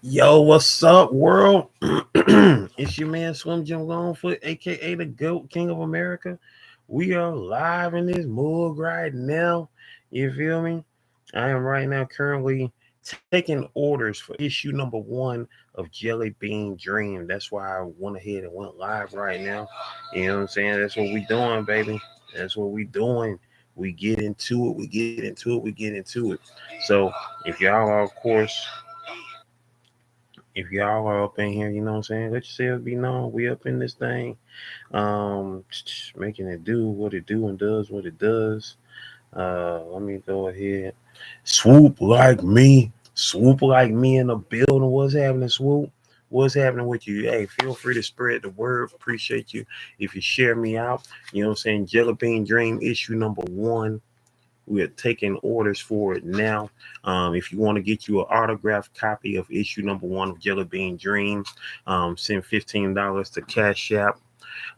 Yo, what's up, world? It's your man Swim Jim Longfoot, aka the GOAT King of America. We are live in this mug right now. You feel me? I am right now currently taking orders for issue number one of Jellybean Dream. That's why I went ahead and went live right now. You know what I'm saying? That's what we doing, baby. That's what we doing. We get into it. We get into it. We get into it. So if y'all are, of course, if y'all are up in here, you know what I'm saying? Let yourselves be known. We up in this thing. Making it do what it do and does what it does. Let me go ahead. Swoop like me. Swoop like me in the building. What's happening, Swoop? What's happening with you? Hey, feel free to spread the word. Appreciate you if you share me out. You know what I'm saying? Jelly Bean Dream issue number one. We're taking orders for it now. If you want to get you an autographed copy of issue number one of Jelly Bean Dream, send $15 to Cash App.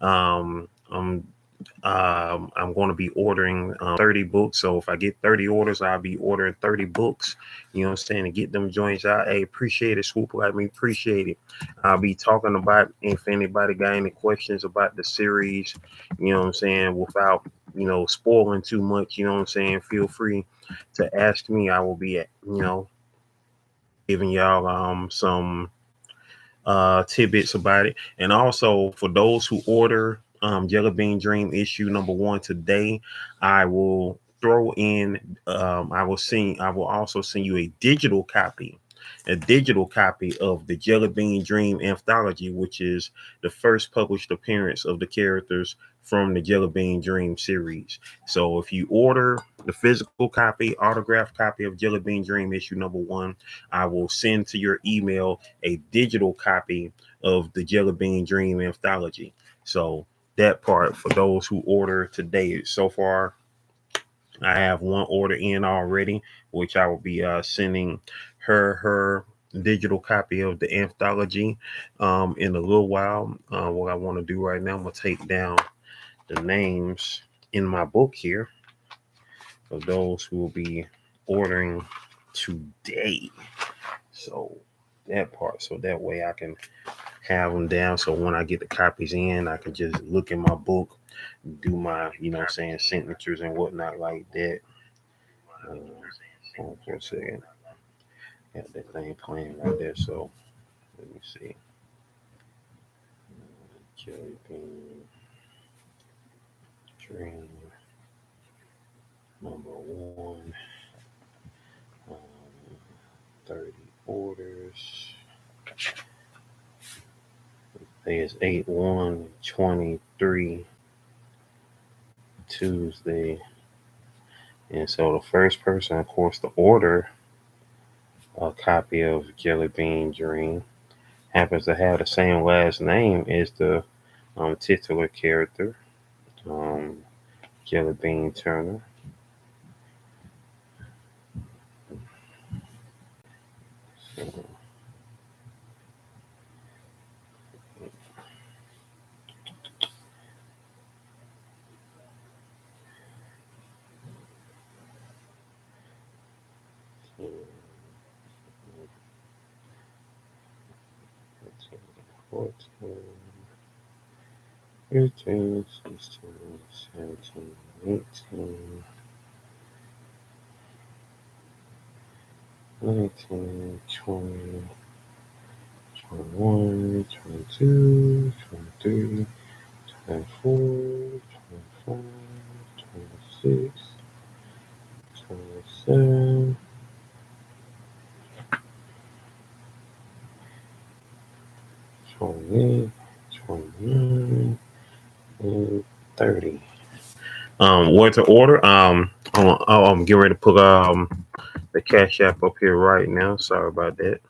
Um, I'm I'm going to be ordering 30 books. So if I get 30 orders, I'll be ordering 30 books. You know what I'm saying? To get them joints out. Hey, appreciate it. Swoop like me. Appreciate it. I'll be talking about if anybody got any questions about the series, you know what I'm saying, without, spoiling too much, you know what I'm saying? Feel free to ask me. I will be, giving y'all some tidbits about it. And also for those who order Jelly Bean Dream issue number one today, I will throw in I will also send you a digital copy of the Jelly Bean Dream anthology, which is the first published appearance of the characters from the Jelly Bean Dream series. So if you order the physical copy, autographed copy of Jelly Bean Dream issue number one, I will send to your email a digital copy of the Jelly Bean Dream anthology. So that part for those who order today. So far, I have one order in already, which I will be sending her digital copy of the anthology in a little while. What I want to do right now, I'm gonna take down the names in my book here of those who will be ordering today. So that part, so that way I can have them down. So when I get the copies in, I can just look in my book, do my, saying, signatures and whatnot like that. Hold on for a second. Got that thing playing right there. So let me see. Jelly Bean Dream number one. Um, 30 orders. Today is 8/1/23, Tuesday. And so the first person, of course, to order a copy of Jelly Bean Dream happens to have the same last name as the titular character, um, Jelly Bean Turner. So, so 14, 15, 16, 17, 18, 19, 20, 21, 22, 23, 24, 25, 26, 27, 28, 29, and 30. What to order? I'm getting ready to put the Cash App up here right now. Sorry about that.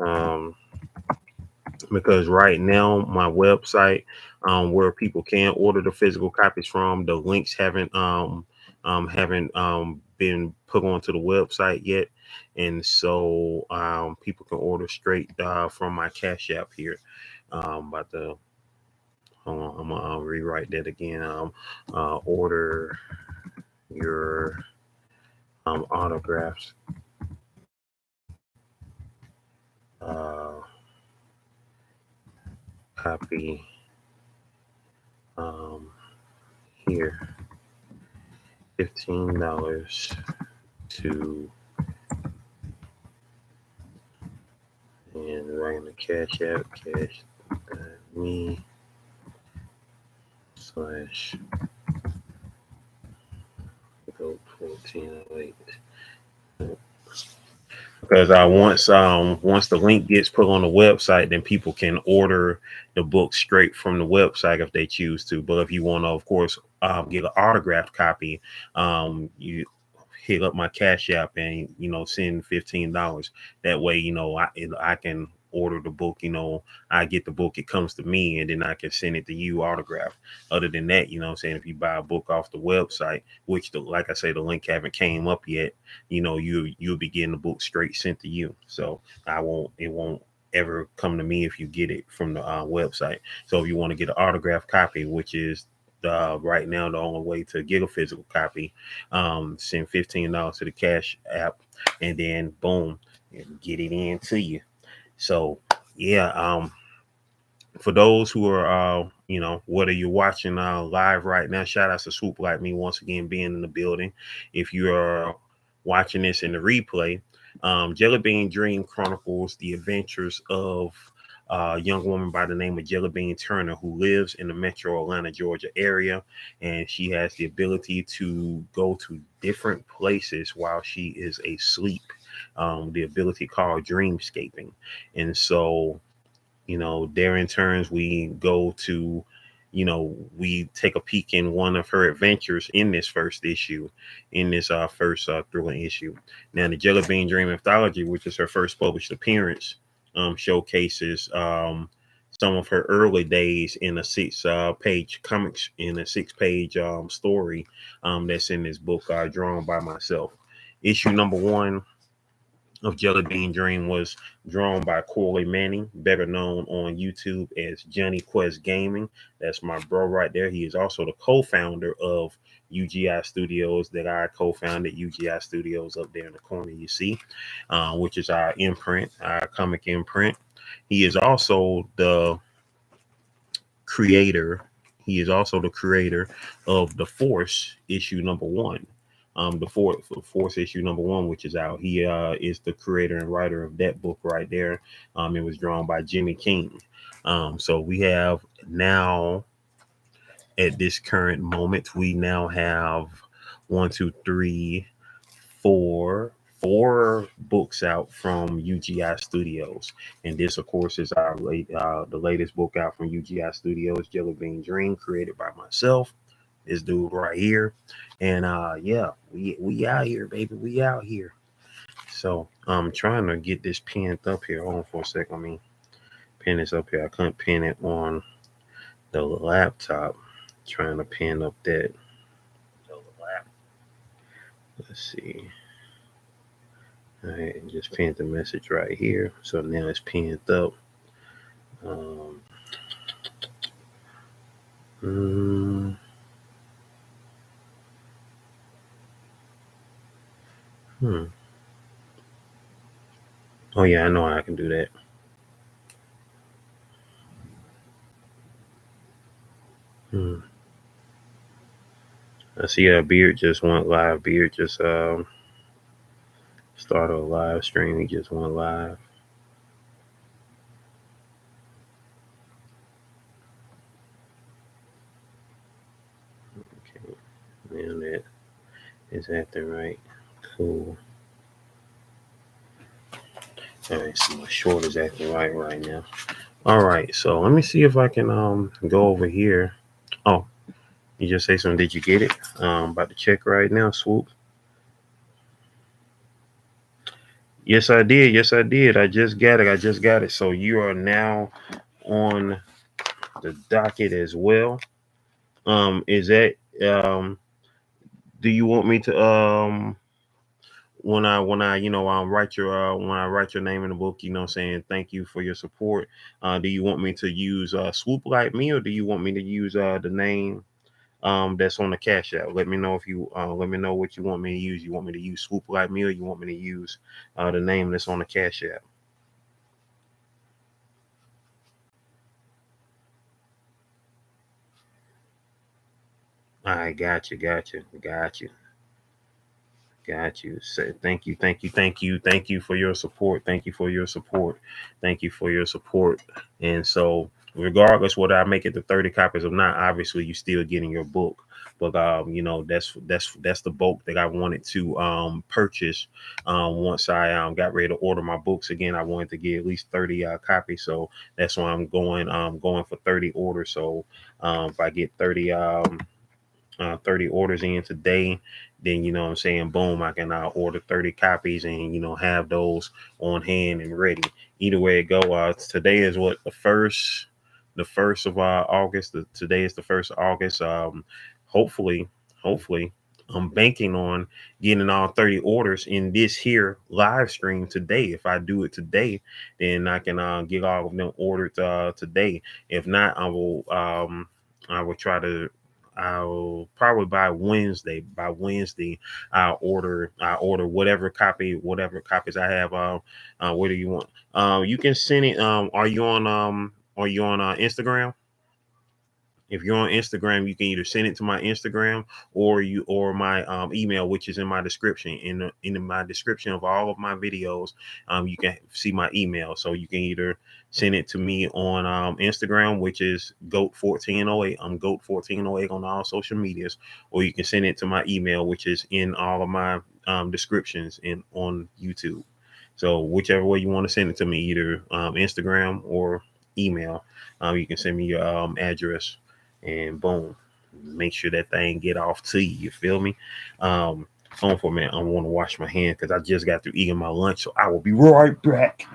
Um, because right now my website, where people can order the physical copies from, the links haven't been put onto the website yet, and so people can order straight from my Cash App here. About the Hold on, I'm gonna rewrite that again. Order your autographs copy here, $15 to, and write in the Cash App, me slash go 1408. Because once the link gets put on the website, then people can order the book straight from the website if they choose to. But if you want to, of course, get an autographed copy, you hit up my Cash App and send $15. That way, I can order the book. I get the book, it comes to me, and then I can send it to you autographed. Other than that, if you buy a book off the website, which like I say, the link haven't came up yet, you'll be getting the book straight sent to you. So it won't ever come to me if you get it from the website. So if you want to get an autographed copy, which is right now the only way to get a physical copy, send $15 to the Cash App, and then boom, get it in to you. So yeah, for those who are whether you're watching live right now, shout out to Swoop Like Me once again being in the building. If you are watching this in the replay, Jellybean Dream chronicles the adventures of a young woman by the name of Jellybean Turner, who lives in the metro Atlanta, Georgia area, and she has the ability to go to different places while she is asleep. The ability called dreamscaping. And so there in turns, we go to, we take a peek in one of her adventures in this first issue, in this first thrilling issue. Now, the Jellybean Dream Anthology, which is her first published appearance, showcases some of her early days in a 6-page comics, in a 6-page story that's in this book, drawn by myself. Issue number 1 of Jellybean Dream was drawn by Corley Manning, better known on YouTube as Johnny Quest Gaming. That's my bro right there. He is also the co-founder of UGI Studios that I co-founded. UGI Studios up there in the corner you see, which is our imprint, our comic imprint. He is also the creator. He is also the creator of The Force issue number 1. The Force issue number 1, which is out. He is the creator and writer of that book right there. It was drawn by Jimmy King. So we have now, at this current moment, we now have 1, 2, 3, 4 books out from UGI Studios, and this, of course, is the latest book out from UGI Studios, Jellybean Dream, created by myself, this dude right here. And yeah, we out here, baby. We out here. So I'm trying to get this pinned up here. Hold on for a second. Let me pin this up here. I couldn't pin it on the laptop. Trying to pin up that. Let's see. All right, just pinned the message right here. So now it's pinned up. Oh yeah, I know how I can do that. I see Beard just went live. Beard just started a live stream. He just went live. Okay, now that is acting right. Cool. All right, so my short is acting right now. All right, so let me see if I can go over here. Oh, you just say something. Did you get it? About to check right now. Swoop. Yes, I did. Yes, I did. I just got it. So you are now on the docket as well. Is that do you want me to when I write your when I write your name in the book, saying thank you for your support, do you want me to use Swoop Like Me, or do you want me to use the name that's on the Cash App? Let me know if you let me know what you want me to use. You want me to use Swoop Like Me, or you want me to use the name that's on the Cash App? I got you. Say thank you, thank you, thank you, thank you for your support. Thank you for your support. Thank you for your support. And so, regardless whether I make it to 30 copies or not, obviously you still getting your book. But that's the bulk that I wanted to purchase. Once I got ready to order my books again, I wanted to get at least 30 copies. So that's why I'm going for 30 orders. So if I get 30 orders in today, then you know what I'm saying, boom, I can order 30 copies and have those on hand and ready. Either way it go, today is what, the first of August. Today is the 1st of August. Hopefully, hopefully, I'm banking on getting all 30 orders in this here live stream today. If I do it today, then I can get all of them ordered today. If not, I will try to. I'll probably by Wednesday. By Wednesday, I'll order whatever copies I have. What do you want? You can send it. Are you on Instagram? If you're on Instagram, you can either send it to my Instagram or my email, which is in my description. In my description of all of my videos, you can see my email. So you can either send it to me on Instagram, which is goat1408. I'm goat1408 on all social medias, or you can send it to my email, which is in all of my descriptions in on YouTube. So whichever way you want to send it to me, either Instagram or email, you can send me your address, and boom, make sure that thing get off to you. You feel me? Phone for a minute. I want to wash my hands because I just got through eating my lunch, so I will be right back.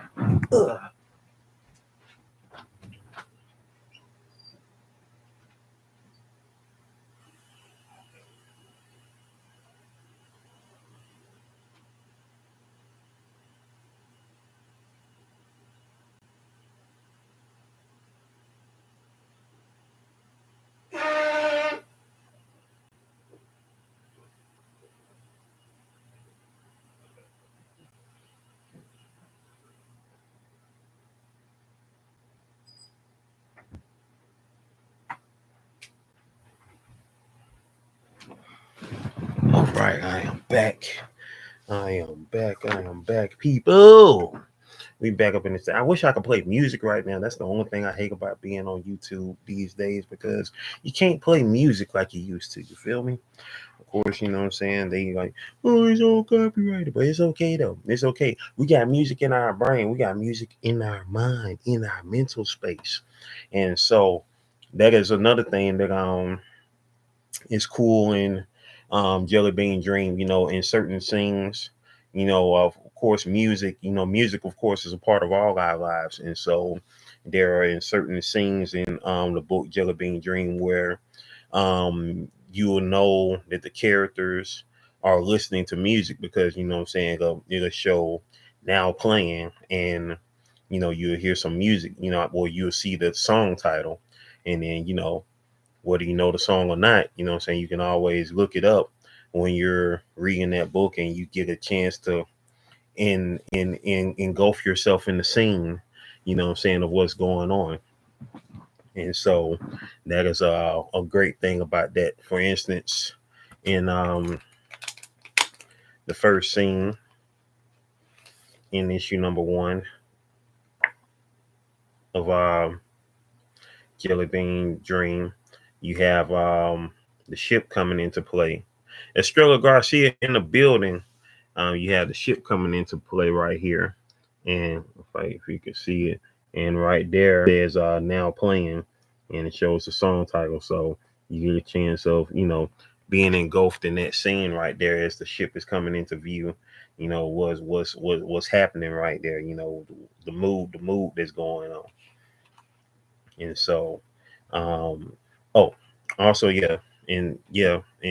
Ugh. All right, I am back. I am back, people. We back up in this. I wish I could play music right now. That's the only thing I hate about being on YouTube these days, because you can't play music like you used to. You feel me? Of course, you know what I'm saying? They like, oh, it's all copyrighted, but it's okay though. It's okay. We got music in our brain. We got music in our mind, in our mental space. And so that is another thing that is cool in Jellybean Dream, in certain scenes, of course, music, of course, is a part of all our lives. And so there are in certain scenes in the book Jellybean Dream where you will know that the characters are listening to music, because, you know what I'm saying, it'll show now playing, and, you'll hear some music, or you'll see the song title, and then, whether you know the song or not, you know what I'm saying, you can always look it up when you're reading that book and you get a chance to engulf yourself in the scene, you know what I'm saying, of what's going on. And so that is a great thing about that. For instance, in the first scene in issue number 1 of Jellybean Dream, you have the ship coming into play. Estrella Garcia in the building. You have the ship coming into play right here, and if you can see it, and right there there's now playing, and it shows the song title. So you get a chance of being engulfed in that scene right there as the ship is coming into view. What's happening right there. The mood that's going on. And so oh, also, and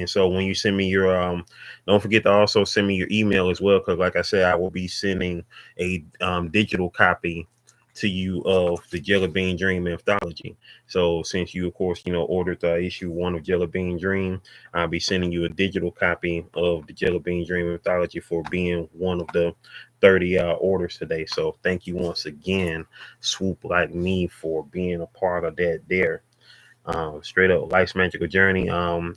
so when you send me your don't forget to also send me your email as well, because like I said, I will be sending a digital copy to you of the Jellybean Dream anthology. So since you, of course, ordered issue 1 of Jellybean Dream, I'll be sending you a digital copy of the Jellybean Dream anthology for being one of the 30 orders today. So thank you once again, Swoop Like Me, for being a part of that there. Straight up life's magical journey.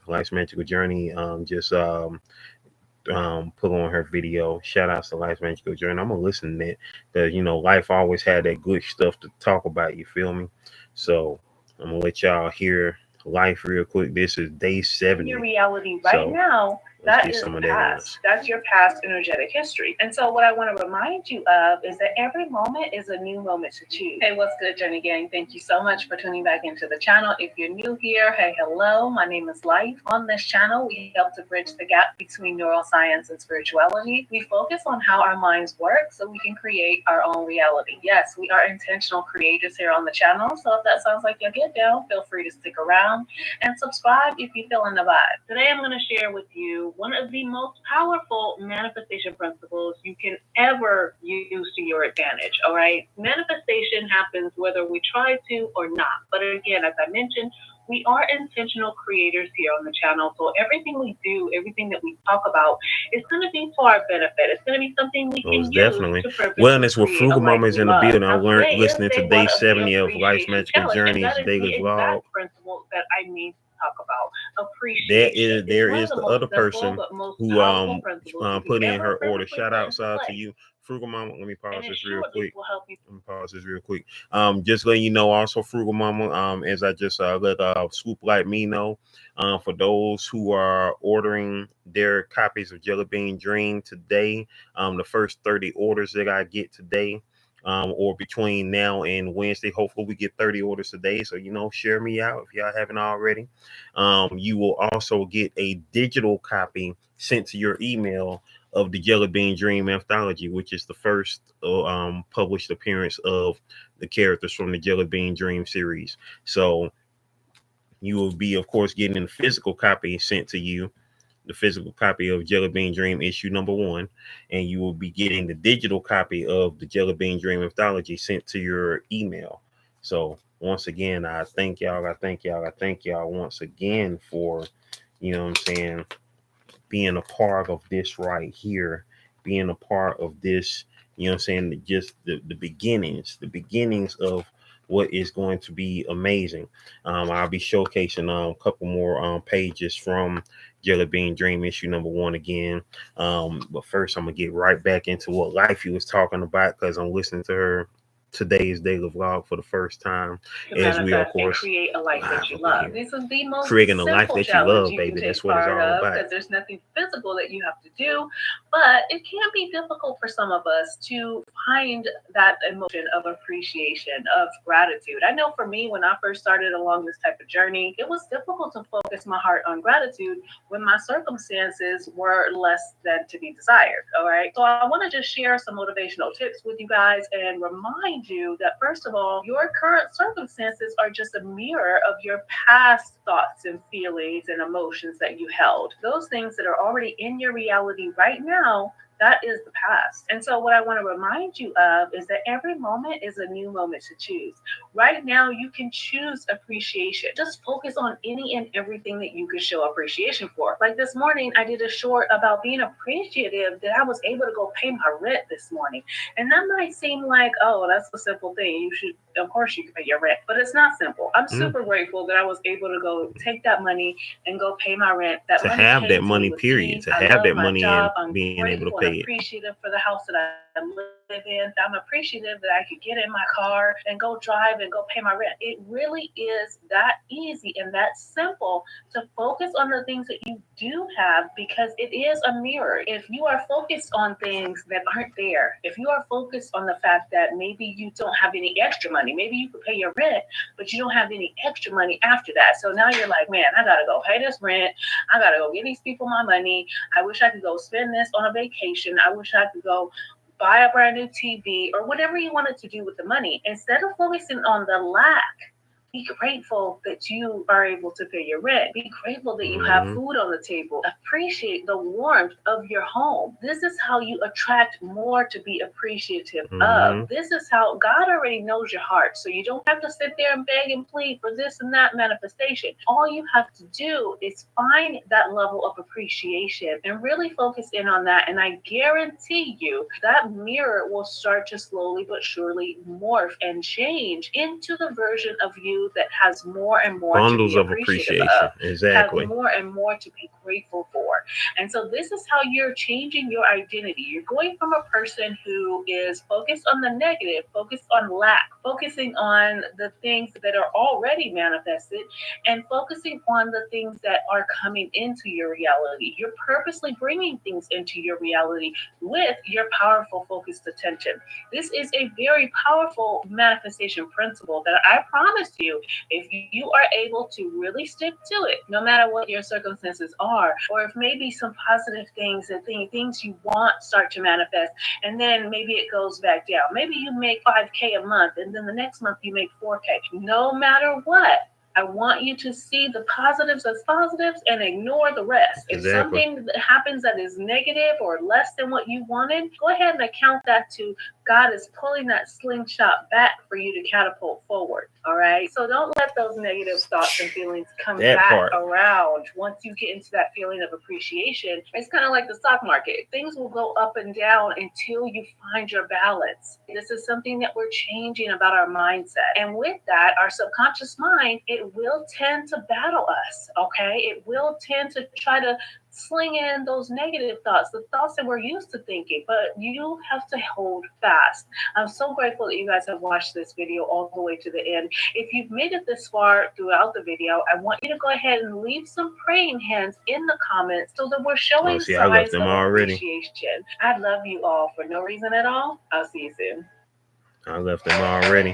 Life's magical journey. Just put on her video. Shout outs to Life's Magical Journey. I'm gonna listen to that because life always had that good stuff to talk about. You feel me? So I'm gonna let y'all hear life real quick. This is day 70. Your reality right now. That is the past. That's your past energetic history. And so what I want to remind you of is that every moment is a new moment to choose. Hey, what's good, Journey Gang? Thank you so much for tuning back into the channel. If you're new here, hey, hello. My name is Life. On this channel, we help to bridge the gap between neuroscience and spirituality. We focus on how our minds work so we can create our own reality. Yes, we are intentional creators here on the channel. So if that sounds like your get down, feel free to stick around and subscribe if you feel in the vibe. Today, I'm going to share with you one of the most powerful manifestation principles you can ever use to your advantage, all right? Manifestation happens whether we try to or not. But again, as I mentioned, we are intentional creators here on the channel. So everything we do, everything that we talk about is going to be for our benefit. It's going to be something we can use definitely. To Wellness with Frugal Mama is in the building. I learned listening to day 70 of Life's Magical Journeys daily vlog. Principle that I mean talk about appreciation. There is the other person who put in her order. Shout outs out to you, Frugal Mama. Let me pause this real quick. Just letting you know, also Frugal Mama. As I just let Swoop Like Me know, for those who are ordering their copies of Jellybean Dream today, the first 30 orders that I get today. Or between now and Wednesday, hopefully we get 30 orders today. So, share me out if y'all haven't already. You will also get a digital copy sent to your email of the Jellybean Dream anthology, which is the first published appearance of the characters from the Jellybean Dream series. So you will be, of course, getting a physical copy sent to you, the physical copy of Jellybean Dream issue number 1, and you will be getting the digital copy of the Jellybean Dream anthology sent to your email. So once again, I thank y'all once again for, being a part of this right here, being a part of this, just the beginnings of what is going to be amazing. I'll be showcasing a couple more pages from Jellybean Dream issue number 1 again. But first, I'm gonna get right back into what Lifey was talking about because I'm listening to her today's daily vlog for the first time, as we of course create a life that you love. This is the most creating a life that you love, baby. That's what it's all about. Because there's nothing physical that you have to do, but it can be difficult for some of us to find that emotion of appreciation, of gratitude. I know for me, when I first started along this type of journey, it was difficult to focus my heart on gratitude when my circumstances were less than to be desired. All right. So I want to just share some motivational tips with you guys and remind you that, first of all, your current circumstances are just a mirror of your past thoughts and feelings and emotions that you held. Those things that are already in your reality right now, that is the past. And so what I want to remind you of is that every moment is a new moment to choose. Right now, you can choose appreciation. Just focus on any and everything that you can show appreciation for. Like this morning, I did a short about being appreciative that I was able to go pay my rent this morning. And that might seem like, oh, that's a simple thing. Of course you can pay your rent, but it's not simple. I'm super grateful that I was able to go take that money and go pay my rent. To have that money, period. To have that money and being able to pay it. I'm appreciative for the house that I live in. I'm appreciative that I could get in my car and go drive and go pay my rent. It really is that easy and that simple to focus on the things that you do have, because it is a mirror. If you are focused on things that aren't there, if you are focused on the fact that maybe you don't have any extra money, maybe you could pay your rent, but you don't have any extra money after that. So now you're like, man, I gotta go pay this rent. I gotta go give these people my money. I wish I could go spend this on a vacation. I wish I could go buy a brand new TV or whatever you wanted to do with the money. Instead of focusing on the lack, be grateful that you are able to pay your rent. Be grateful that you have food on the table. Appreciate the warmth of your home. This is how you attract more to be appreciative of. This is how God already knows your heart. So you don't have to sit there and beg and plead for this and that manifestation. All you have to do is find that level of appreciation and really focus in on that. And I guarantee you that mirror will start to slowly but surely morph and change into the version of you you that has more and more bundles to be of appreciative appreciation. of, Exactly. have more and more to be grateful for. And so this is how you're changing your identity. You're going from a person who is focused on the negative, focused on lack, focusing on the things that are already manifested, and focusing on the things that are coming into your reality. You're purposely bringing things into your reality with your powerful focused attention. This is a very powerful manifestation principle that I promise you, if you are able to really stick to it, no matter what your circumstances are, or if maybe some positive things and things you want start to manifest, and then maybe it goes back down. Maybe you make 5K a month, and then the next month you make 4K. No matter what, I want you to see the positives as positives and ignore the rest. If something happens that is negative or less than what you wanted, go ahead and account that to God is pulling that slingshot back for you to catapult forward. All right. So don't let those negative thoughts and feelings come back around once you get into that feeling of appreciation. It's kind of like the stock market. Things will go up and down until you find your balance. This is something that we're changing about our mindset. And with that, our subconscious mind, it will tend to battle us. Okay. It will tend to try to sling in those negative thoughts, the thoughts that we're used to thinking, but you have to hold fast. I'm so grateful that you guys have watched this video all the way to the end. If you've made it this far throughout the video, I want you to go ahead and leave some praying hands in the comments so that we're showing signs of appreciation. I love you all for no reason at all. I'll see you soon. I left them already.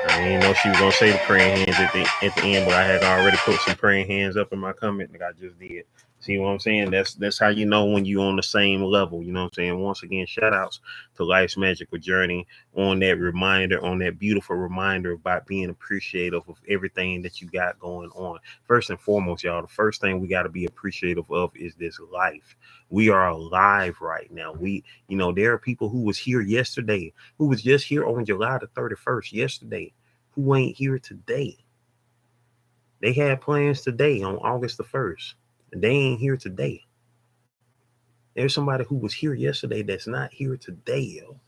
I didn't know she was gonna say the praying hands at the end, but I had already put some praying hands up in my comment like I just did. See what I'm saying? That's how you know when you're on the same level. You know what I'm saying? Once again, shout outs to Life's Magical Journey on that reminder, on that beautiful reminder about being appreciative of everything that you got going on. First and foremost, y'all, the first thing we got to be appreciative of is this life. We are alive right now. There are people who was here yesterday, who was just here on July the 31st yesterday, who ain't here today. They had plans today on August the 1st. And they ain't here today. There's somebody who was here yesterday that's not here today, yo.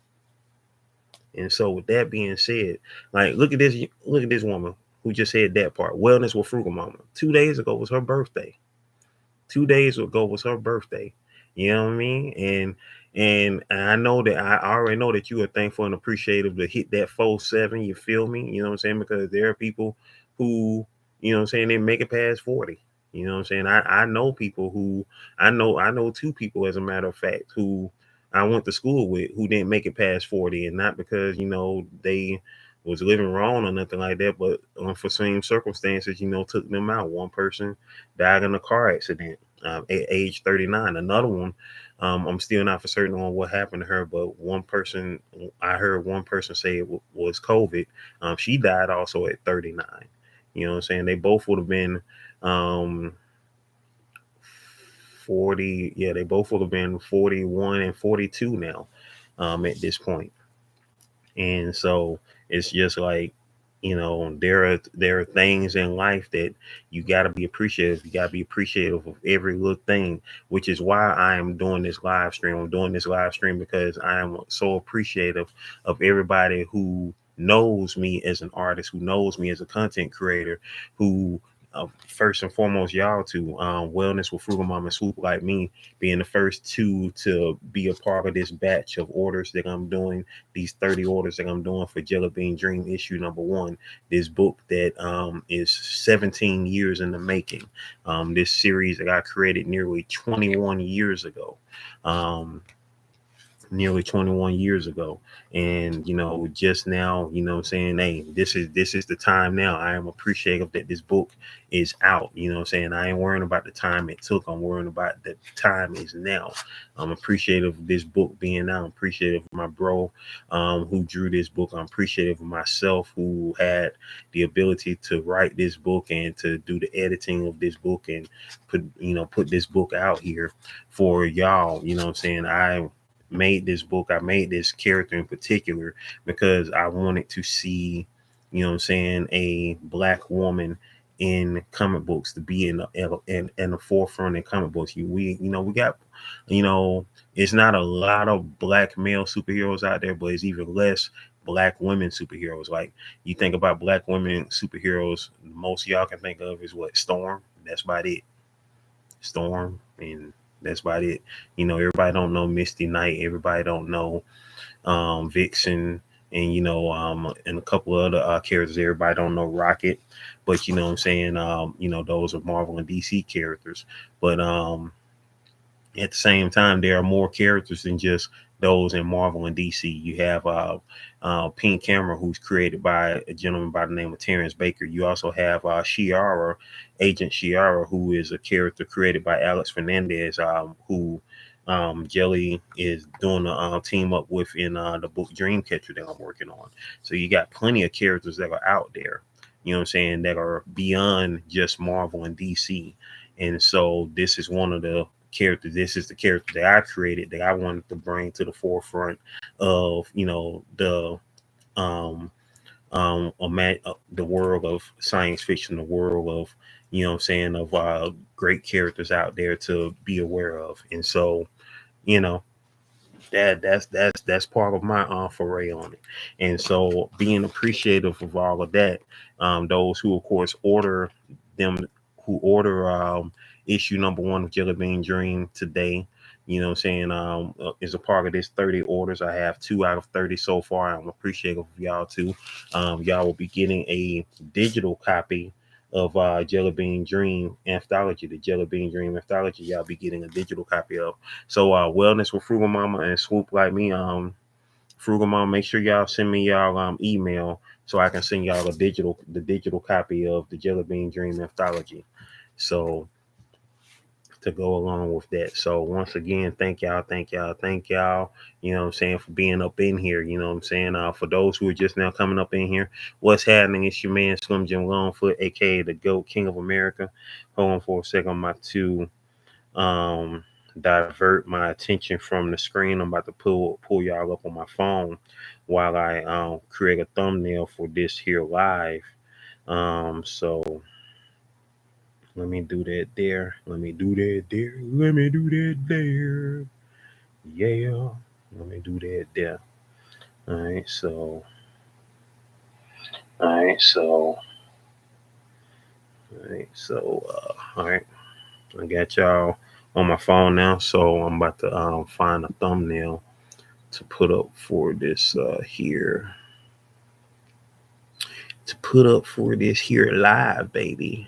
And so with that being said, like look at this woman who just said that part. Wellness with Frugal Mama. 2 days ago was her birthday. 2 days ago was her birthday. You know what I mean? And I know that I already know that you are thankful and appreciative to hit that 4-7. You feel me? You know what I'm saying? Because there are people who, you know what I'm saying, they make it past 40. You know what I'm saying? I know people who I know 2 people, as a matter of fact, who I went to school with who didn't make it past 40, and not because, they was living wrong or nothing like that, but for same circumstances, took them out. One person died in a car accident at age 39. Another one, I'm still not for certain on what happened to her, but one person, I heard one person say it was COVID. She died also at 39. You know what I'm saying? They both would have been 40. Yeah, they both would have been 41 and 42 now at this point. And so it's just like, there are things in life that you got to be appreciative. You got to be appreciative of every little thing, which is why I am doing this live stream. I'm doing this live stream because I am so appreciative of everybody who knows me as an artist, who knows me as a content creator, who first and foremost, y'all to Wellness with Frugal Mama Swoop, like me, being the first 2 to be a part of this batch of orders that I'm doing, these 30 orders that I'm doing for Jellybean Dream issue number 1, this book that is 17 years in the making. This series that I created nearly 21 years ago. Nearly 21 years ago. And just now, what I'm saying, hey, this is the time now. I am appreciative that this book is out. What I'm saying, I ain't worrying about the time it took. I'm worrying about the time is now. I'm appreciative of this book being out. I'm appreciative of my bro who drew this book. I'm appreciative of myself who had the ability to write this book and to do the editing of this book and put this book out here for y'all. What I'm saying, I made this book. I made this character in particular because I wanted to see, a Black woman in comic books, to be in the forefront in comic books. We got, it's not a lot of Black male superheroes out there, but it's even less black women superheroes. Like you think about black women superheroes, most y'all can think of is what, Storm. That's about it. Storm, and that's about it. Everybody don't know Misty Knight. Everybody don't know Vixen, and and a couple of other characters. Everybody don't know Rocket, but you know what I'm saying. Those are Marvel and DC characters. But at the same time, there are more characters than just those in Marvel and DC. You have Pink Camera, who's created by a gentleman by the name of Terrence Baker. You also have Shiara, Agent Shiara, who is a character created by Alex Fernandez, who Jelly is doing a team up with in the book Dreamcatcher that I'm working on. So you got plenty of characters that are out there, you know what I'm saying, that are beyond just Marvel and DC. And so this is one of the character. This is the character that I created that I wanted to bring to the forefront of the the world of science fiction, the world of of great characters out there to be aware of. And so you know that's part of my foray on it. And so being appreciative of all of that, those who of course them order issue number 1 of Jellybean Dream today, what I'm saying, is a part of this 30 orders. I have 2 out of 30 so far. I'm appreciative of y'all too. Y'all will be getting a digital copy of Jellybean Dream Anthology, the Jellybean Dream Anthology. Y'all be getting a digital copy of. So Wellness with Frugal Mama and Swoop Like Me, Frugal Mama, make sure y'all send me y'all email so I can send y'all the digital copy of the Jellybean Dream Anthology. So to go along with that. So once again, thank y'all. You know what I'm saying, for being up in here. You know what I'm saying. For those who are just now coming up in here, what's happening? It's your man Slim Jim Longfoot, aka the GOAT King of America. Hold on for a second. I'm about to divert my attention from the screen. I'm about to pull y'all up on my phone while I create a thumbnail for this here live. So let me do that there. Let me do that there. Yeah. Let me do that there. All right. So. All right. I got y'all on my phone now. So I'm about to find a thumbnail to put up for this here. To put up for this here live, baby.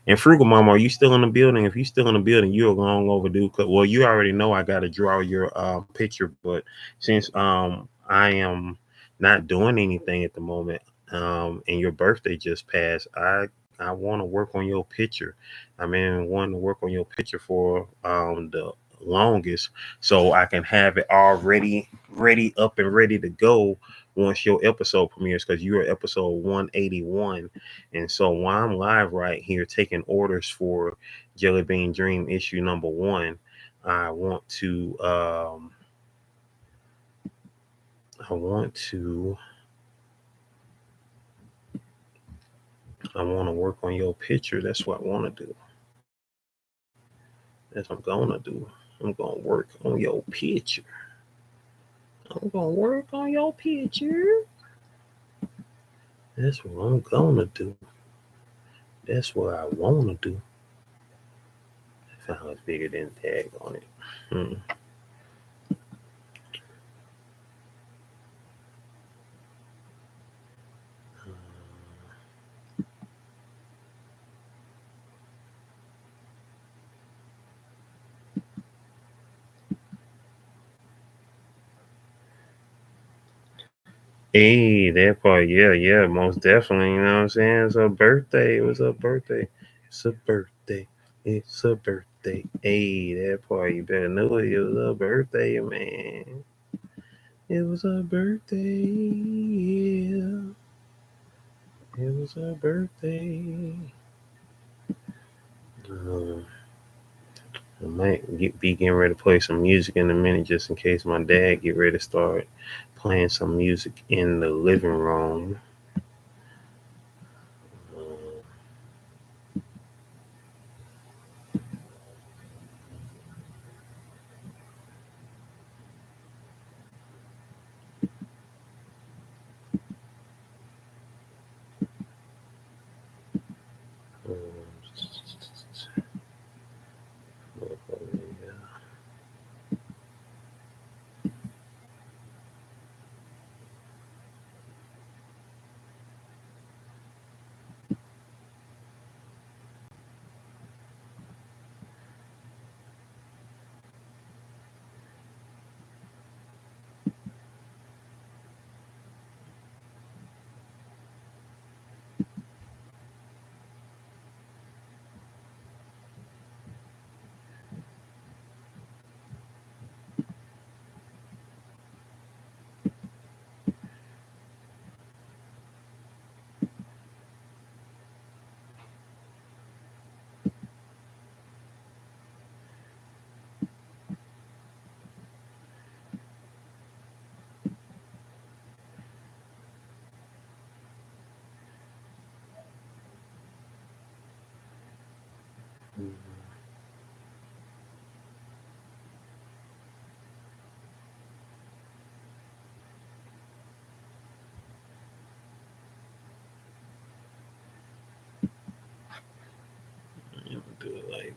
And Frugal Mama, are you still in the building? If you're still in the building, you're long overdue. Well, you already know I got to draw your picture, but since I am not doing anything at the moment, and your birthday just passed, I want to work on your picture. I mean, wanting to work on your picture for the longest, so I can have it already ready up and ready to go once your episode premieres, because you're episode 181. And so while I'm live right here taking orders for Jellybean Dream issue number 1, I want to work on your picture. That's what I want to do. That's what I'm gonna do. I'm gonna work on your picture. I'm gonna work on your picture. That's what I'm gonna do. That's what I wanna do. I found a bigger than tag on it. Hey, that part, yeah, most definitely. You know what I'm saying? It's a birthday. It was a birthday. It's a birthday. It's a birthday. Hey, that part, you better know it. It was a birthday, man. It was a birthday. Yeah. It was a birthday. I might be getting ready to play some music in a minute, just in case my dad get ready to start playing some music in the living room.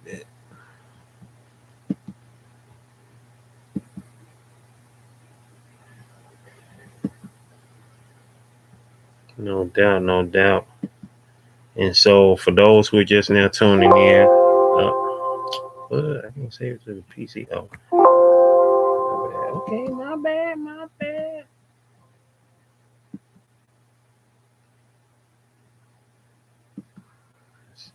that. No doubt, no doubt. And so, for those who are just now tuning in, I can save it to the PC. Oh, my bad. Okay, my bad, my bad. Let's see.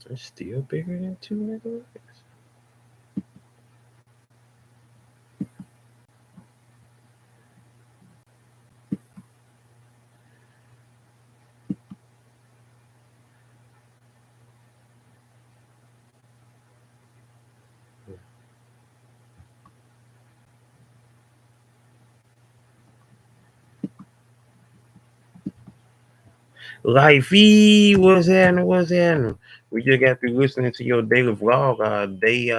It's still bigger than 2 megabytes. Lifey, what's happening? What's happening? We just got through listening to your daily vlog, day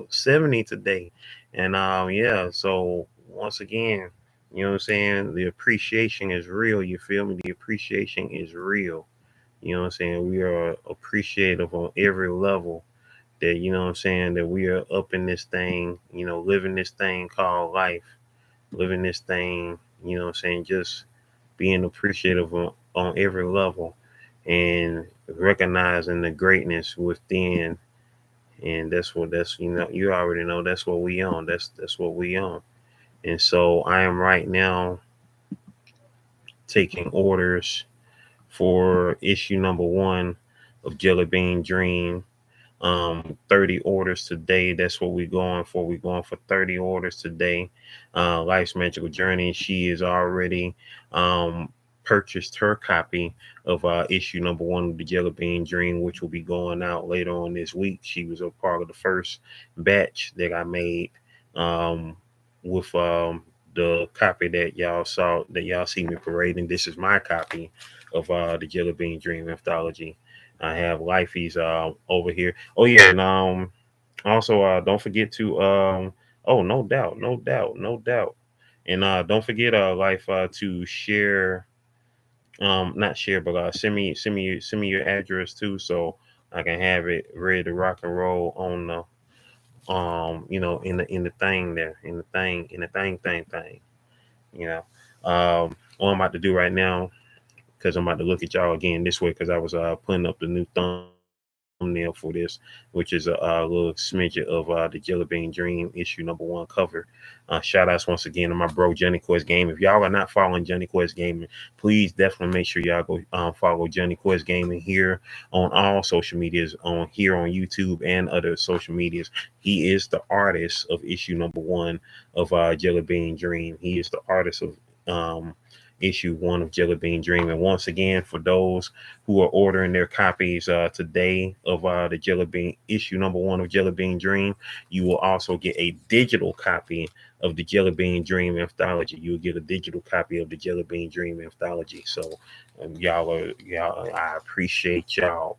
70 today. And yeah, so once again, you know what I'm saying? The appreciation is real. You feel me? The appreciation is real. You know what I'm saying? We are appreciative on every level that, you know what I'm saying, that we are up in this thing, living this thing called life, living this thing, you know what I'm saying, just being appreciative on every level and recognizing the greatness within. And that's you already know that's what we on. That's what we on. And so I am right now taking orders for issue number one of Jellybean Dream. 30 orders today. That's what we're going for. We're going for 30 orders today. Life's Magical Journey. She has already purchased her copy of issue number one of the Jellybean Dream, which will be going out later on this week. She was a part of the first batch that I made with the copy that y'all saw, that y'all see me parading. This is my copy of the Jellybean Dream anthology. I have Lifey's over here. Oh yeah, and also don't forget to oh, no doubt, no doubt, no doubt. And don't forget Life to share, not share, but send me your address too, so I can have it ready to rock and roll on the in the thing there, in the thing, you know. What I'm about to do right now, because I'm about to look at y'all again this way, because I was putting up the new thumbnail for this, which is a little smidget of the Jellybean Dream issue number one cover. Shout outs once again to my bro Johnny Quest Gaming. If y'all are not following Johnny Quest Gaming, please definitely make sure y'all go follow Johnny Quest Gaming here on all social medias, on here on YouTube and other social medias. He is the artist of issue number one of Jellybean Dream. He is the artist of issue one of Jellybean Dream. And once again, for those who are ordering their copies today of the Jellybean issue number one of Jellybean Dream, you will also get a digital copy of the Jellybean Dream anthology. You'll get a digital copy of the Jellybean Dream anthology. So y'all, I appreciate y'all.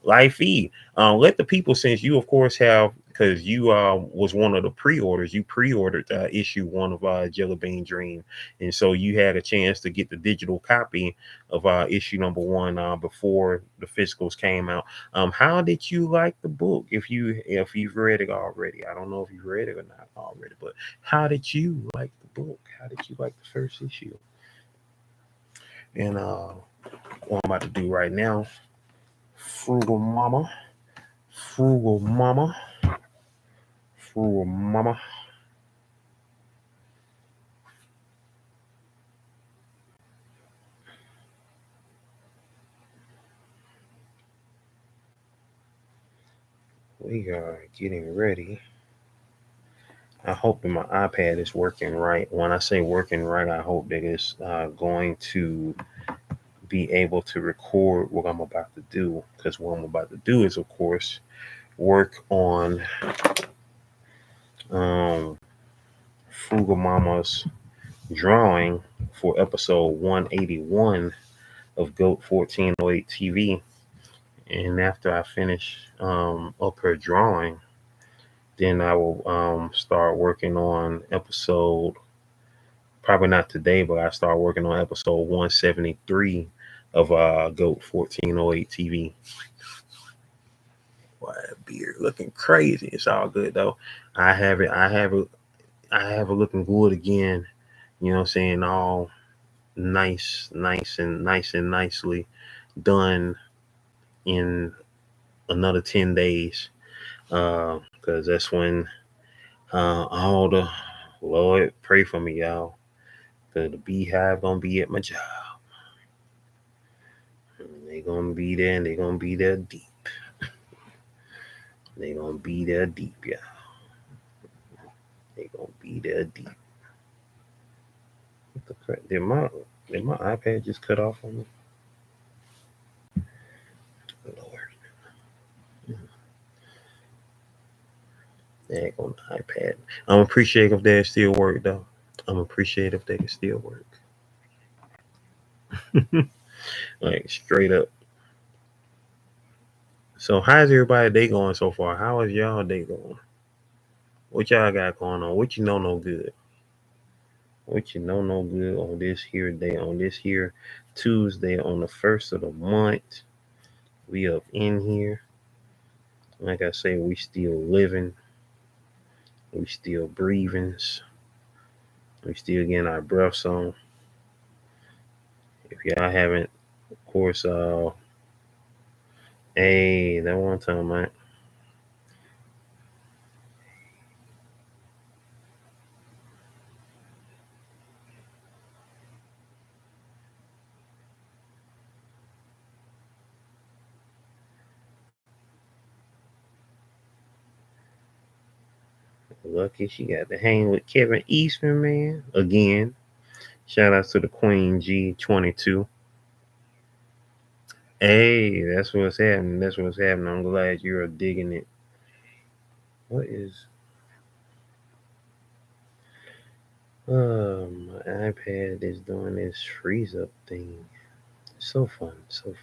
Lifey, let the people, since you of course have, because you was one of the pre-orders. You pre-ordered issue one of Jellybean Dream, and so you had a chance to get the digital copy of issue number one before the physicals came out. How did you like the book? If you've read it already, I don't know if you've read it or not already, but how did you like the book? How did you like the first issue? And what I'm about to do right now, frugal mama, frugal mama, frugal mama. We are getting ready. I hope that my iPad is working right. When I say working right, I hope that it's going to be able to record what I'm about to do. Because what I'm about to do is, of course, work on um, Frugal Mama's drawing for episode 181 of GOAT 1408 TV. And after I finish up her drawing, then I will start working on episode, probably not today, but I start working on episode 173 of GOAT 1408 TV. Why that beard looking crazy? It's all good though. I have it. I have it looking good again. You know what I'm saying? All nice and nicely done in another 10 days. Because that's when all the Lord pray for me, y'all. Cause the beehive gonna be at my job. They gonna be there and they gonna be there deep. They gonna be there deep, y'all. They gonna be there deep. What the crap? Did my iPad just cut off on me? Lord. There on the iPad. I'm appreciative if they still work though. I'm appreciative if they can still work. Like straight up. So how's everybody day going so far? How is y'all day going? What y'all got going on? What you know no good? What you know no good on this here day, on this here Tuesday on the 1st of the month. We up in here. Like I say, we still living. We still breathing. We still getting our breaths on. If y'all haven't, of course, hey, that one time, man. Lucky she got to hang with Kevin Eastman, man. Again. Shout out to the Queen G22. Hey, that's what's happening. That's what's happening. I'm glad you're digging it. What is. My iPad is doing this freeze up thing. So fun. So fun.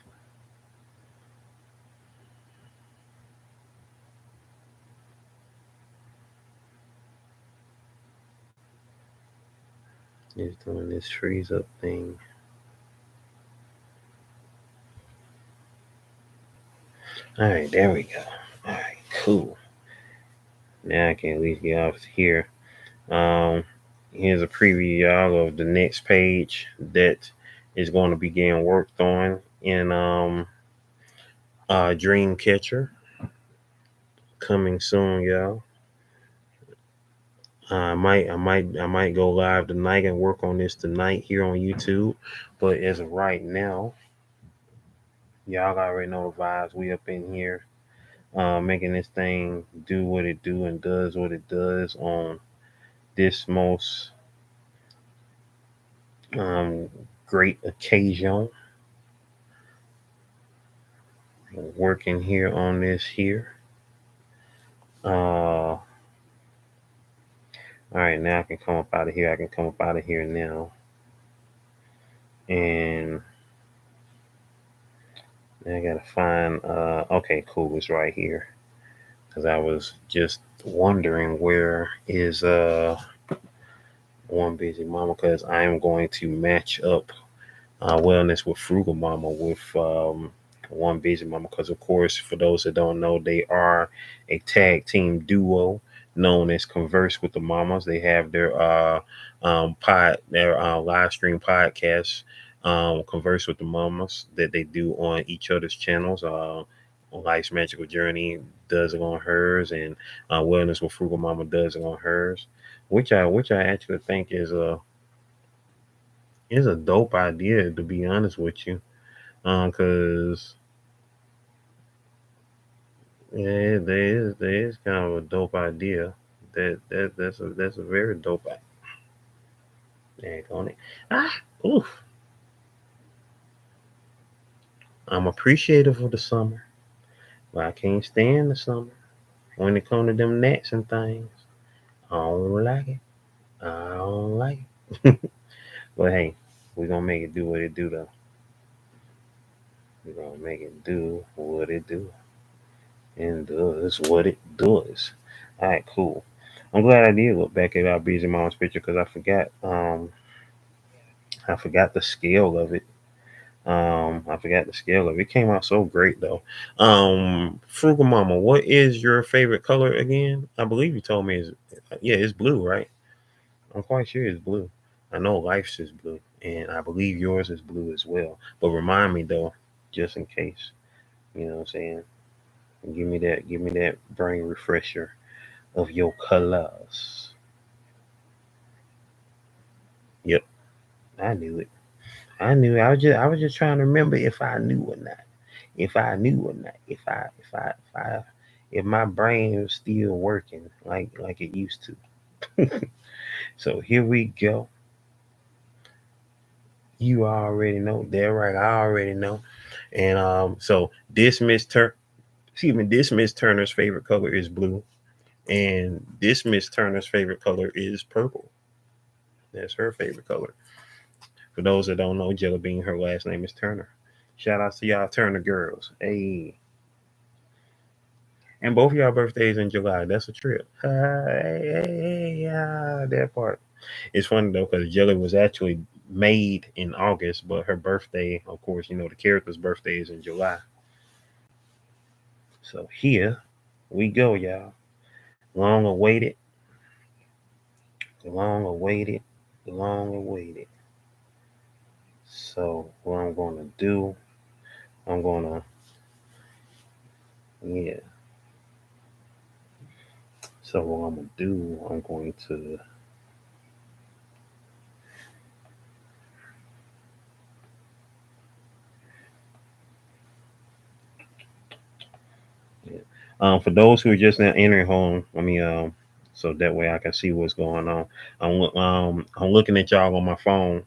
It's doing this freeze up thing. All right, there we go. All right, cool. Now I can at least get off here. Um, Here's a preview, y'all, of the next page that is going to begin worked on in Dreamcatcher coming soon, y'all. I might go live tonight and work on this tonight here on YouTube. But as of right now, y'all already know the vibes. We up in here, making this thing do what it do and does what it does on this most um, great occasion. Working here on this here. All right, now I can come up out of here. I can come up out of here now. And I gotta find okay, cool, it's right here. Cause I was just wondering where is One Busy Mama, because I am going to match up Wellness with Frugal Mama with One Busy Mama, because of course, for those that don't know, they are a tag team duo known as Converse with the Mamas. They have their live stream podcast, Converse with the Mamas, that they do on each other's channels. Life's Magical Journey does it on hers, and Wellness with Frugal Mama does it on hers, which I actually think is a dope idea, to be honest with you. Cause yeah, there is kind of a dope idea. That's a very dope idea. There on it. Ah, oof. I'm appreciative of the summer, but I can't stand the summer. When it comes to them gnats and things, I don't like it. I don't like it. But hey, we're gonna make it do what it do though. We're gonna make it do what it do and does what it does. All right, cool. I'm glad I did look back at our busy mom's picture because I forgot the scale of it. I forgot the scale of it. It came out so great though. Frugal Mama, what is your favorite color again? I believe you told me is yeah, it's blue, right? I'm quite sure it's blue. I know Life's is blue, and I believe yours is blue as well. But remind me though, just in case. You know what I'm saying? Give me that brain refresher of your colors. Yep, I knew it. I knew it. I was just trying to remember if I knew or not. If I knew or not. If my brain was still working like it used to. So here we go. You already know. They're right. I already know. And so this Miss Turner's favorite color is blue, and this Miss Turner's favorite color is purple. That's her favorite color. For those that don't know, Jellybean, her last name is Turner. Shout out to y'all Turner girls. Hey. And both of y'all birthdays in July. That's a trip. Hey, that part. It's funny though, because Jelly was actually made in August, but her birthday, of course, the character's birthday is in July. So here we go, y'all. Long awaited, long awaited, long awaited. So what I'm gonna do, I'm gonna yeah. So what I'm gonna do, I'm going to yeah. For those who are just now entering home, so that way I can see what's going on. I'm looking at y'all on my phone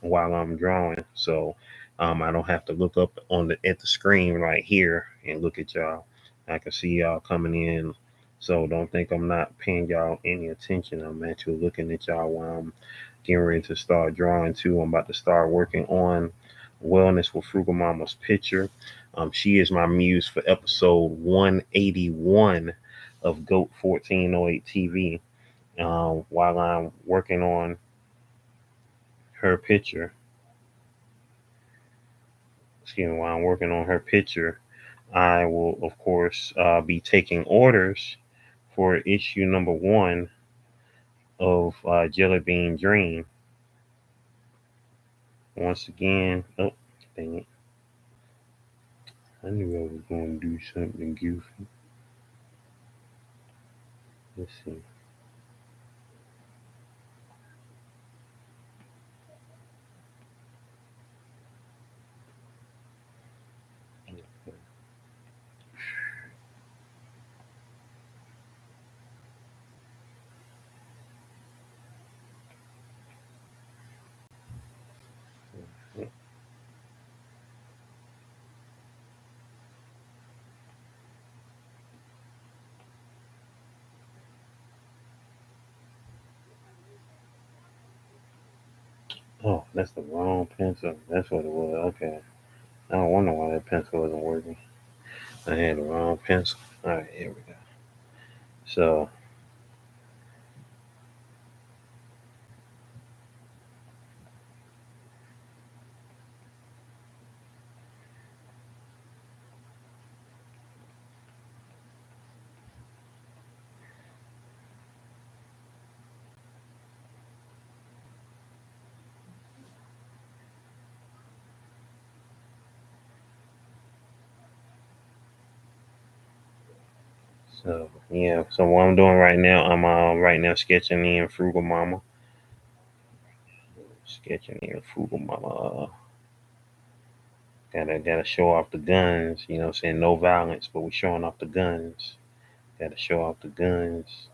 while I'm drawing, so I don't have to look up at the screen right here and look at y'all. I can see y'all coming in, so don't think I'm not paying y'all any attention. I'm actually looking at y'all while I'm getting ready to start drawing too. I'm about to start working on Wellness with Frugal Mama's picture. She is my muse for episode 181 of GOAT 1408 TV. While I'm working on her picture, while I'm working on her picture, I will, of course, be taking orders for issue number one of Jellybean Dream. Once again, oh, dang it. I knew I was going to do something goofy. Let's see. Oh, that's the wrong pencil. That's what it was. Okay. I don't wonder why that pencil wasn't working. I had the wrong pencil. All right, here we go. So, yeah. So what I'm doing right now, I'm right now sketching in Frugal Mama. Sketching in Frugal Mama. Gotta show off the guns. You know, what I'm saying no violence, but we're showing off the guns. Gotta show off the guns.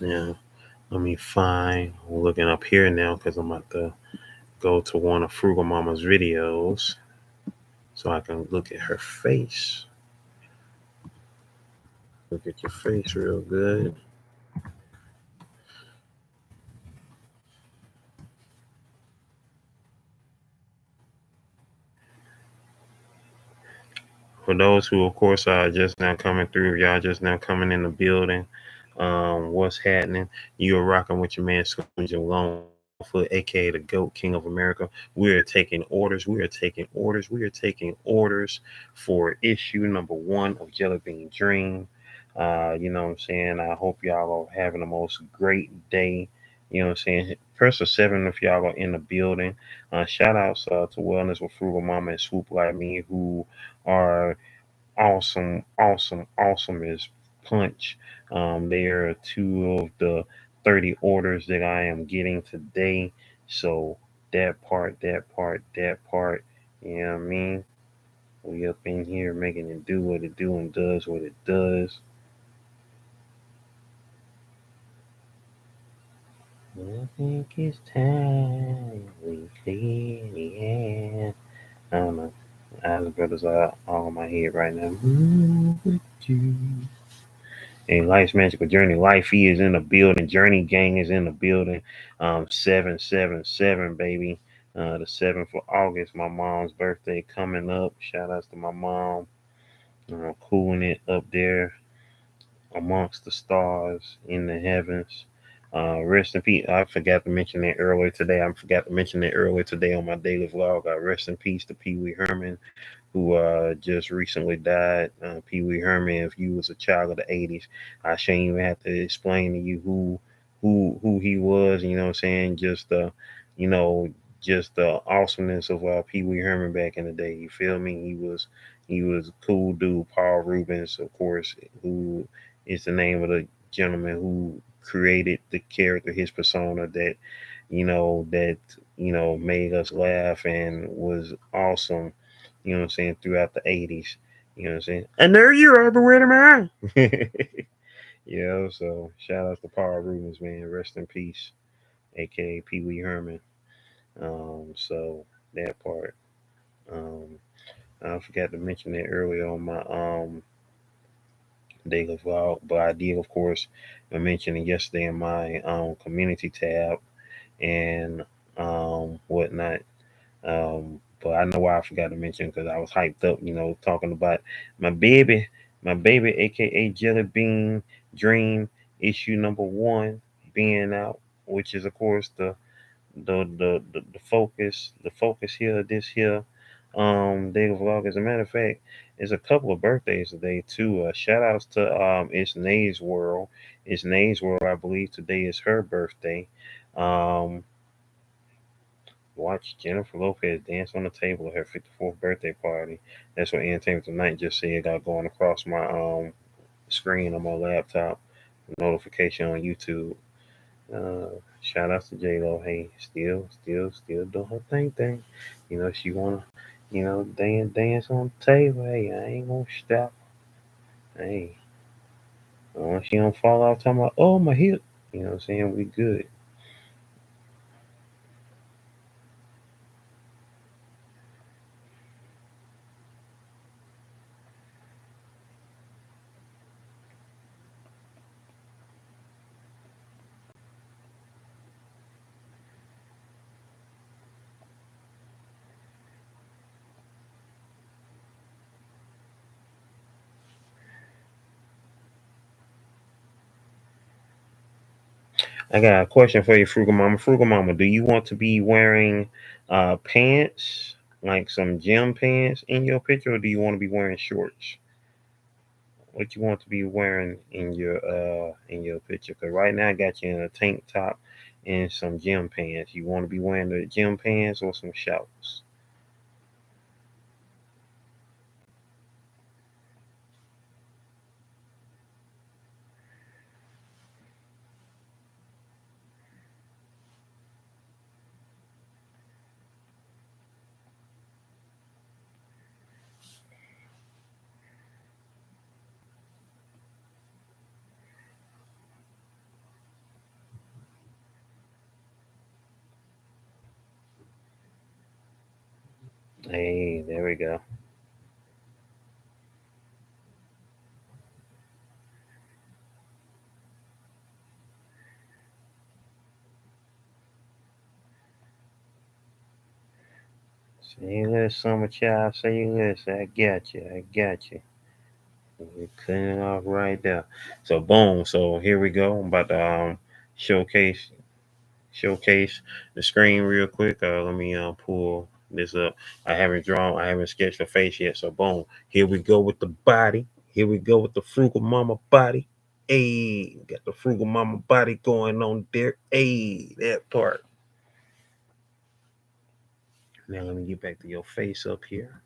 Yeah. Let me find. I'm looking up here now because I'm about to go to one of Frugal Mama's videos so I can look at her face. Look at your face real good. For those who, of course, are just now coming through, y'all just now coming in the building, what's happening? You're rocking with your man Squinch Longfoot, aka the GOAT King of America. We are taking orders. We are taking orders. We are taking orders for issue number 1 of Jellybean Dream. You know what I'm saying? I hope y'all are having the most great day. You know what I'm saying? Press a 7 if y'all are in the building. Shout outs to Wellness with Frugal Mama and Swoop Like Me, who are awesome, awesome, awesome as punch. They are 2 of the 30 orders that I am getting today. So that part, you know what I mean? We up in here making it do what it do and does what it does. I think it's time we clear the air. I don't know. Eyes brothers are all in my head right now. With you. And Life's Magical Journey. Life E is in the building. Journey Gang is in the building. 777, baby. The 7th of August, my mom's birthday coming up. Shout outs to my mom. Cooling it up there amongst the stars in the heavens. Rest in peace. I forgot to mention that earlier today. I forgot to mention that earlier today on my daily vlog. Rest in peace to Pee Wee Herman, who just recently died. Pee Wee Herman, if you was a child of the '80s, I shouldn't even have to explain to you who he was. You know what I'm saying? You know, just the awesomeness of Pee Wee Herman back in the day. You feel me? He was a cool dude. Paul Rubens, of course, who is the name of the gentleman who created the character, his persona that made us laugh and was awesome, you know what I'm saying, throughout the '80s. You know what I'm saying? And there you are, but wait a minute. Yeah, so shout out to Paul Rubens, man. Rest in peace, aka Pee Wee Herman. So that part. Um, I forgot to mention that earlier on my daily vlog, but I did, of course, mention it yesterday in my community tab and whatnot. But I know why I forgot to mention because I was hyped up, talking about my baby, aka Jelly Bean Dream issue number 1 being out, which is of course the focus here, this here daily vlog. As a matter of fact, there's a couple of birthdays today too. Shout outs to it's Nay's World. It's Nay's World, I believe today is her birthday. Um Watch Jennifer Lopez dance on the table at her 54th birthday party. That's what Entertainment Tonight just said. Got going across my screen on my laptop. Notification on YouTube. Shout out to J Lo. Hey, still doing her thing. She wanna, dance on the table. Hey, I ain't gonna stop. Hey, she don't fall off talking about, oh, my hip. You know what I'm saying? We good. I got a question for you, Frugal Mama. Frugal Mama, do you want to be wearing pants, like some gym pants in your picture, or do you want to be wearing shorts? What you want to be wearing in your picture? Because right now I got you in a tank top and some gym pants. You want to be wearing the gym pants or some shorts? Hey, there we go. Say less, summer child. Say less. I got you. I got you. We're cleaning off right there. So boom. So here we go. I'm about to showcase showcase the screen real quick. Let me pull this up. I haven't sketched the face yet. So boom. Here we go with the body. Here we go with the frugal mama body. Hey, got the frugal mama body going on there. Hey, that part. Now let me get back to your face up here.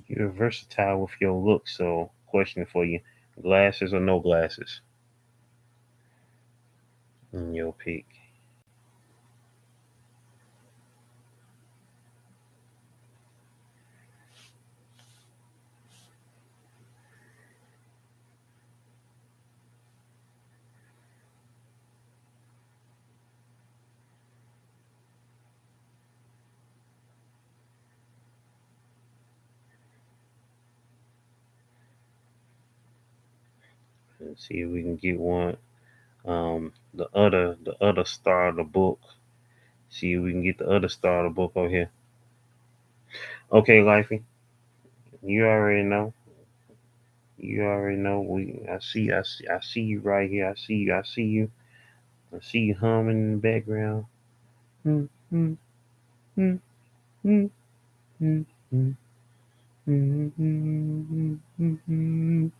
You're versatile with your look. So, question for you: glasses or no glasses in your pick? Let's see if we can get one. The other star of the book. See if we can get the other star of the book over here. Okay, Lifey, you already know. You already know. I see you right here. I see you. I see you. I see you humming in the background. Mm, mm, mm, mm, mm, mm, mm, mm, mm, mm.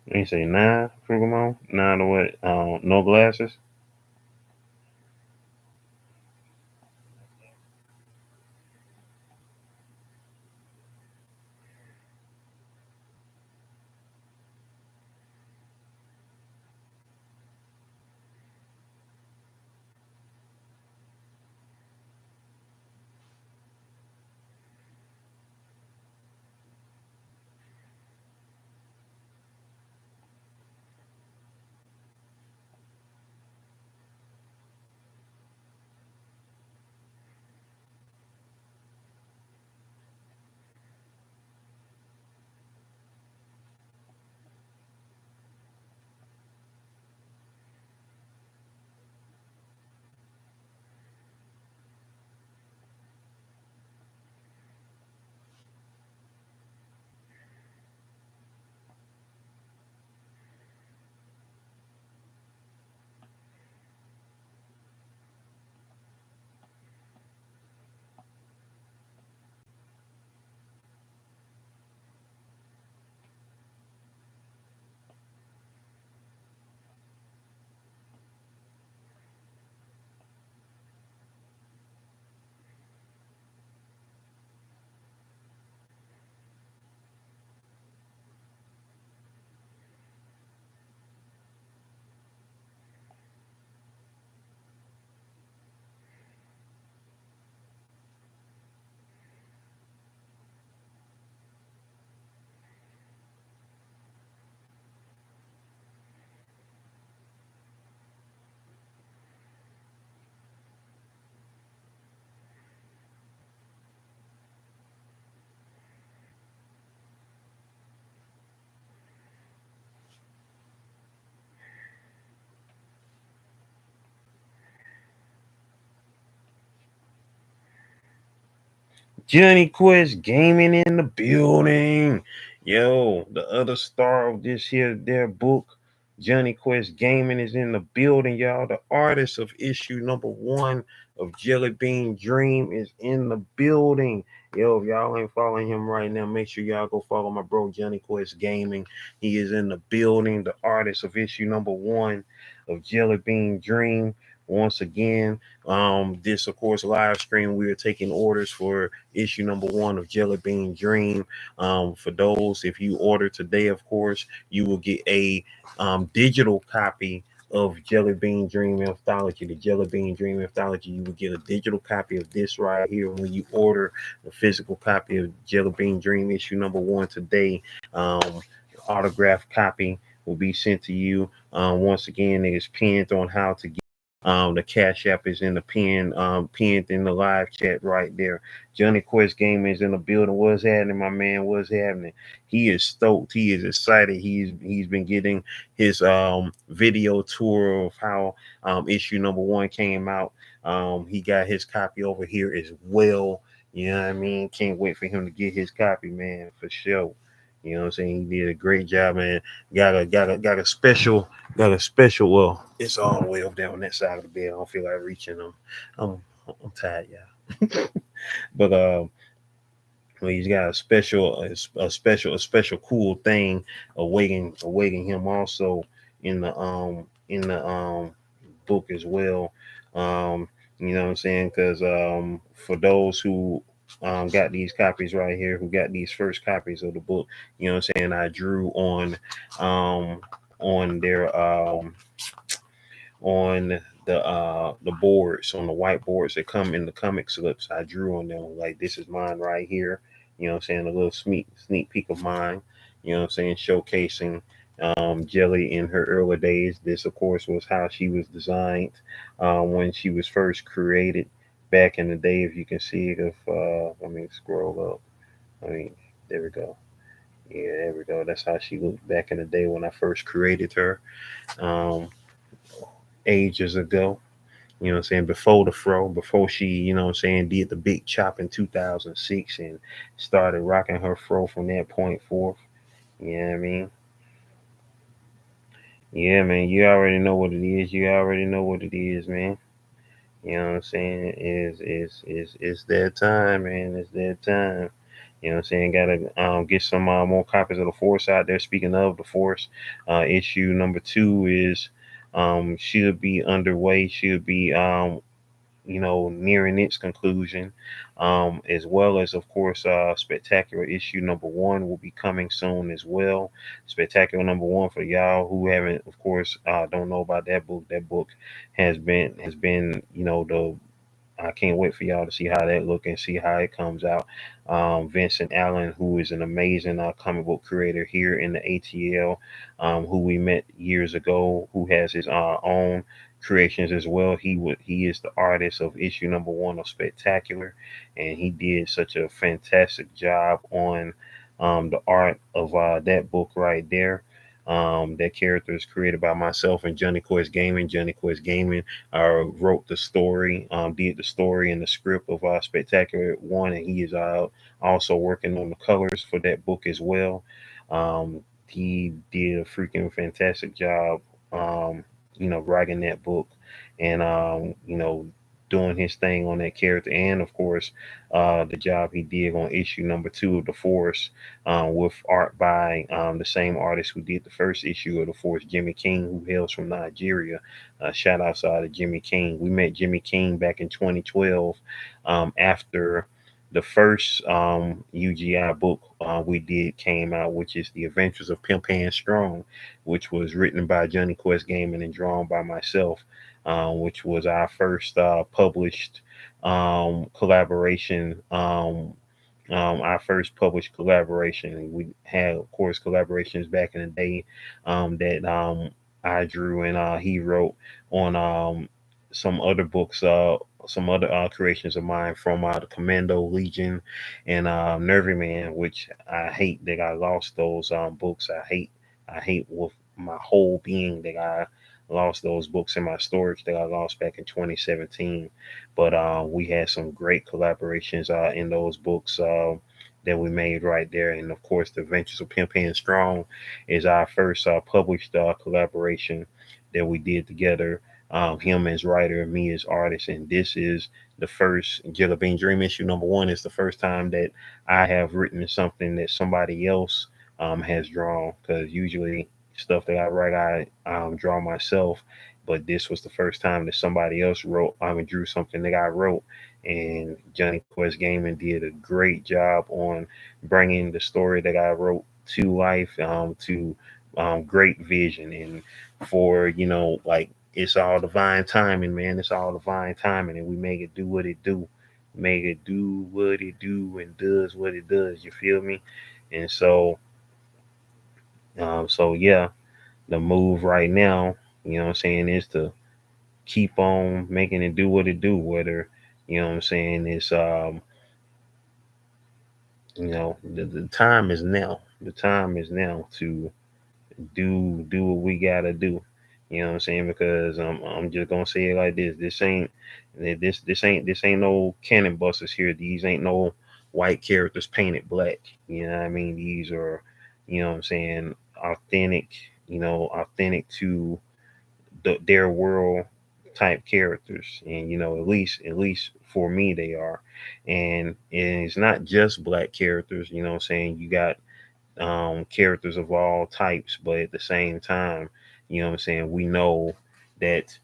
You say nah, Frugamo? Nah, to what? No glasses. Johnny Quest Gaming in the building. Yo, the other star of this here their book, Johnny Quest Gaming, is in the building, y'all. The artist of issue number 1 of Jellybean Dream is in the building. Yo, if y'all ain't following him right now, make sure y'all go follow my bro Johnny Quest Gaming. He is in the building, the artist of issue number 1 of Jellybean Dream. Once again, this of course live stream. We are taking orders for issue number 1 of Jellybean Dream. For those, if you order today, of course, you will get a digital copy of Jellybean Dream Anthology, the Jellybean Dream Anthology. You will get a digital copy of this right here when you order the physical copy of Jellybean Dream issue number 1 today. Autographed copy will be sent to you. Once again, it is pinned on how to get. The Cash App is in the pinned in the live chat right there. Johnny Quest Gaming is in the building. What's happening, my man? What's happening? He is stoked. He is excited. He's been getting his video tour of how issue number 1 came out. He got his copy over here as well. You know what I mean? Can't wait for him to get his copy, man, for sure. You know what I'm saying? He did a great job, man. Got a special. Well, it's all the way over there on that side of the bed. I don't feel like reaching them. I'm I'm tired, yeah. But well, he's got a special cool thing awaiting him also in the book as well. Um, you know what I'm saying? Because for those who got these copies right here, who got these first copies of the book, you know what I'm saying? I drew um their on the boards, on the whiteboards that come in the comic slips. I drew on them, like, this is mine right here. You know what I'm saying? A little sneak peek of mine. You know what I'm saying? Showcasing Jelly in her early days. This, of course, was how she was designed when she was first created back in the day. If you can see it, if let me scroll up. I mean, there we go. Yeah, there we go. That's how she looked back in the day when I first created her. Um, Ages ago. You know what I'm saying? Before the fro, before she, you know what I'm saying, did the big chop in 2006 and started rocking her fro from that point forth. You know what I mean? Yeah, man, you already know what it is. You already know what it is, man. You know what I'm saying? It's that time, man. It's that time. You know what I'm saying? Gotta get some more copies of the Force out there. Speaking of the Force, issue number 2 is should be underway. Should be nearing its conclusion, as well as, of course, Spectacular issue number 1 will be coming soon as well. Spectacular number 1, for y'all who haven't, of course, don't know about that book. That book has been, the I can't wait for y'all to see how that look and see how it comes out. Vincent Allen, who is an amazing comic book creator here in the ATL, who we met years ago, who has his own creations as well. He is the artist of issue number 1 of Spectacular, and he did such a fantastic job on the art of that book right there. That character is created by myself and Johnny Quest Gaming. Johnny Quest Gaming wrote the story, did the story and the script of Spectacular 1, and he is also working on the colors for that book as well. He did a freaking fantastic job, writing that book and, doing his thing on that character, and of course, the job he did on issue number 2 of the Force, with art by the same artist who did the first issue of the Force, Jimmy King, who hails from Nigeria. Shout outs to Jimmy King. We met Jimmy King back in 2012, after the first UGI book we did came out, which is The Adventures of Pimp Hand Strong, which was written by Johnny Quest Gaming and drawn by myself, which was our first published collaboration. Our first published collaboration. We had, of course, collaborations back in the day that I drew and he wrote on some other books, some other creations of mine from the Commando Legion and Nervy Man, which I hate that I lost those books. I hate with my whole being that I lost those books in my storage that I lost back in 2017. But we had some great collaborations in those books that we made right there. And of course, The Adventures of Pimp Strong is our first published collaboration that we did together. Him as writer, me as artist, and this is the first Jellybean Dream issue number one. Is the first time that I have written something that somebody else has drawn. Because usually stuff that I write, I draw myself. But this was the first time that somebody else wrote, drew something that I wrote. And Johnny Quest Gaming did a great job on bringing the story that I wrote to life, to great vision. And for, like, it's all divine timing, man. It's all divine timing. And we make it do what it do. Make it do what it do and does what it does. You feel me? And so yeah, the move right now, what I'm saying, is to keep on making it do what it do. Whether, what I'm saying, it's the time is now. The time is now to do what we gotta do. You know what I'm saying? Because I'm just gonna say it like this. This ain't no cannon busters here. These ain't no white characters painted black. You know what I mean? These are, what I'm saying, authentic, authentic to their world type characters. And at least for me they are. And it's not just black characters, what I'm saying. You got characters of all types, but at the same time, what I'm saying, we know that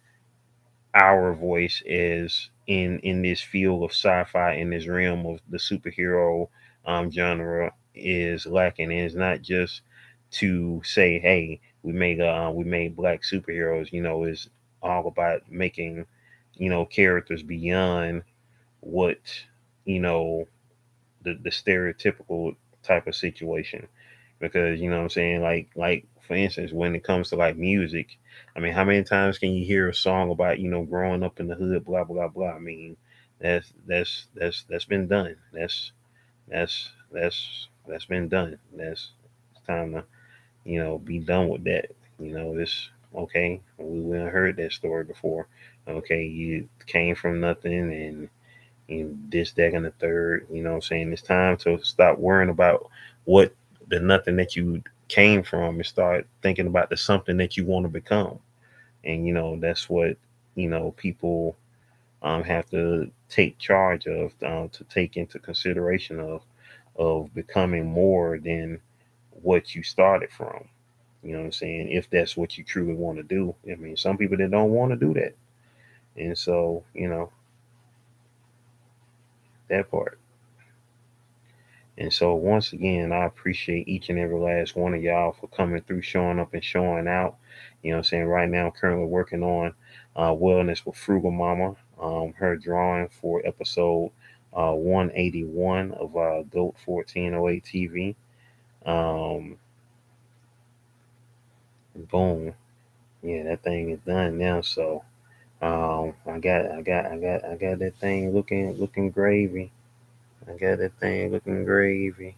our voice is in this field of sci-fi, in this realm of the superhero genre, is lacking. And it's not just to say, hey, we made black superheroes. It's all about making characters beyond what you know the stereotypical type of situation. Because what I'm saying, like for instance, when it comes to like music, I mean, how many times can you hear a song about growing up in the hood, blah blah blah? I mean, that's been done. That's been done. It's time to be done with that. This, okay, we heard that story before. Okay, you came from nothing, and this, that, and the third. What I'm saying, it's time to stop worrying about what the nothing that you came from and start thinking about the something that you want to become. And that's what people have to take charge of, to take into consideration of becoming more than what you started from. What I'm saying, if that's what you truly want to do. I mean, some people that don't want to do that. And so that part. And so once again, I appreciate each and every last one of y'all for coming through, showing up and showing out. What I'm saying, right now I'm currently working on Wellness with Frugal Mama, her drawing for episode 181 of Goat 1408 TV. Um, Boom. Yeah, that thing is done now. So I got that thing looking gravy. I got that thing looking gravy.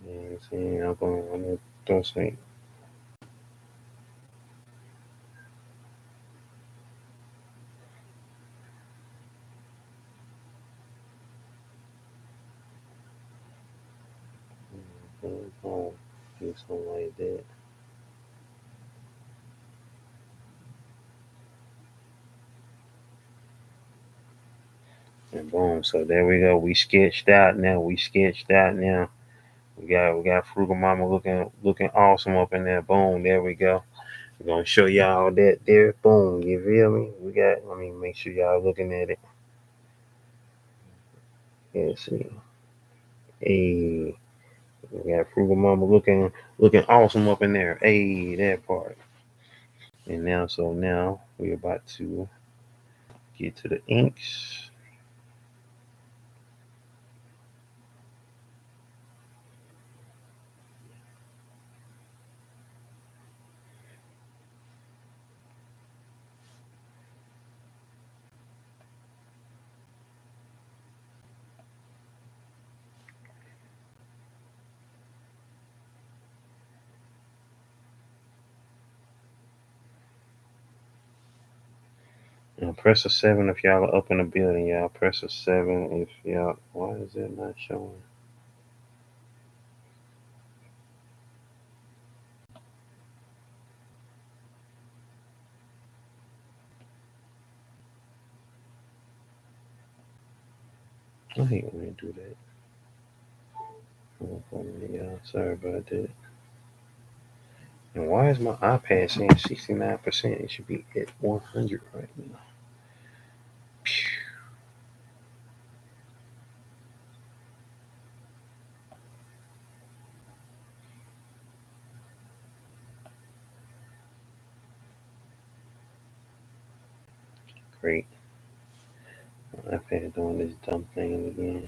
You know what I'm saying? I'm gonna throw some. Boom, boom, do something like that. And boom. So there we go. We sketched out now. We got Frugal Mama looking awesome up in there. Boom. There we go. We're gonna show y'all that there. Boom. You feel me? Let me make sure y'all looking at it. Let's see. Hey, we got Frugal Mama looking awesome up in there. Hey, that part. And now we're about to get to the inks. Press a 7 if y'all are up in the building, y'all. Press a 7 if y'all. Why is it not showing? I hate when they do that. Oh, y'all. Sorry about that. And why is my iPad saying 69%? It should be at 100 right now. Great. My iPad doing this dumb thing again.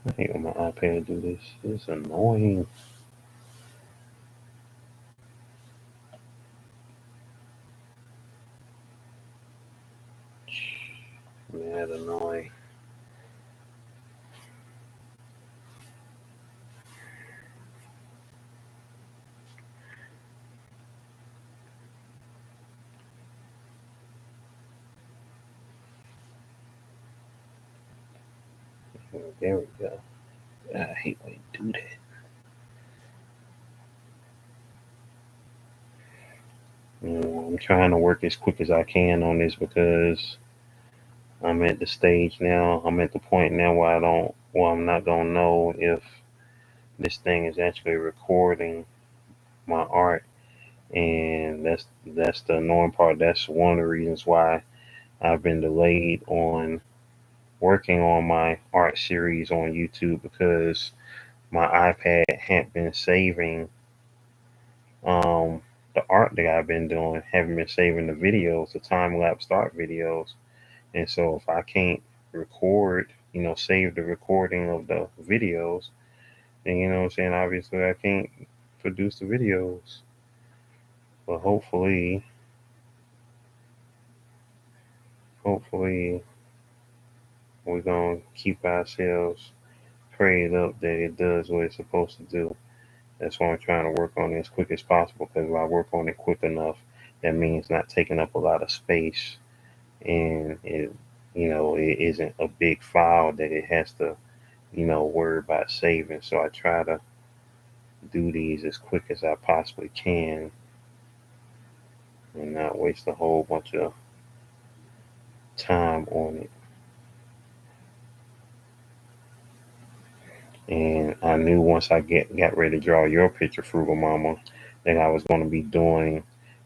I hate when my iPad do this. It's annoying. Mad annoying. There we go. I hate when you do that. I'm trying to work as quick as I can on this because I'm at the stage now. I'm at the point now where I don't. Well, I'm not gonna know if this thing is actually recording my art, and that's the annoying part. That's one of the reasons why I've been delayed on working on my art series on YouTube because my iPad hadn't been saving um, the art that I've been doing, haven't been saving the videos, the time lapse art videos. And so if I can't record, save the recording of the videos, then you know what I'm saying, obviously I can't produce the videos. But hopefully we're gonna keep ourselves prayed up that it does what it's supposed to do. That's why I'm trying to work on it as quick as possible because if I work on it quick enough, that means not taking up a lot of space and it isn't a big file that it has to, worry about saving. So I try to do these as quick as I possibly can and not waste a whole bunch of time on it. And I knew once I got ready to draw your picture, Frugal Mama, that I was going to be doing,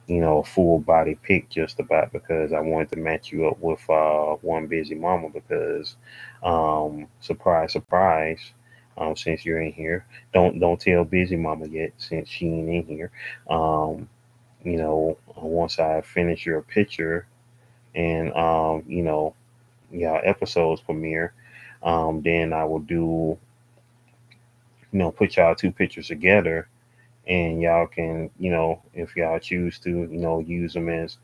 a full body pic just about because I wanted to match you up with One Busy Mama because, surprise, surprise, since you're in here, don't tell Busy Mama yet since she ain't in here. Once I finish your picture and yeah, episodes premiere, then I will do put y'all two pictures together and y'all can, if y'all choose to, use them as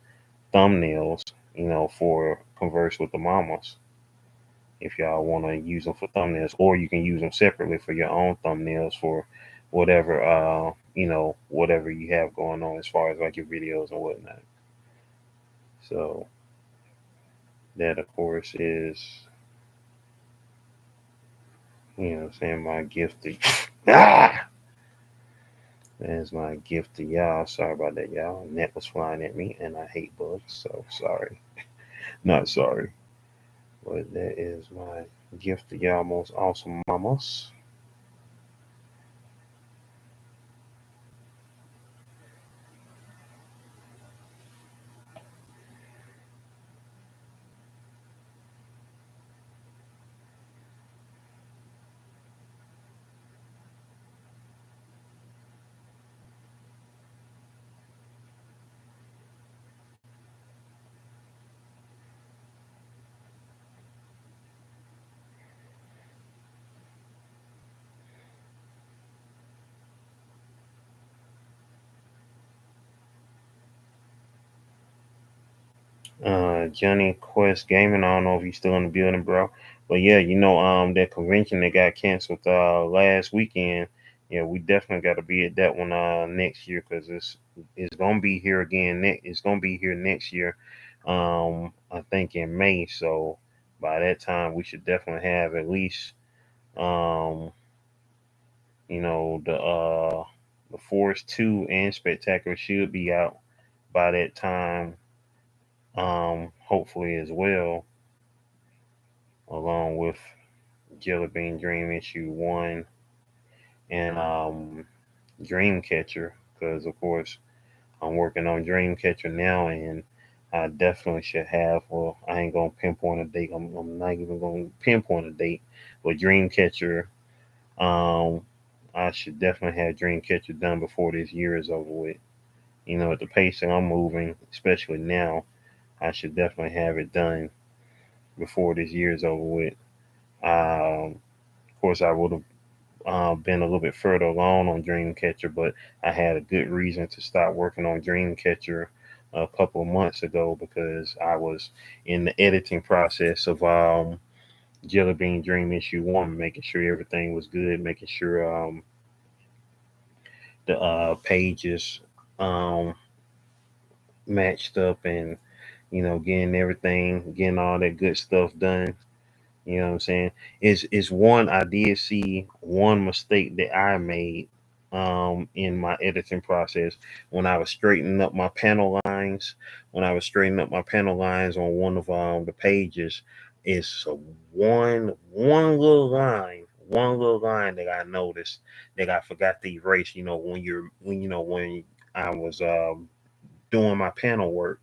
thumbnails, for Converse with the Mamas. If y'all want to use them for thumbnails, or you can use them separately for your own thumbnails for whatever, whatever you have going on as far as like your videos and whatnot. So that, of course, is, saying my gift to, ah! That is my gift to y'all. Sorry about that, y'all. Net was flying at me, and I hate bugs, so sorry. Not sorry. But that is my gift to y'all most awesome mamas. Johnny Quest Gaming. I don't know if he's still in the building, bro. But yeah, that convention that got canceled last weekend Yeah, we definitely got to be at that one next year, because it's gonna be here again. It's gonna be here next year. I think in May. So by that time, we should definitely have at least um, the Force 2 and Spectacular should be out by that time. Hopefully as well, along with Jellybean Dream issue 1 and Dreamcatcher, because of course I'm working on Dreamcatcher now, and I definitely should have. Well, I ain't gonna pinpoint a date. I'm not even gonna pinpoint a date, but Dreamcatcher, um, I should definitely have Dreamcatcher done before this year is over with. At the pace that I'm moving, especially now, I should definitely have it done before this year is over with. Of course, I would have been a little bit further along on Dreamcatcher, but I had a good reason to stop working on Dreamcatcher a couple of months ago, because I was in the editing process of Jellybean Dream issue 1, making sure everything was good, making sure the pages um, matched up, and getting all that good stuff done. You know what I'm saying? Is one, I did see one mistake that I made in my editing process when I was straightening up my panel lines. When I was straightening up my panel lines on one of the pages, is one little line that I noticed that I forgot to erase. When I was doing my panel work,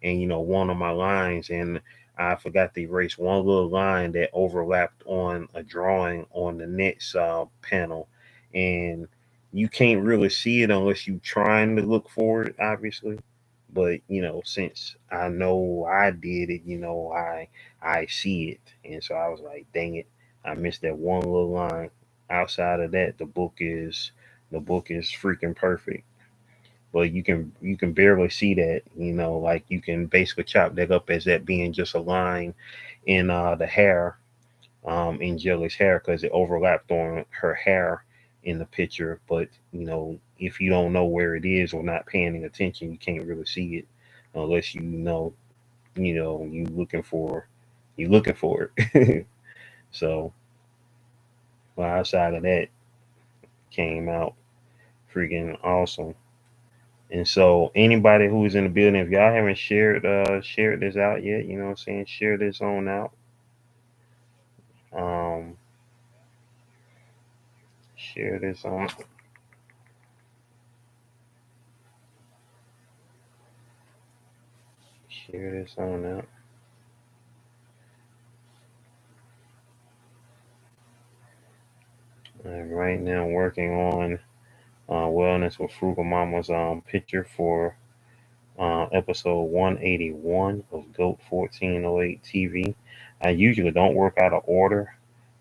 and one of my lines, and I forgot to erase one little line that overlapped on a drawing on the next panel, and you can't really see it unless you trying to look for it, obviously. But since I know I did it, I see it, and so I was like, dang it, I missed that one little line. Outside of that, the book is freaking perfect. But you can barely see that. Like, you can basically chop that up as that being just a line in the hair, in Jelly's hair, because it overlapped on her hair in the picture. But if you don't know where it is or not paying attention, you can't really see it unless you looking for it. So, well, outside of that, came out freaking awesome. And so, anybody who's in the building, if y'all haven't shared this out yet, you know what I'm saying, share this on out. Um, share this on, share this on out. And right now, working on wellness with Frugal Mama's picture for episode 181 of Goat 1408 TV. I usually don't work out of order,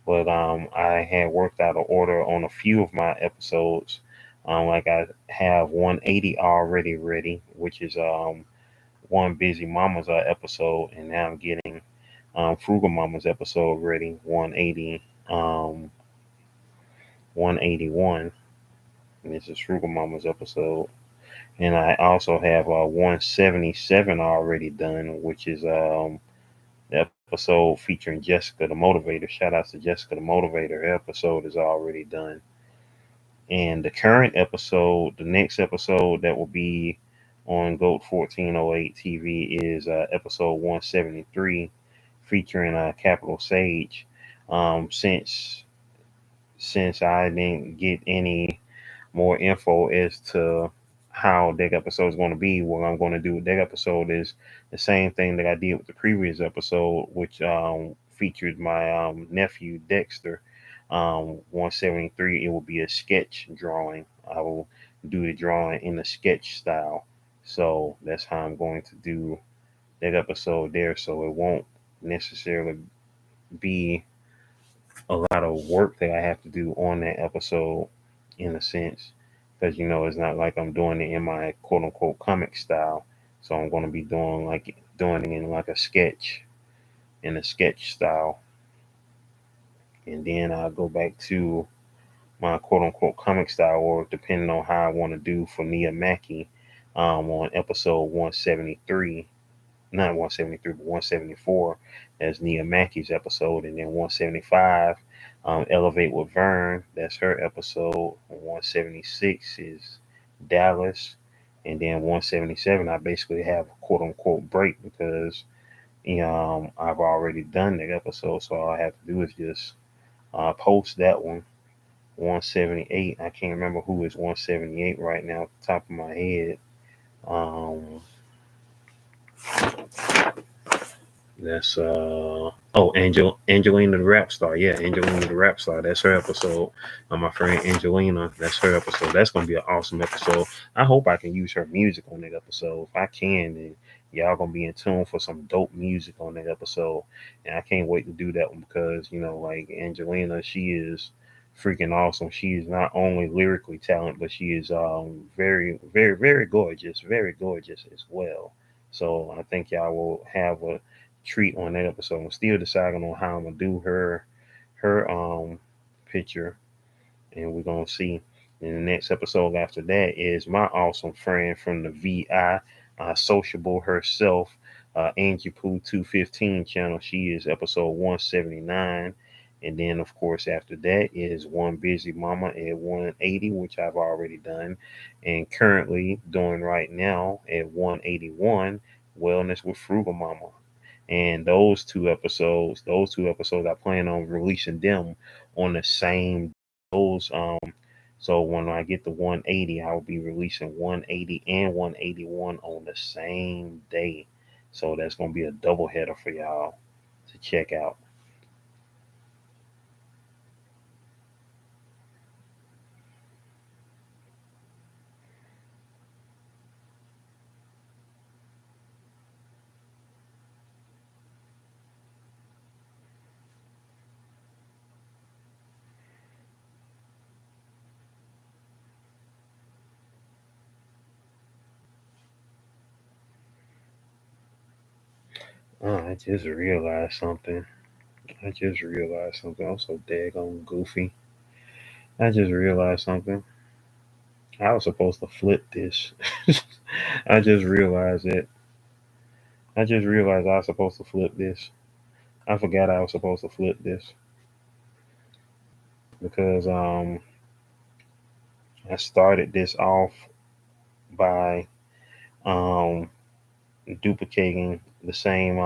but I had worked out of order on a few of my episodes. Like, I have 180 already ready, which is one Busy Mama's episode, and now I'm getting Frugal Mama's episode ready, 181. And this is Frugal Mama's episode. And I also have 177 already done, which is the episode featuring Jessica the Motivator. Shout out to Jessica the Motivator. Her episode is already done. And the current episode, the next episode that will be on GOAT 1408 TV is episode 173, featuring Capital Sage. Since I didn't get any more info as to how that episode is going to be, what I'm going to do with that episode is the same thing that I did with the previous episode, which featured my nephew Dexter. 173, it will be a sketch drawing. I will do the drawing in the sketch style. So that's how I'm going to do that episode there. So it won't necessarily be a lot of work that I have to do on that episode, in a sense, because it's not like I'm doing it in my quote unquote comic style. So I'm going to be doing it in like a sketch, in a sketch style, and then I'll go back to my quote unquote comic style, or depending on how I want to do for Nia Mackie, on episode 173, not 173, but 174. That's Nia Mackie's episode, and then 175, Elevate with Vern. That's her episode. 176 is Dallas, and then 177, I basically have a quote unquote break because I've already done that episode, so all I have to do is just post that one. 178. I can't remember who is 178 right now, off the top of my head. Um, that's Angelina the rap star. Yeah, Angelina the rap star. That's her episode. My friend Angelina. That's her episode. That's gonna be an awesome episode. I hope I can use her music on that episode. If I can, then y'all gonna be in tune for some dope music on that episode. And I can't wait to do that one because like Angelina, she is freaking awesome. She is not only lyrically talented, but she is very, very, very gorgeous as well. So I think y'all will have a treat on that episode. I'm still deciding on how I'm gonna do her picture, and we're gonna see. In the next episode after that is my awesome friend from the VI, sociable herself, Angie Poo 215 channel. She is episode 179. And then, of course, after that is One Busy Mama at 180, which I've already done, and currently doing right now at 181, Wellness with Frugal Mama. And those two episodes, I plan on releasing them on the same those. So when I get to 180, I will be releasing 180 and 181 on the same day. So that's gonna be a double header for y'all to check out. Oh, I just realized something. I'm so daggone goofy. I just realized something. I was supposed to flip this. I just realized it. I just realized I was supposed to flip this. I forgot I was supposed to flip this because I started this off by um duplicating the same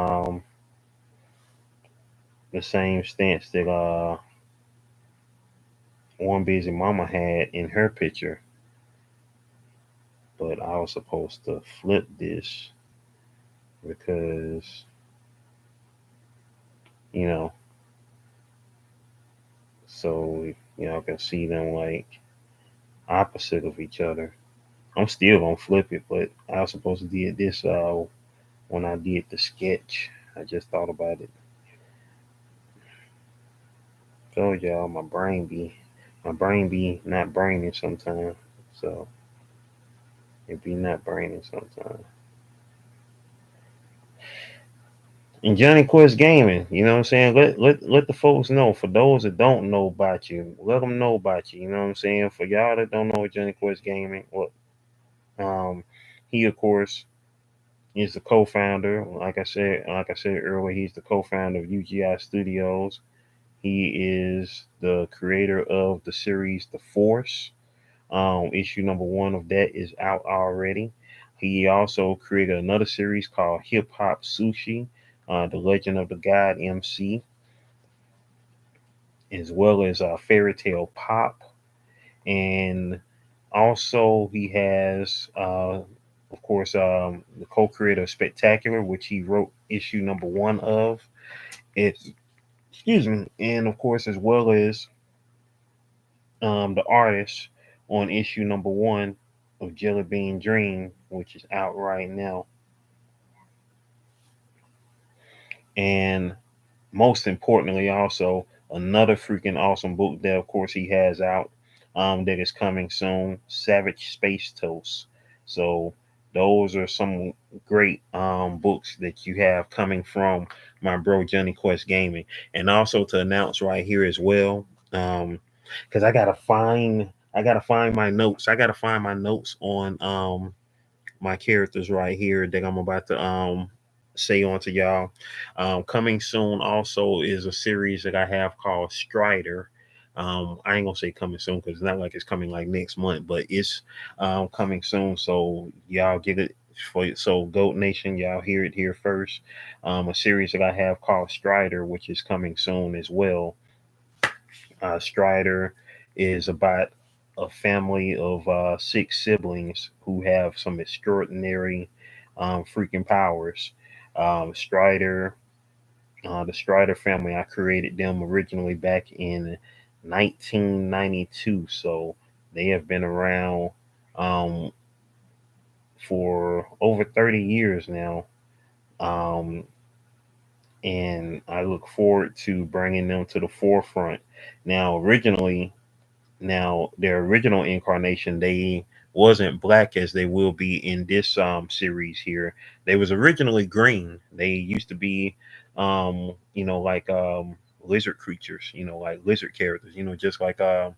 stance that One Busy Mama had in her picture, but I was supposed to flip this because you know so y'all can see them like opposite of each other. I'm still gonna flip it, but I was supposed to do this when I did the sketch. I just thought about it. So y'all, my brain be not braining sometimes. So it be not braining sometimes. And Johnny Quest Gaming, you know what I'm saying? Let the folks know. For those that don't know about you, let them know about you. You know what I'm saying? For y'all that don't know Johnny Quest Gaming, well, um, he of course is the co-founder. Like I said earlier, he's the co-founder of UGI Studios. He is the creator of the series The Force. Issue number one of that is out already. He also created another series called Hip Hop Sushi, The Legend of the God MC, as well as Fairy Tale Pop. And also, he has, of course, the co creator of Spectacular, which he wrote issue number one of. It's, excuse me, and of course, as well as the artist on issue number one of Jellybean Dream, which is out right now. And most importantly, also another freaking awesome book that, of course, he has out that is coming soon, Savage Space Toast. So those are some great books that you have coming from my bro Johnny Quest Gaming, and also to announce right here as well. because I gotta find my notes. I gotta find my notes on my characters right here that I'm about to say on to y'all. Coming soon also is a series that I have called Strider. I ain't gonna say coming soon because it's not like it's coming like next month, but it's coming soon. So y'all get it for so Goat Nation, y'all hear it here first. A series that I have called Strider, which is coming soon as well. Strider is about a family of six siblings who have some extraordinary freaking powers. Strider, the Strider family, I created them originally back in 1992. So they have been around um, for over 30 years now. Um, and I look forward to bringing them to the forefront. Now, originally, Now, their original incarnation, they wasn't black as they will be in this series here. They was originally green. They used to be, like lizard creatures, like lizard characters, just like the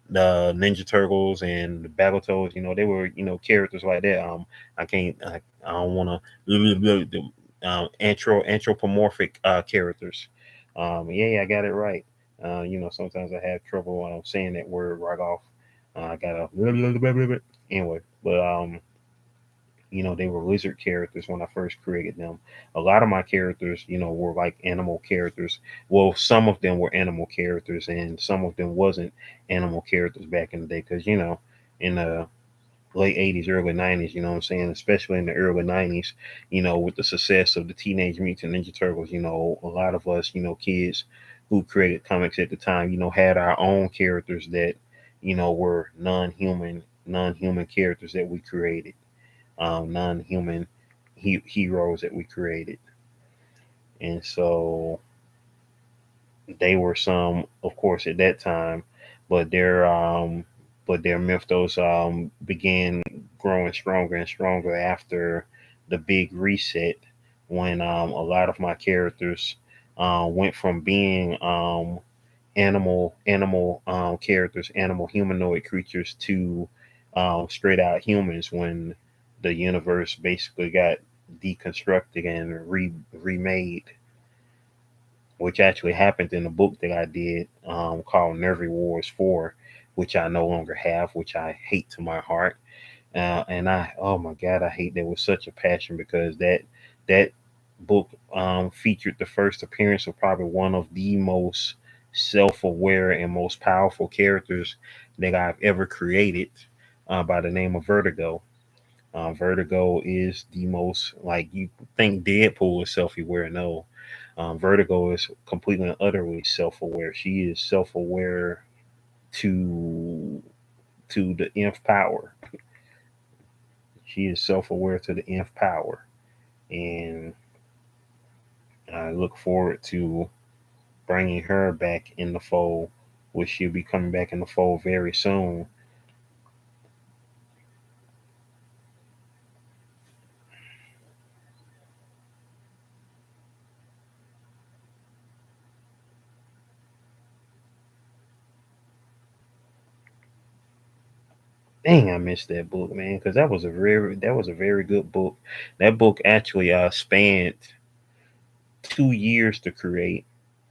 Ninja Turtles and the Battletoads. They were characters like that. I don't want to anthropomorphic characters. Yeah, I got it right. Sometimes I have trouble saying that word right off. I gotta anyway, but they were lizard characters when I first created them. A lot of my characters, were like animal characters. Well, some of them were animal characters, and some of them wasn't animal characters back in the day. Because in the late 80s, early 90s, you know what I'm saying? Especially in the early 90s, with the success of the Teenage Mutant Ninja Turtles, a lot of us, kids who created comics at the time, had our own characters that, were non-human characters that we created, non-human heroes that we created. And so they were some, of course, at that time, but their mythos began growing stronger and stronger after the big reset, when a lot of my characters went from being animal characters, animal humanoid creatures, to straight out humans, when the universe basically got deconstructed and remade, which actually happened in a book that I did called Nervy Wars 4, which I no longer have, which I hate to my heart. And oh my God, I hate that with such a passion, because that book featured the first appearance of probably one of the most self-aware and most powerful characters that I've ever created, by the name of Vertigo. Vertigo is the most, like, you think Deadpool is self-aware. No, Vertigo is completely and utterly self-aware. She is self-aware to the nth power. She is self-aware to the nth power, and I look forward to bringing her back in the fold, which she'll be coming back in the fold very soon. Dang, I missed that book, man, because that was a very good book. That book actually spanned 2 years to create,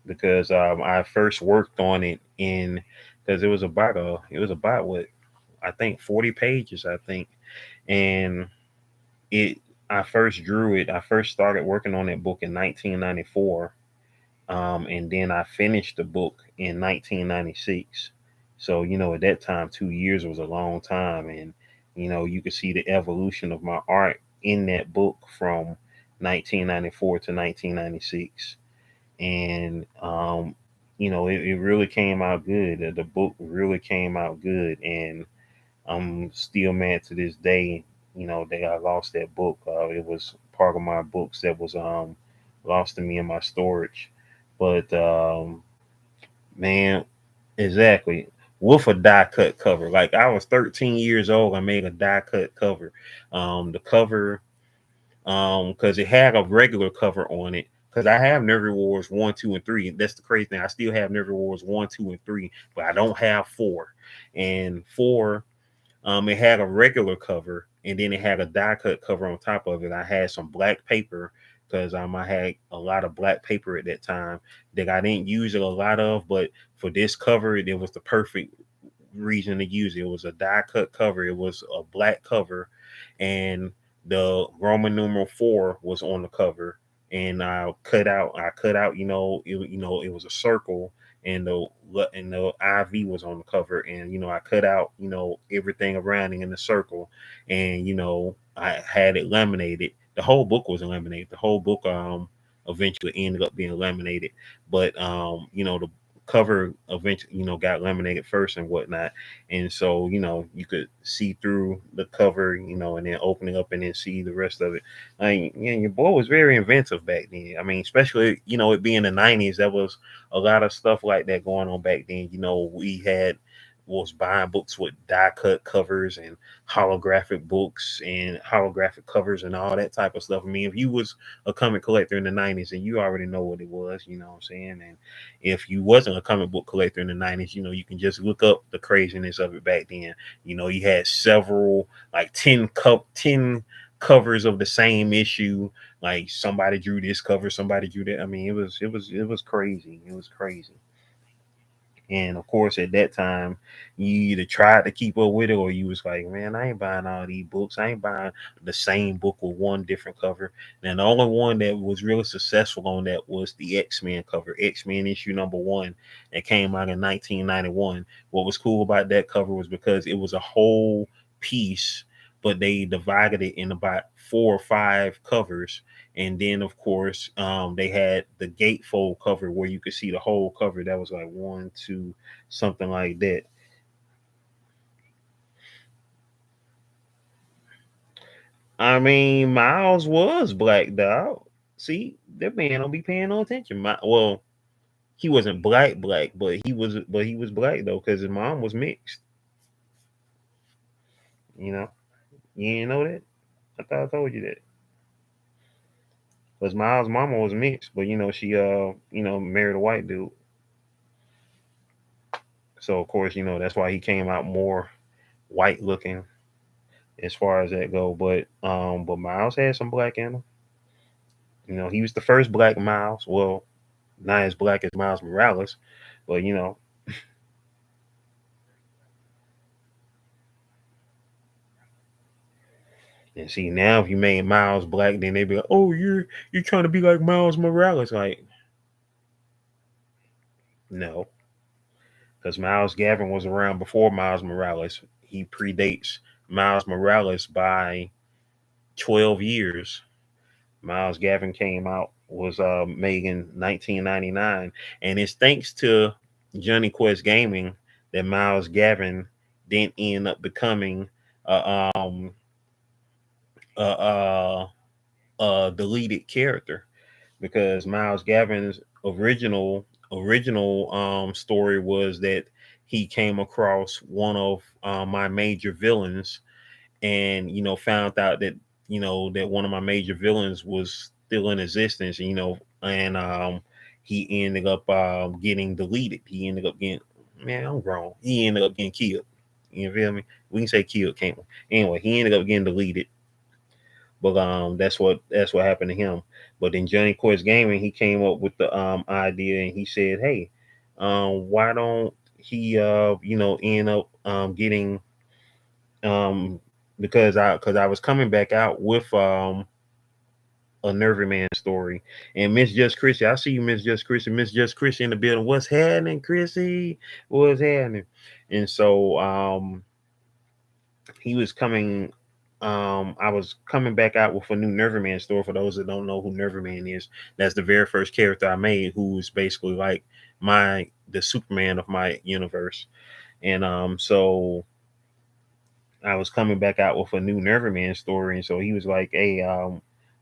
because I first worked on it in because it was about what, I think 40 pages, I think. And it I first drew it. I first started working on that book in 1994, and then I finished the book in 1996. So at that time, 2 years was a long time, and you could see the evolution of my art in that book from 1994 to 1996. And it really came out good. The book really came out good, and I'm still mad to this day, that I lost that book. It was part of my books that was lost to me in my storage. But man, exactly. With a die cut cover. Like, I was 13 years old, I made a die cut cover. The cover, because it had a regular cover on it, because I have Nervy Wars 1, 2, and 3. That's the crazy thing. I still have Nervy Wars 1, 2, and 3, but I don't have 4. And 4, it had a regular cover, and then it had a die cut cover on top of it. I had some black paper because I had a lot of black paper at that time that I didn't use it a lot of, but for this cover, it was the perfect reason to use it. It was a die cut cover. It was a black cover, and the Roman numeral 4 was on the cover. And I cut out, it was a circle, and the IV was on the cover, and I cut out, everything around it in the circle, and I had it laminated. The whole book was laminated. The whole book eventually ended up being laminated, but the cover eventually got laminated first and whatnot, and so you could see through the cover, and then open it up and then see the rest of it. Like, yeah, your boy was very inventive back then. I mean, especially it being the '90s, there was a lot of stuff like that going on back then. We had was buying books with die cut covers and holographic books and holographic covers and all that type of stuff. I mean, if you was a comic collector in the '90s, and you already know what it was, you know what I'm saying? And if you wasn't a comic book collector in the '90s, you can just look up the craziness of it back then. You had several, like 10 covers of the same issue. Like, somebody drew this cover, somebody drew that. I mean, it was crazy. It was crazy. And of course, at that time, you either tried to keep up with it, or you was like, man, I ain't buying all these books. I ain't buying the same book with one different cover. And the only one that was really successful on that was the X-Men cover, X-Men issue number 1, that came out in 1991. What was cool about that cover was because it was a whole piece, but they divided it in about 4 or 5 covers. And then, of course, they had the gatefold cover where you could see the whole cover. That was like one, two, something like that. I mean, Miles was black, dog. See, that man don't be paying no attention. Well, he wasn't black, but he was black though, because his mom was mixed. You know, you didn't know that? I thought I told you that. Because Miles' mama was mixed, but she married a white dude. So of course, that's why he came out more white looking as far as that go. But Miles had some black in him. He was the first black Miles. Well, not as black as Miles Morales, but and see, now if you made Miles black, then they'd be like, "Oh, you're trying to be like Miles Morales." Like, no, because Miles Gavin was around before Miles Morales. He predates Miles Morales by 12 years. Miles Gavin came out was made in 1999, and it's thanks to Johnny Quest Gaming that Miles Gavin then end up becoming a a, a, a deleted character, because Miles Gavin's original story was that he came across one of my major villains, and found out that that one of my major villains was still in existence, and he ended up getting deleted. He ended up getting, man, I'm grown. He ended up getting killed. You feel me? We can say killed, can't we? Anyway, he ended up getting deleted. But that's what happened to him. But then Johnny Quest Gaming, he came up with the idea, and he said, hey, why don't he end up getting um because I was coming back out with a Nervy Man story. And Miss Just Chrissy, I see you, Miss Just Chrissy. Miss Just Chrissy in the building. What's happening, Chrissy? What's happening? And so he was coming I was coming back out with a new Nervy Man story. For those that don't know who Nervy Man is, that's the very first character I made, who's basically like the Superman of my universe. And so I was coming back out with a new Nervy Man story, and so he was like, "Hey,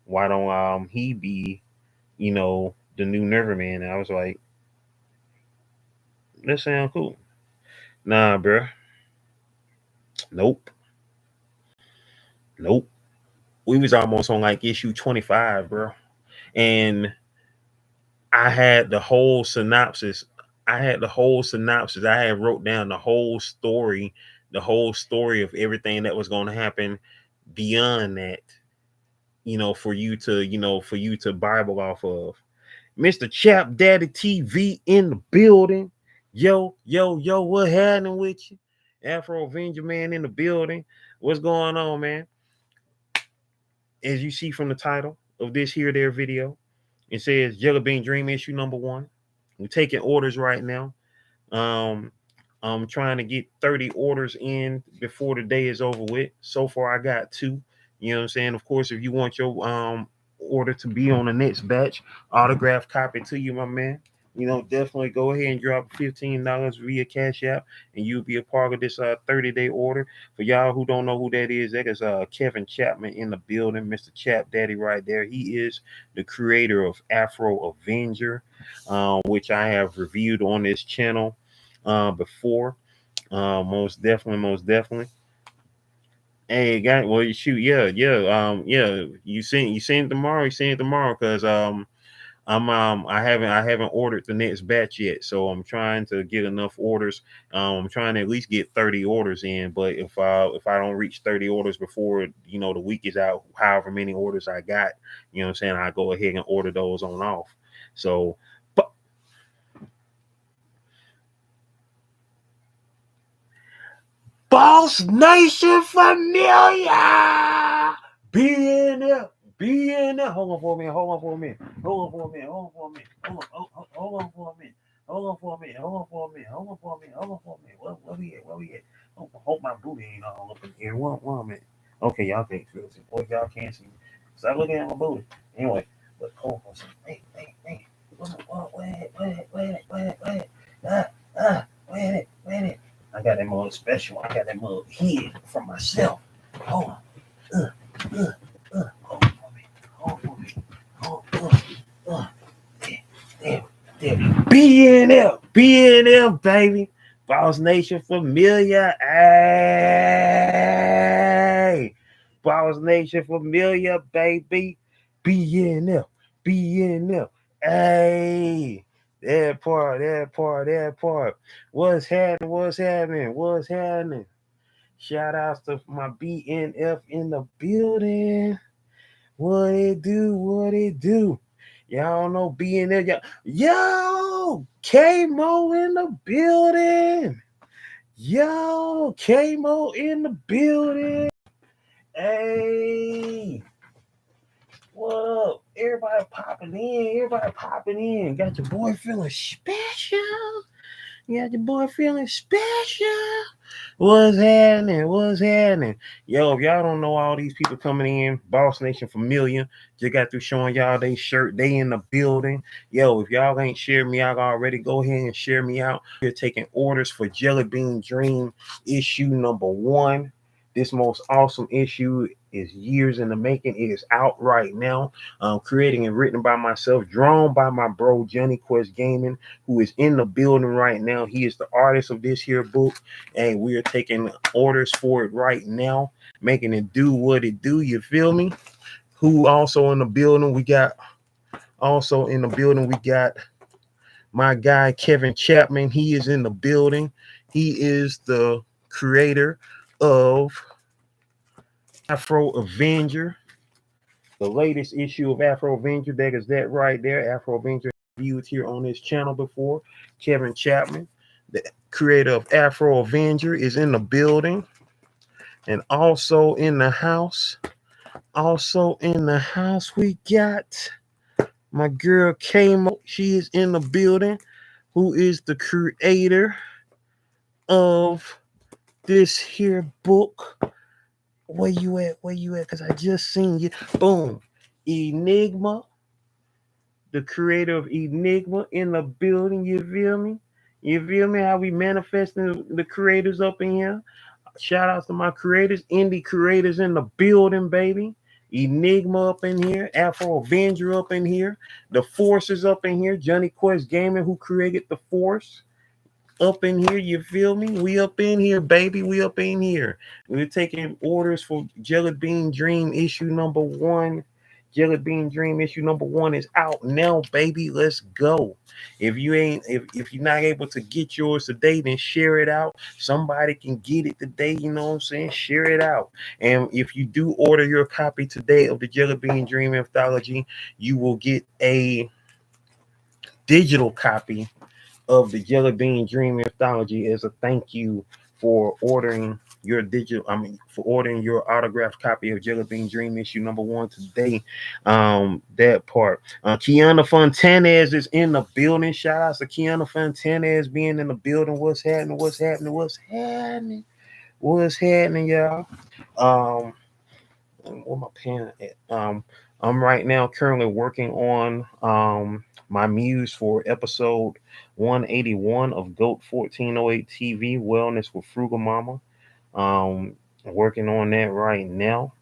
why don't he be, the new Nervy Man?" And I was like, "That sound cool." Nah, bro. Nope. Nope. We was almost on like issue 25, bro. And I had the whole synopsis. I had the whole synopsis. I had wrote down the whole story of everything that was going to happen beyond that, for you to, for you to Bible off of. Mr. Chap Daddy TV in the building. Yo, yo, yo, what happening with you? Afro Avenger man in the building. What's going on, man? As you see from the title of this here there video, it says Jellybean Dream issue number 1. We're taking orders right now. Um, I'm trying to get 30 orders in before the day is over with. So far, I got 2. You know what I'm saying? Of course, if you want your order to be on the next batch, autograph copy to you, my man. Definitely go ahead and drop $15 via Cash App, and you'll be a part of this 30-day order. For y'all who don't know who that is Kevin Chapman in the building, Mr. Chap Daddy right there. He is the creator of Afro Avenger, which I have reviewed on this channel before. Most definitely, most definitely. Hey, guy, well, you shoot, yeah. You seen it tomorrow. You seen it tomorrow because I haven't ordered the next batch yet, so I'm trying to get enough orders. I'm trying to at least get 30 orders in. But if I don't reach 30 orders before the week is out, however many orders I got, what I'm saying, I go ahead and order those on off. So, but Boss Nation Familia, be in there. Be in there. Hold on for a minute. Hold on for a minute. Hold on for a minute. Hold on for a minute. Hold on for a minute. Hold on for a minute. Hold on for a minute. Hold on for a minute. Hold on for a minute. Where we at? Where we at? Hope my booty ain't all up in here. One minute. Okay, y'all can't see it. Boy, y'all can't see me. Stop looking at my booty. Anyway, but hold on for a second. Hey. Wait. I got that mug special. I got that mug hid from myself. Hold on. Hold for me. There. BNF, baby. Boss Nation Familia. Hey. Boss Nation Familia, baby. BNF. Hey. That part. What's happening? Shout outs to my BNF in the building. What it do? Y'all know BNF. Yo, K-Mo in the building. Hey. What up? Everybody popping in. Got your boy feeling special. What's happening? Yo, if y'all don't know all these people coming in, Boss Nation Familia, just got through showing y'all they shirt, they in the building. Yo, if y'all ain't shared me out already, go ahead and share me out. We're taking orders for Jellybean Dream issue number 1. This most awesome issue is years in the making. It is out right now. Creating and written by myself, drawn by my bro Johnny Quest Gaming, who is in the building right now. He is the artist of this here book, and we are taking orders for it right now, making it do what it do. You feel me? Who also in the building? We got my guy Kevin Chapman. He is in the building. He is the creator of Afro Avenger, the latest issue of Afro Avenger. That is that right there. Afro Avenger viewed here on this channel before. Kevin Chapman, the creator of Afro Avenger, is in the building. And also in the house, we got my girl K-Mo. She is in the building, who is the creator of this here book. Where you at? Because I just seen you. Boom. Enigma, the creator of Enigma, in the building. You feel me? How we manifesting the creators up in here? Shout outs to my creators, indie creators in the building, baby. Enigma up in here, Afro Avenger up in here, the Force is up in here, Johnny Quest Gaming, who created the Force, up in here. You feel me? We up in here, baby. We're taking orders for Jellybean Dream issue number 1. Jellybean Dream issue number 1 is out now, baby. Let's go. If you're not able to get yours today, then share it out. Somebody can get it today, you know what I'm saying? Share it out. And if you do order your copy today of the Jellybean Dream Anthology, you will get a digital copy of the Jellybean Dream Anthology as a thank you for ordering your for ordering your autographed copy of Jellybean Dream issue number 1 today. That part. Kiana Fontanez is in the building. Shout out to Kiana Fontanez being in the building. What's happening? What's happening? What's happening? What's happening, y'all? Um, where my pen at? I'm right now currently working on my muse for episode 181 of GOAT 1408 TV Wellness with Frugal Mama. Um, Working on that right now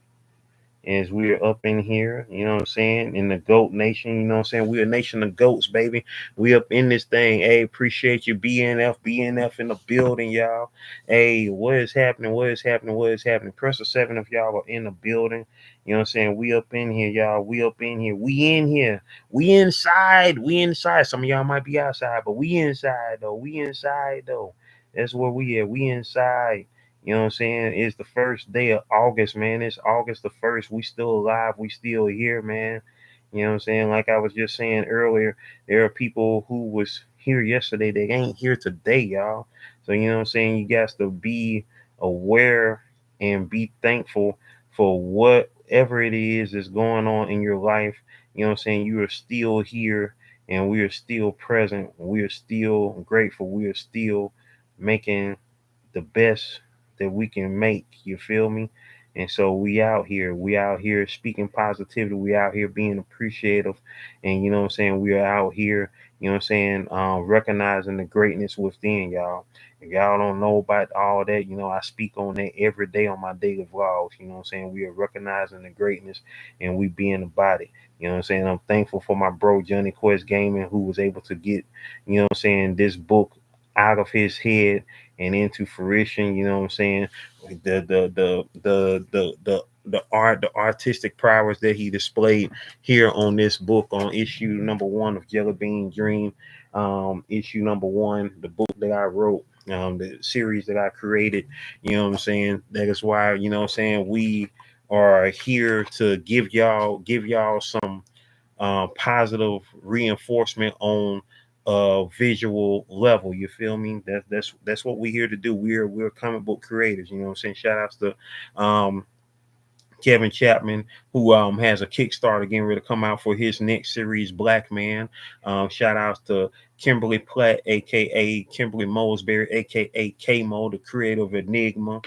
as we're up in here, you know what I'm saying, in the GOAT Nation, you know what I'm saying? We're a nation of goats, baby. We up in this thing. Hey, appreciate you, BNF in the building, y'all. Hey, what is happening? What is happening? What is happening? Press the 7 if y'all are in the building. You know what I'm saying? We up in here, y'all. We up in here. We in here. We inside. We inside. Some of y'all might be outside, but we inside, though. We inside, though. That's where we at. We inside. You know what I'm saying? It's the first day of August, man. It's August the 1st. We still alive. We still here, man. You know what I'm saying? Like I was just saying earlier, there are people who was here yesterday that ain't here today, y'all. So you know what I'm saying? You guys to be aware and be thankful for whatever it is that's going on in your life. You know what I'm saying? You are still here and we are still present. We are still grateful. We are still making the best that we can make. You feel me? And so we out here. We out here speaking positivity. We out here being appreciative. And you know what I'm saying? We are out here, you know what I'm saying, recognizing the greatness within y'all. If y'all don't know about all that, you know, I speak on that every day on my daily vlogs. You know what I'm saying? We are recognizing the greatness and we being about it. You know what I'm saying? I'm thankful for my bro Johnny Quest Gaming who was able to get, you know what I'm saying, this book out of his head and into fruition. You know what I'm saying? The art, the artistic prowess that he displayed here on this book on issue number 1 of Jellybean Dream, issue number 1, the book that I wrote, the series that I created. You know what I'm saying? That is why, you know what I'm saying, we are here to give y'all some positive reinforcement on a visual level. You feel me? That's what we're here to do. We're comic book creators. You know what I'm saying? Shout outs to um, Kevin Chapman, who has a Kickstarter getting ready to come out for his next series, Black Man. Shout outs to Kimberly Platt, aka Kimberly Mosberry, aka K-Mo, the creator of Enigma.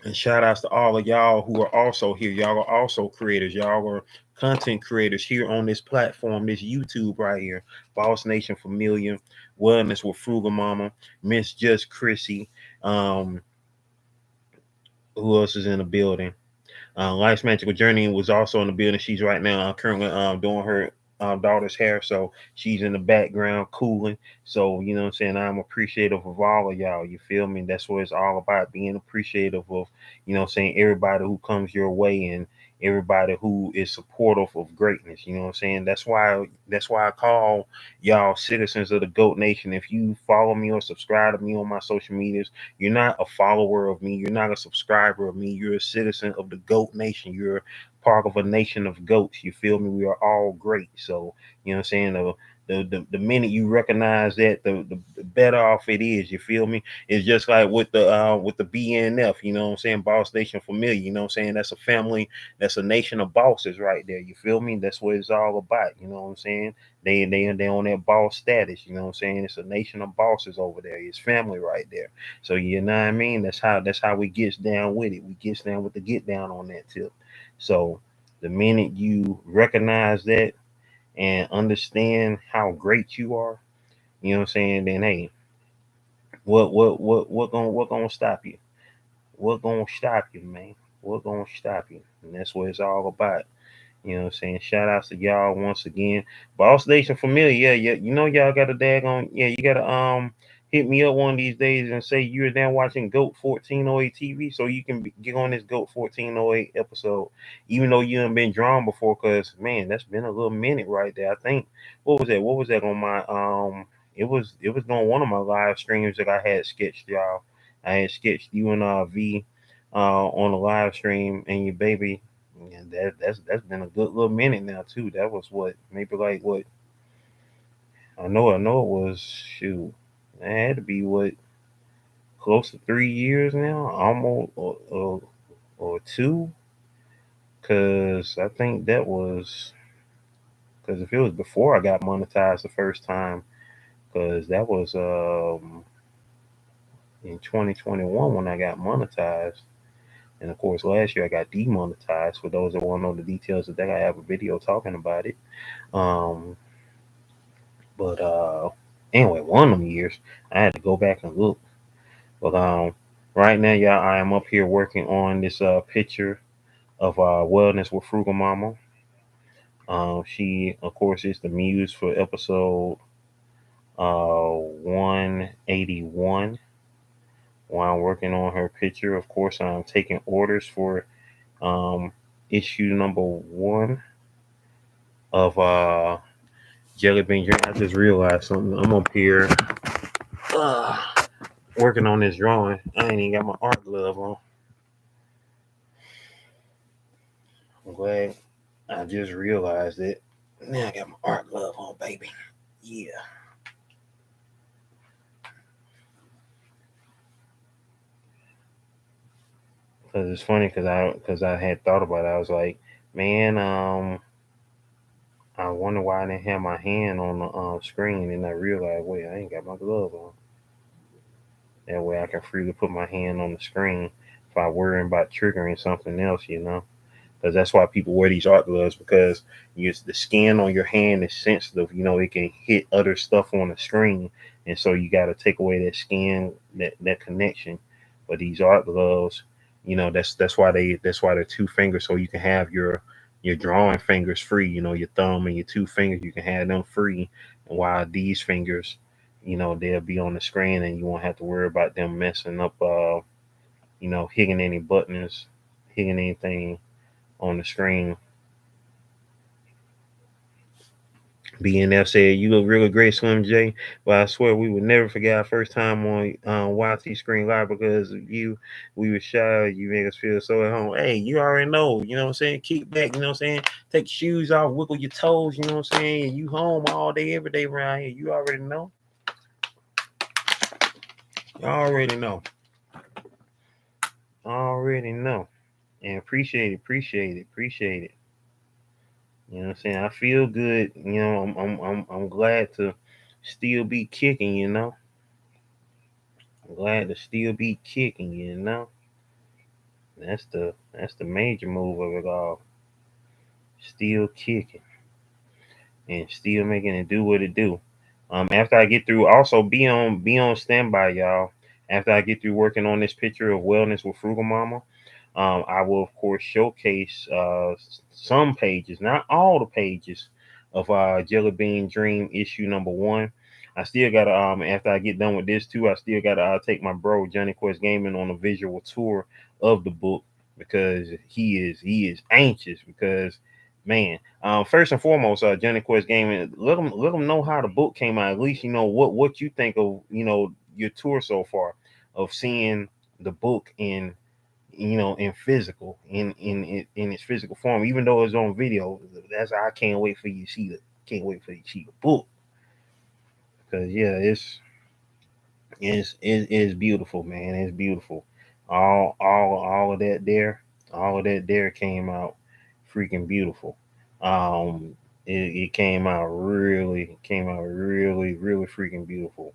And shout outs to all of y'all who are also here. Y'all are also creators. Y'all are content creators here on this platform, this YouTube right here. Boss Nation Familiar, Wellness with Frugal Mama, Miss Just Chrissy. Um, who else is in the building? Life's Magical Journey was also in the building. She's right now currently doing her daughter's hair, so she's in the background cooling. So you know what I'm saying, I'm appreciative of all of y'all. You feel me? That's what it's all about, being appreciative of, you know what I'm saying, everybody who comes your way and everybody who is supportive of greatness. You know what I'm saying? That's why I call y'all citizens of the GOAT Nation. If you follow me or subscribe to me on my social medias, you're not a follower of me. You're not a subscriber of me. You're a citizen of the GOAT Nation. You're part of a nation of goats. You feel me? We are all great. So, you know what I'm saying? The minute you recognize that, the better off it is. You feel me? It's just like with the BNF, you know what I'm saying? Boss Nation Familiar, you know what I'm saying? That's a family, that's a nation of bosses right there. You feel me? That's what it's all about. You know what I'm saying? They on that boss status. You know what I'm saying? It's a nation of bosses over there. It's family right there. So you know what I mean? That's how we gets down with it. We gets down with the get down on that tip. So the minute you recognize that and understand how great you are, you know what I'm saying, then hey, what gonna stop you? What gonna stop you, man? What gonna stop you? And that's what it's all about. You know what I'm saying? Shout outs to y'all once again. Boss Nation Familiar, yeah, yeah. You know y'all got a daggone, yeah, you gotta hit me up one of these days and say you're now watching GOAT 1408 TV, so you can get on this GOAT 1408 episode, even though you haven't been drawn before. Cause man, that's been a little minute right there. I think what was that? What was that on my it was on one of my live streams that I had sketched y'all. I had sketched you and V on the live stream and your baby. And that's been a good little minute now too. That was what maybe like what I know it was shoot. It had to be what close to 3 years now, almost or two. Cause I think that was because if it was before I got monetized the first time, cause that was in 2021 when I got monetized. And of course, last year I got demonetized. For those that want to know the details of that, I have a video talking about it. Um, but anyway, one of them years I had to go back and look. But right now, y'all, I am up here working on this picture of wellness with Frugal Mama. She, of course, is the muse for episode 181. While I'm working on her picture, of course, I'm taking orders for um, issue number one of Jellybean Drink. I just realized something. I'm up here uh, working on this drawing. I ain't even got my art glove on. I'm glad I just realized it. Now I got my art glove on, baby. Yeah. Cause it's funny, cause I had thought about it. I was like, man, I wonder why I didn't have my hand on the screen, and I realized, wait, I ain't got my glove on. That way I can freely put my hand on the screen if I worrying about triggering something else. Because that's why people wear these art gloves because the skin on your hand is sensitive. It can hit other stuff on the screen, and so you got to take away that skin, that connection. But these art gloves, that's why they're two fingers, so you can have your drawing fingers free. Your thumb and your two fingers, you can have them free. And while these fingers, they'll be on the screen, and you won't have to worry about them messing up. Hitting any buttons, hitting anything on the screen. BNF said, "You look really great, Slim J. But I swear we would never forget our first time on YT Screen Live because of you. We were shy. You make us feel so at home. Hey, you already know. You know what I'm saying? Kick back. You know what I'm saying? Take your shoes off, wiggle your toes. You know what I'm saying? You home all day, every day around here. You already know. You already know. Already know. And appreciate it. You know what I'm saying? I feel good. I'm glad to still be kicking. I'm glad to still be kicking. That's the major move of it all. Still kicking and still making it do what it do. After I get through, also be on standby, y'all. After I get through working on this picture of wellness with Frugal Mama, I will of course showcase some pages, not all the pages of Jelly Bean Dream issue number one. I still gotta after I get done with this too, I still gotta take my bro Johnny Quest Gaming on a visual tour of the book because he is anxious because man, first and foremost, Johnny Quest Gaming, let them know how the book came out. At least what you think of your tour so far of seeing the book in physical in its physical form, even though it's on video. That's I can't wait for you to see the book because yeah, it's beautiful, man. It's beautiful. All of that there, all of that there came out freaking beautiful. Um, it came out really, really freaking beautiful.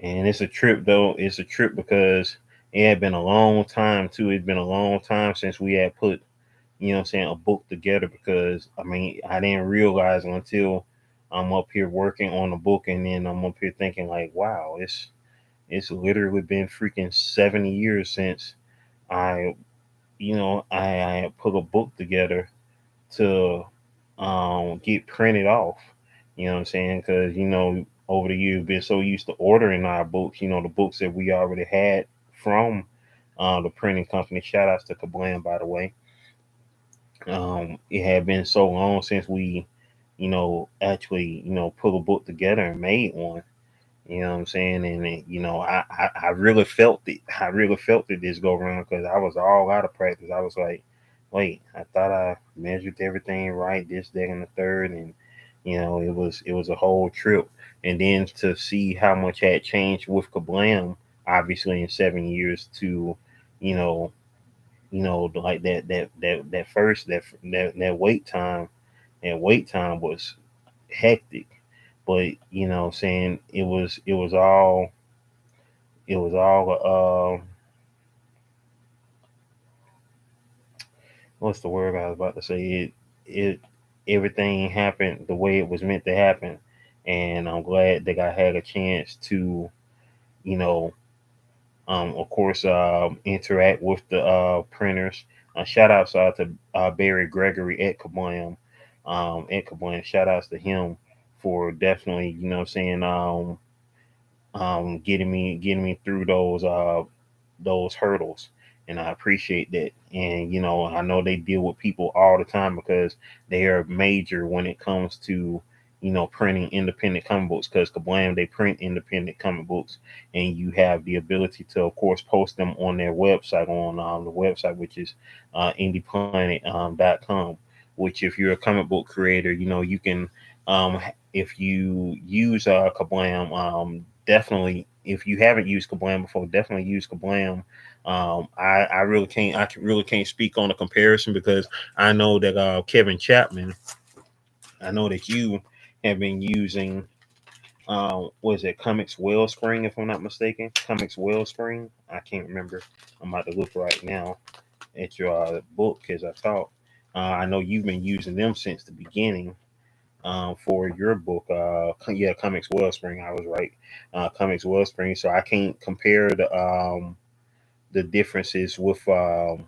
And it's a trip though. It's a trip because it had been a long time too. It's been a long time since we had put, a book together because I mean I didn't realize until I'm up here working on the book and then I'm up here thinking like, wow, it's literally been freaking 70 years since I I put a book together to get printed off. You know what I'm saying? Because over the years, been so used to ordering our books. The books that we already had from the printing company. Shout outs to Kablam, by the way. It had been so long since we, actually, put a book together and made one. You know what I'm saying? And I really felt it. I really felt it this go around because I was all out of practice. I was like, wait, I thought I measured everything right, this, that, and the third, and it was a whole trip. And then to see how much had changed with Kablam, obviously in 7 years to, you know, like that first that wait time was hectic. But saying it was all what's the word I was about to say? It everything happened the way it was meant to happen, and I'm glad that I had a chance to, you know, of course, interact with the printers. Shout outs to Barry Gregory at Kablam. Shout outs to him for definitely, saying, getting me through those hurdles, and I appreciate that. And I know they deal with people all the time because they are major when it comes to printing independent comic books. Because Kablam, they print independent comic books, and you have the ability to, of course, post them on their website, on the website, which is indieplanet.com. Which, if you're a comic book creator, you can, if you use Kablam, definitely, if you haven't used Kablam before, definitely use Kablam. I really can't speak on the comparison because I know that Kevin Chapman, I know that you have been using was it Comics Wellspring, if I'm not mistaken? Comics Wellspring. I can't remember. I'm about to look right now at your book as I talk. I know you've been using them since the beginning for your book. Yeah, Comics Wellspring. I was right. Comics Wellspring. So I can't compare the differences with as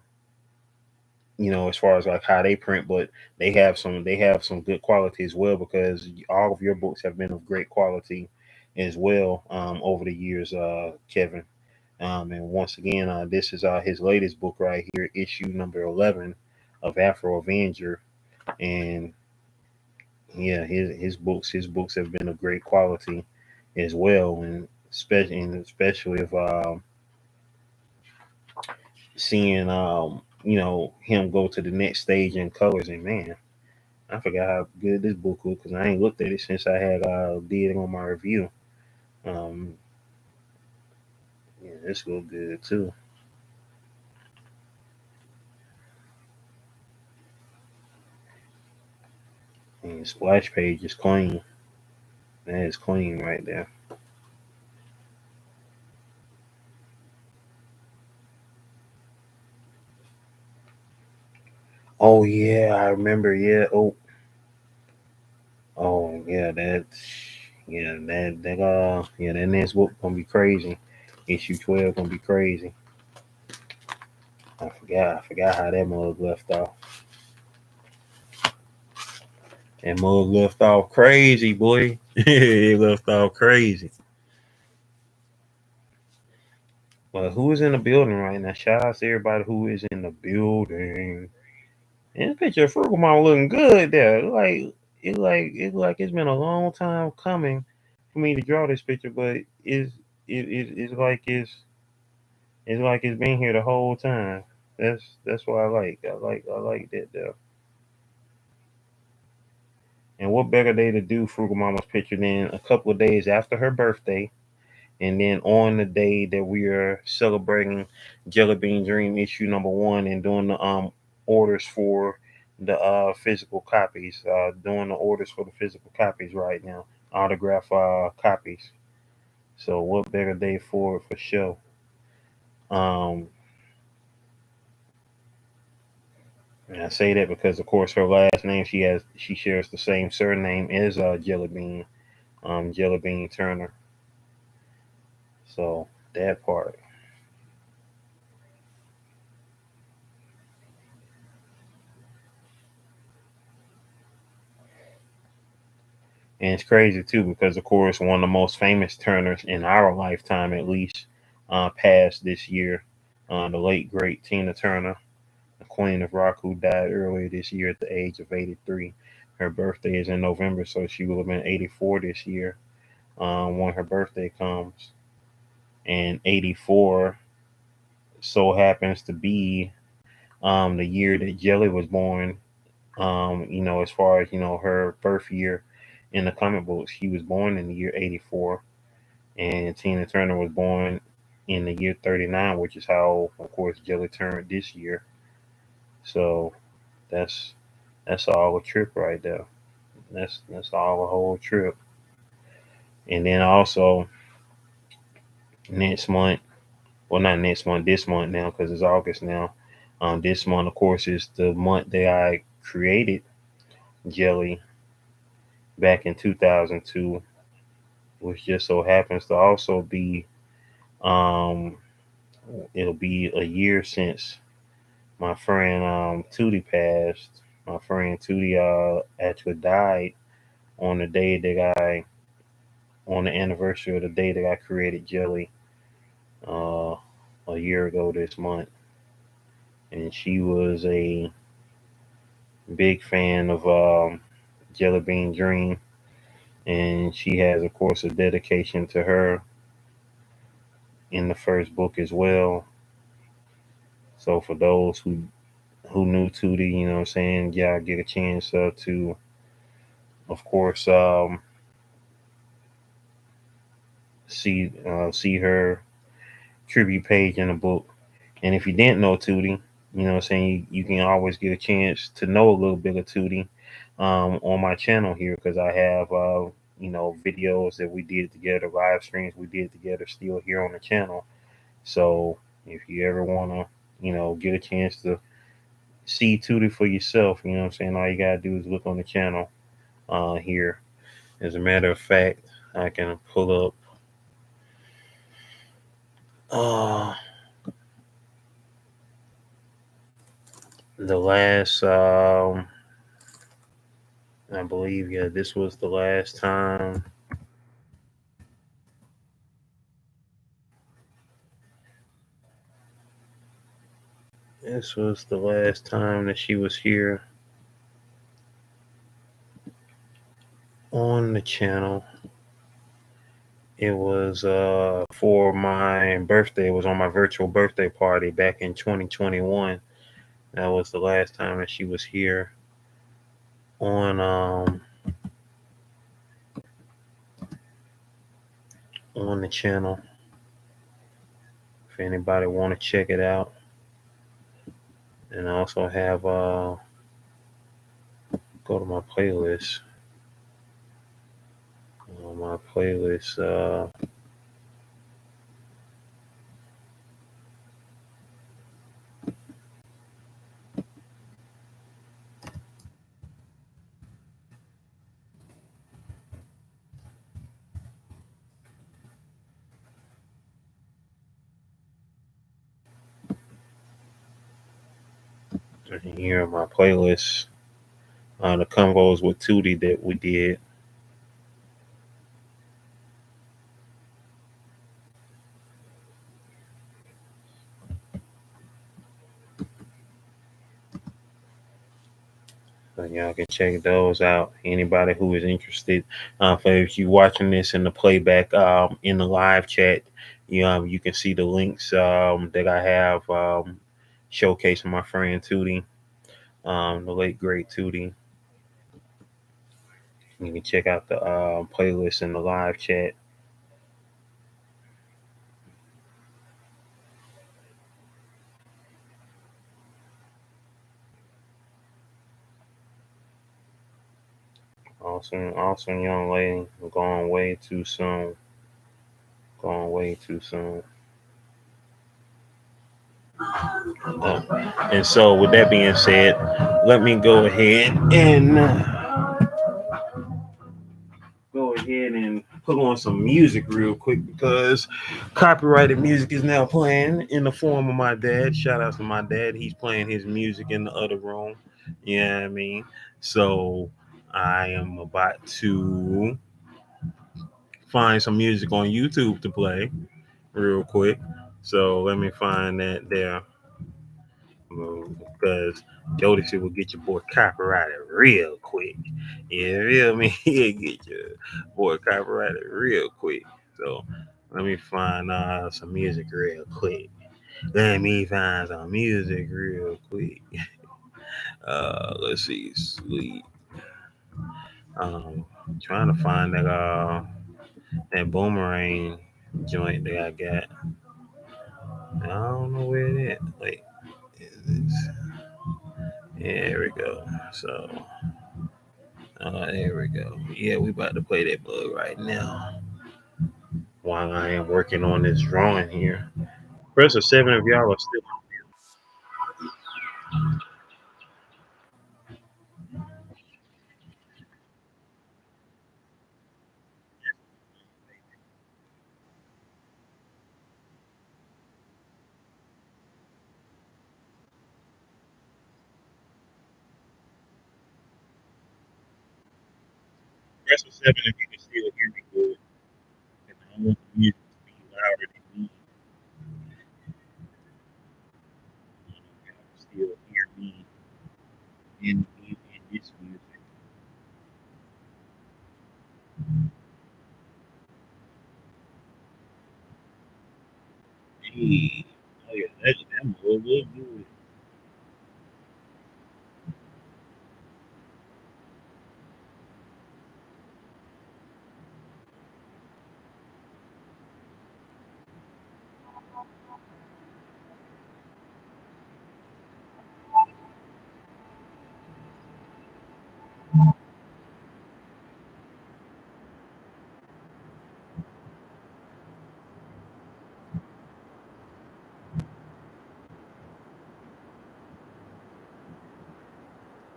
far as like how they print, but they have some good quality as well because all of your books have been of great quality as well over the years, Kevin. And once again, this is his latest book right here, issue number 11 of Afro Avenger, and yeah, his books have been of great quality as well, and especially if seeing him go to the next stage in colors. And man, I forgot how good this book was because I ain't looked at it since I had did it on my review. Um, yeah, this look good too. And splash page is clean. That is clean right there. Oh yeah, I remember. Yeah. Oh yeah. That next book gonna be crazy. Issue 12 gonna be crazy. I forgot how that mug left off. That mug left off crazy, boy. It left off crazy. But who is in the building right now? Shout out to everybody who is in the building. And this picture of Frugal Mama looking good there. Like it's been a long time coming for me to draw this picture, but it's like it's been here the whole time. That's what I like. I like that there. And what better day to do Frugal Mama's picture than a couple of days after her birthday, and then on the day that we are celebrating Jellybean Dream issue number one and doing the orders for the physical copies, doing the orders for the physical copies right now, autograph copies. So what better day for show? Um, and I say that because of course her last name, she shares the same surname as Jellybean, Jellybean Turner. So that part. And it's crazy too because, of course, one of the most famous Turners in our lifetime, at least, passed this year. The late great Tina Turner, the Queen of Rock, who died earlier this year at the age of 83. Her birthday is in November, so she will have been 84 this year when her birthday comes. And 84 so happens to be the year that Jelly was born. As far as her birth year in the comic books, she was born in the year 84, and Tina Turner was born in the year 39, which is how, of course, Jelly turned this year. So that's that's all a trip right there. That's all a whole trip. And then also next month, well, not next month, this month now, because it's August now. This month, of course, is the month that I created Jelly back in 2002, which just so happens to also be, um, it'll be a year since my friend Tootie passed. My friend Tootie actually died on the day that on the anniversary of the day that I created Jelly uh, a year ago this month. And she was a big fan of Jellybean Dream, and she has, of course, a dedication to her in the first book as well. So for those who knew Tootie, you know what I'm saying, y'all get a chance to, of course, see her tribute page in the book. And if you didn't know Tootie, you know what I'm saying, you can always get a chance to know a little bit of Tootie on my channel here because I have videos that we did together, live streams we did together still here on the channel. So if you ever want to, get a chance to see Tootie for yourself, you know what I'm saying, all you gotta do is look on the channel here. As a matter of fact, I can pull up uh, the last, I believe, yeah, this was the last time. This was the last time that she was here on the channel. It was for my birthday. It was on my virtual birthday party back in 2021. That was the last time that she was here on on the channel. If anybody want to check it out, and I also have go to my playlist. My playlist. Here, my playlist. The combos with Tootie that we did. So y'all can check those out. Anybody who is interested, for if you watching this in the playback, in the live chat, you can see the links that I have showcasing my friend Tootie, the late great Tootie. You can check out the playlist in the live chat. Awesome, awesome young lady. Gone way too soon. Gone way too soon. And so, with that being said, let me go ahead and put on some music real quick because copyrighted music is now playing in the form of my dad. Shout out to my dad. He's playing his music in the other room. Yeah, I mean, so I am about to find some music on YouTube to play real quick. So let me find that there. Because Jodeci will get your boy copyrighted real quick. You feel me? He'll get your boy copyrighted real quick. So let me find some music real quick. Let me find some music real quick. Let's see, sweet. Trying to find that boomerang joint that I got. I don't know where it is. Wait, there we go. So there we go. Yeah, we about to play that bug right now while I am working on this drawing here. Press a seven if y'all are still. Press a seven if you can still hear me good. And I want the music to be louder than me. You can still hear me in this music. Hey, oh yeah, that boy look good.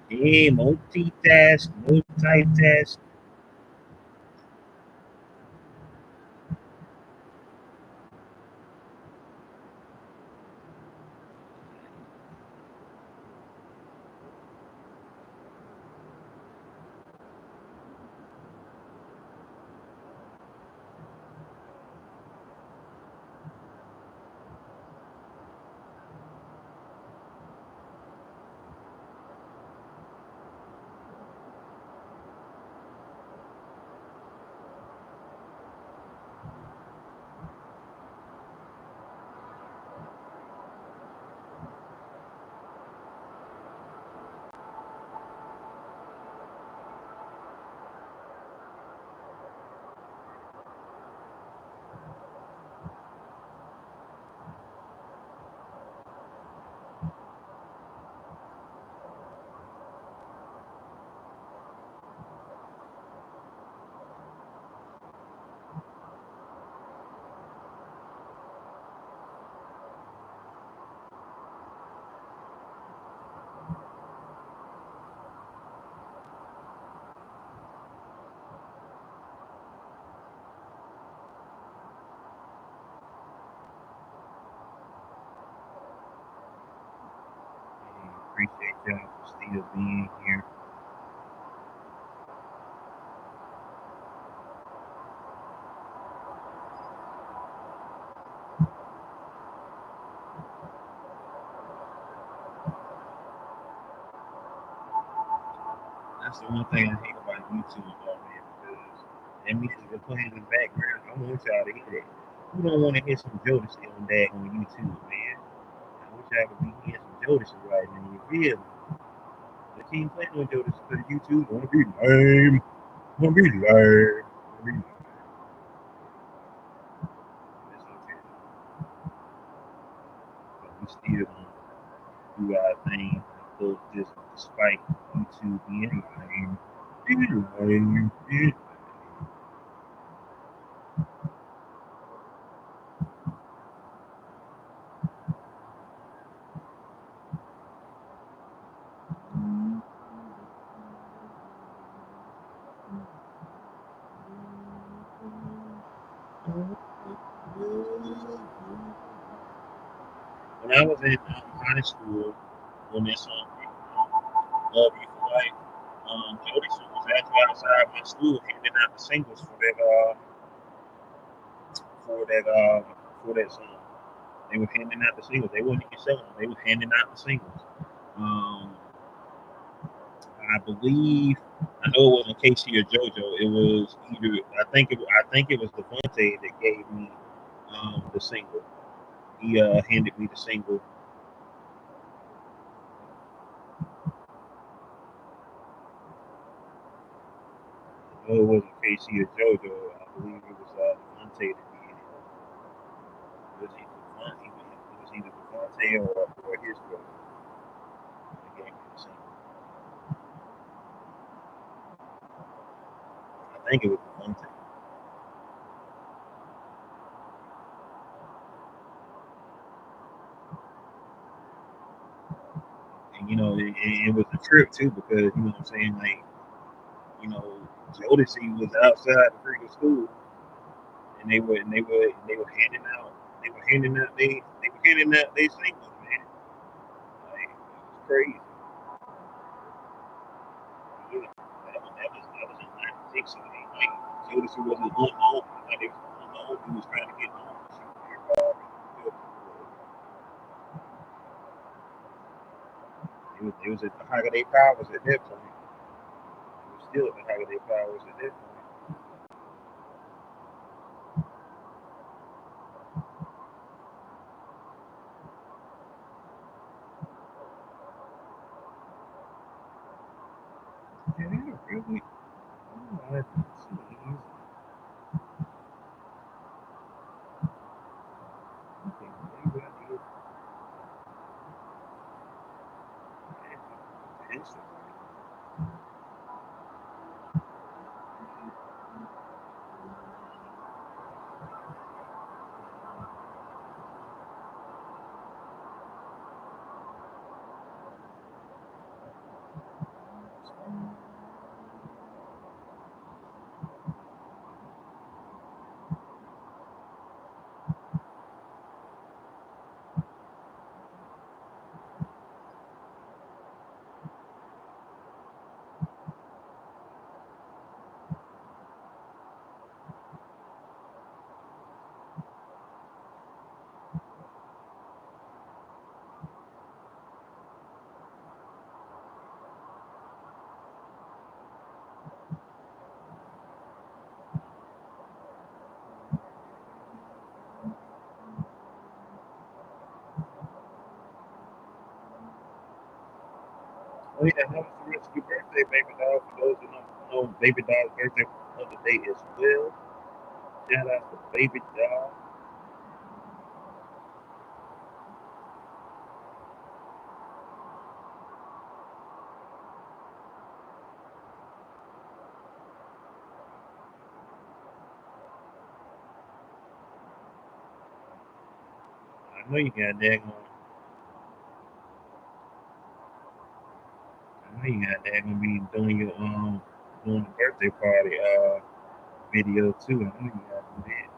Hey, multitask, multitask. Appreciate y'all for still being here. That's the one thing I hate about YouTube, though, man, because that music is playing in the background. I want y'all to hear that. Who don't want to hear some Jodeci on that on YouTube, man? I wish y'all could be hearing some Jodeci right now. You feel me? They keep playing on Jodeci because YouTube want to be lame. Want to be lame. Want to be lame. That's okay. But we still gonna do our thing. Of just despite YouTube being lame. Being lame. Being when I was in high school, when that song Love You for Life, Jody was actually outside my school handing out the singles for that song. They were handing out the singles. They weren't even selling them. They were handing out the singles. Um, I believe I know it wasn't Casey or JoJo. It was either I think it was Devontae that gave me the single. He handed me the single. I know it wasn't Casey or JoJo. I believe it was Devontae that did it. It was either Devontae or his brother that gave me the single. I think it was Devontae. And it was a trip too because you know what I'm saying, like, Jodeci was outside the freaking school, and they were handing out they singles, man. Like, it was crazy. Yeah, that was in '96. So like Jodeci wasn't unknown. Like, it was unknown. He was trying to get known. It was at the height of their powers at that point. It was still at the height of their powers at that point. Yeah, they were really. Oh, let's see. Okay, they really did. Oh yeah, that was the rest of your birthday, baby doll. For those who don't know, baby doll's birthday on the day as well. Shout out to baby doll. I know you got daggone. I know you got daggone be doing the birthday party video too. I know you got to do that.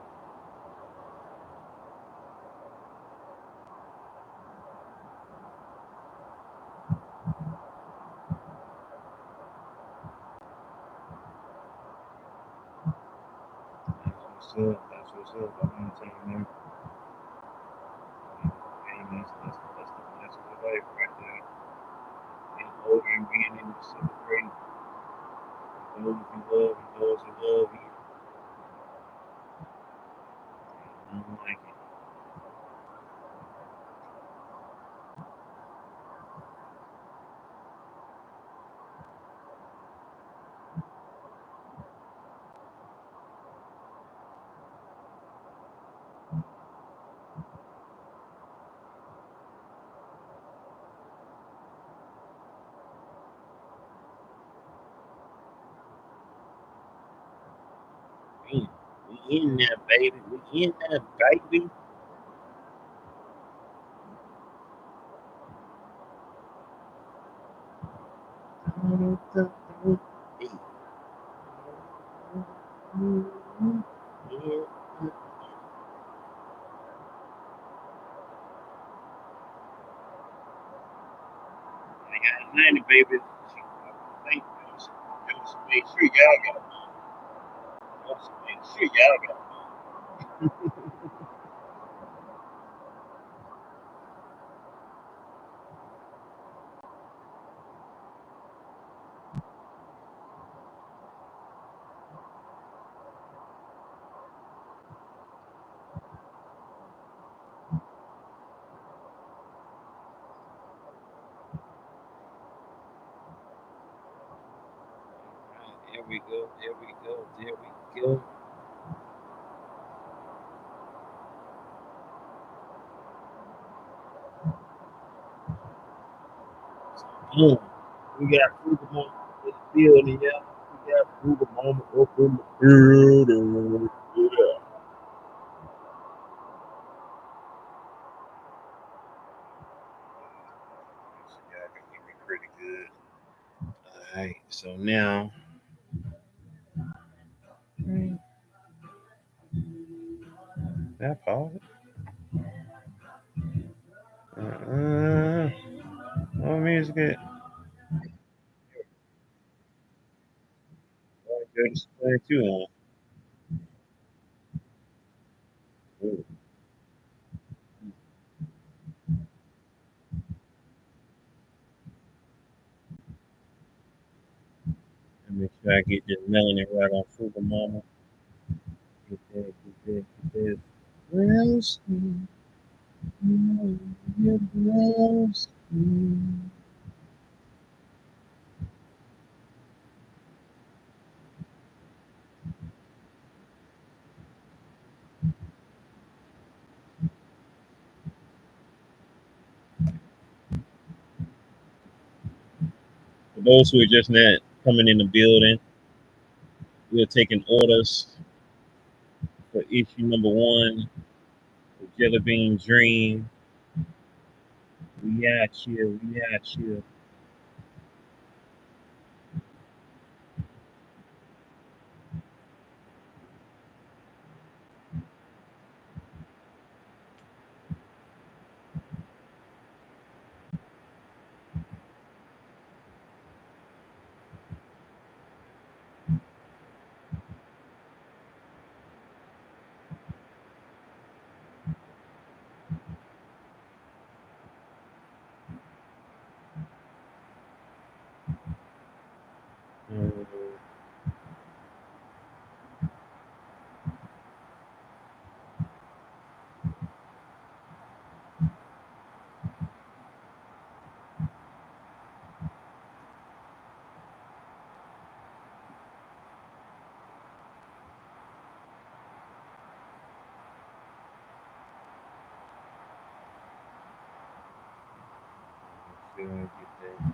That's what's up. That's what's up. I'm gonna tell you, man. Hey, that's the life right there. Getting older and being able to celebrate those you love and those who love you. Nothing like it. We in there, baby. We in there, baby. I got 90, baby. I think make sure y'all got them. Also make sure y'all got them. There we go. There we go. There we go. Boom. We got Frugal Mama in the building, yeah. We got Frugal Mama up in the building. Yeah. So y'all can hear me pretty good. Alright, so now that pause. What music it? Just play too on. Let me make sure I get this melody right on Frugal Mama. Get that, get that. Well, sweet, well, sweet. For those who are just not coming in the building, we're taking orders for issue number 1, the Jellybean Dream. We out here, we out here. Get that.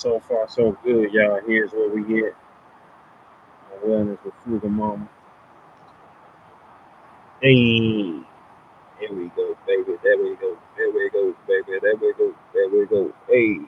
So far, so good, y'all. Here's where we at. Wellness with Frugal Mama. Hey, there we go, baby. There we go. There we go, baby. There we go. There we go. Hey.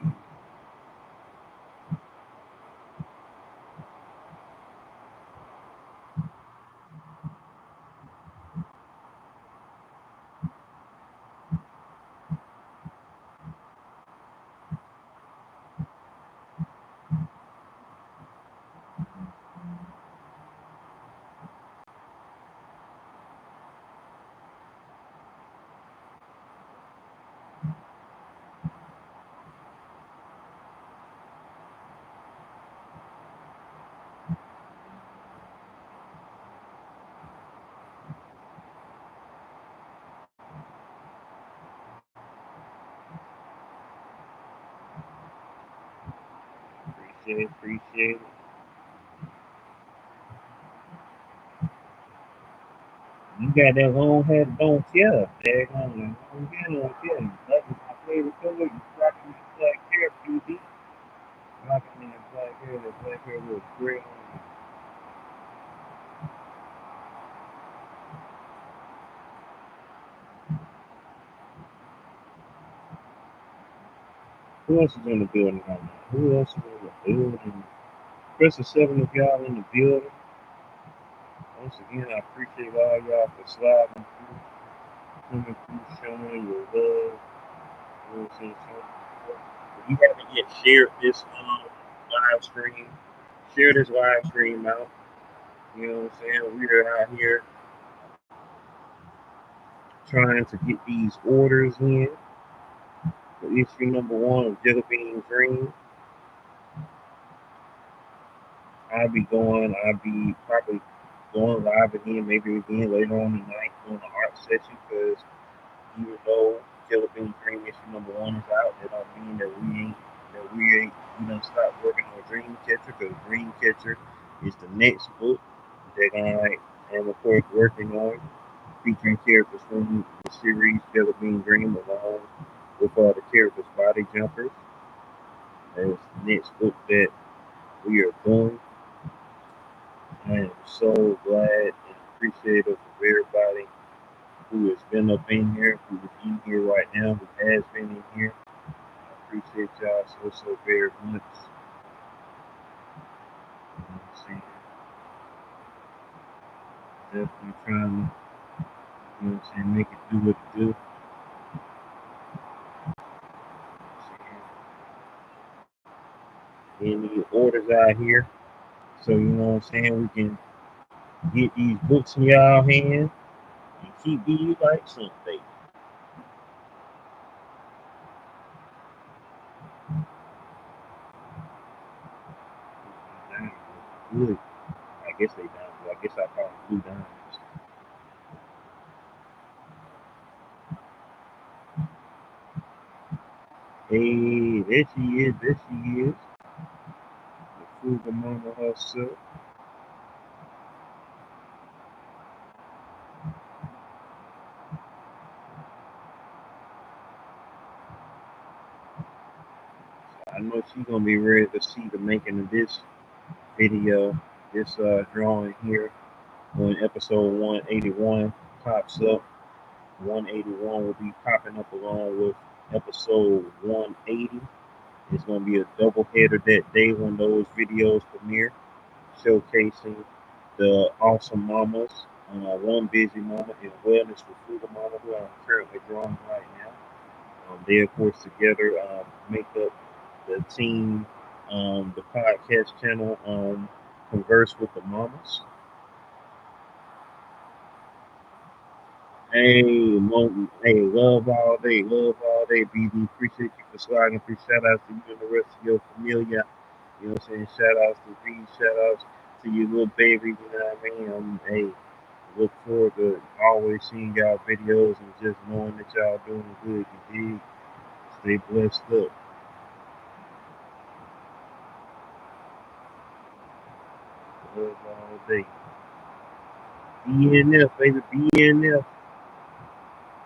Appreciate it. You got that long hair, don't care. There long hair, don't care. That is my favorite color. You rocking that black hair, PD. Rocking that black hair with gray on. Who else is in the building right now? Who else is in the building? Chris is 7 of y'all in the building. Once again, I appreciate all y'all for sliding through, coming through, showing your love. You know what I'm saying? If you haven't yet shared this live stream, share this live stream out. You know what I'm saying? We're out here trying to get these orders in for issue number 1 of Jellybean Dream. I'll be probably going live again, maybe again later on tonight on the art session, because even though Jellybean Dream issue number 1 is out, that don't mean that we don't stop working on Dreamcatcher, because Dreamcatcher is the next book that I am of course working on, featuring characters from the series Jellybean Dream along with the characters Body Jumpers. That's the next book that we are doing. I am so glad and appreciative of everybody who has been up in here, who is in here right now, who has been in here. I appreciate y'all so very much. You know what I'm saying? Definitely trying to, you know what I'm saying, make it do what it do. Getting these orders out here, so you know what I'm saying, we can get these books in y'all hands and keep these like something. Good. I guess they down. I guess I probably blew down. Hey, there she is. There she is. The frugal mama herself. I know she's gonna be ready to see the making of this video, this drawing here when episode 181 pops up. 181 will be popping up along with episode 180. It's gonna be a double header that day when those videos premiere, showcasing the awesome mamas, one busy mama and wellness with frugal mama, who I'm currently drawing right now. They of course together make up the team, the podcast channel, Converse with the Mamas. Hey, hey, love all day, BD. Appreciate you for sliding through. Shout outs to you and the rest of your familia. You know what I'm saying? Shout outs to V, shout outs to your little baby, you know what I mean? Hey, look forward to always seeing y'all videos and just knowing that y'all doing good. You dig? Stay blessed up. Love all day. BNF, baby,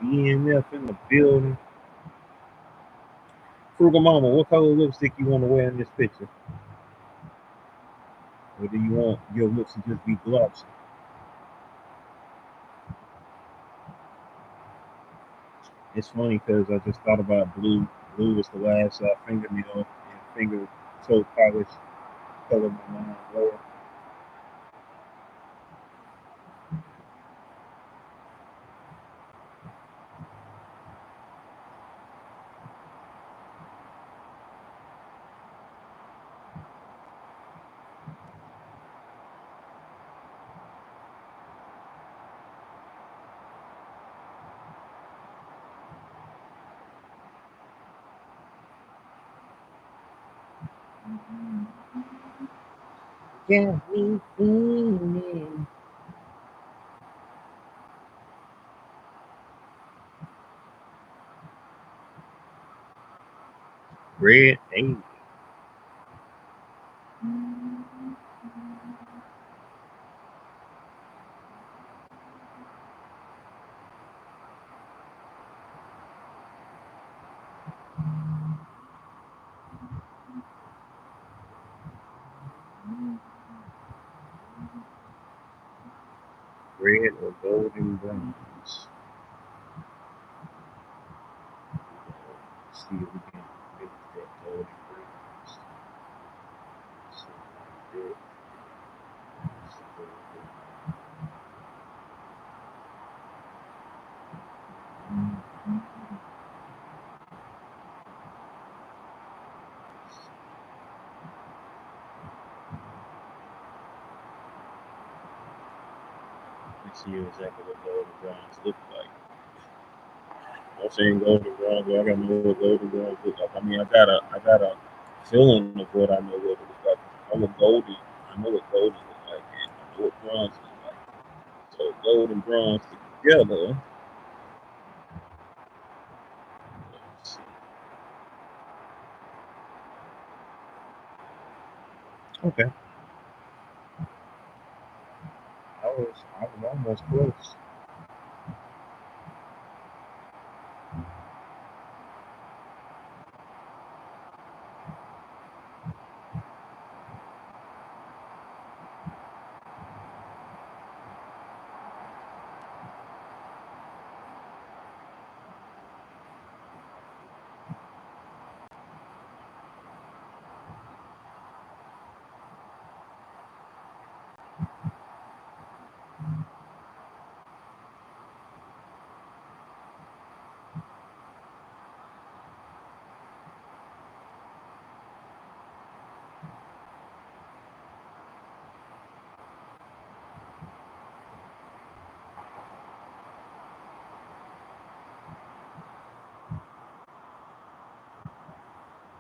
BNF in the building. Frugal Mama, what color lipstick you want to wear in this picture? Or do you want your lips to just be glossy? It's funny because I just thought about blue. Blue was the last fingernail and finger toe polish color my mom wore. Got me feeling red. Hey. Red or golden bronze. Let's see if we can make that golden bronze. So, red. Let's see exactly what golden bronze look like. I'm saying golden bronze, but I gotta know what golden bronze look like. I mean, I got a feeling of what I know what it look like. I know what golden, I know what golden look like, and I know what bronze look like. So gold and bronze together. Let's see. Okay, I was almost close.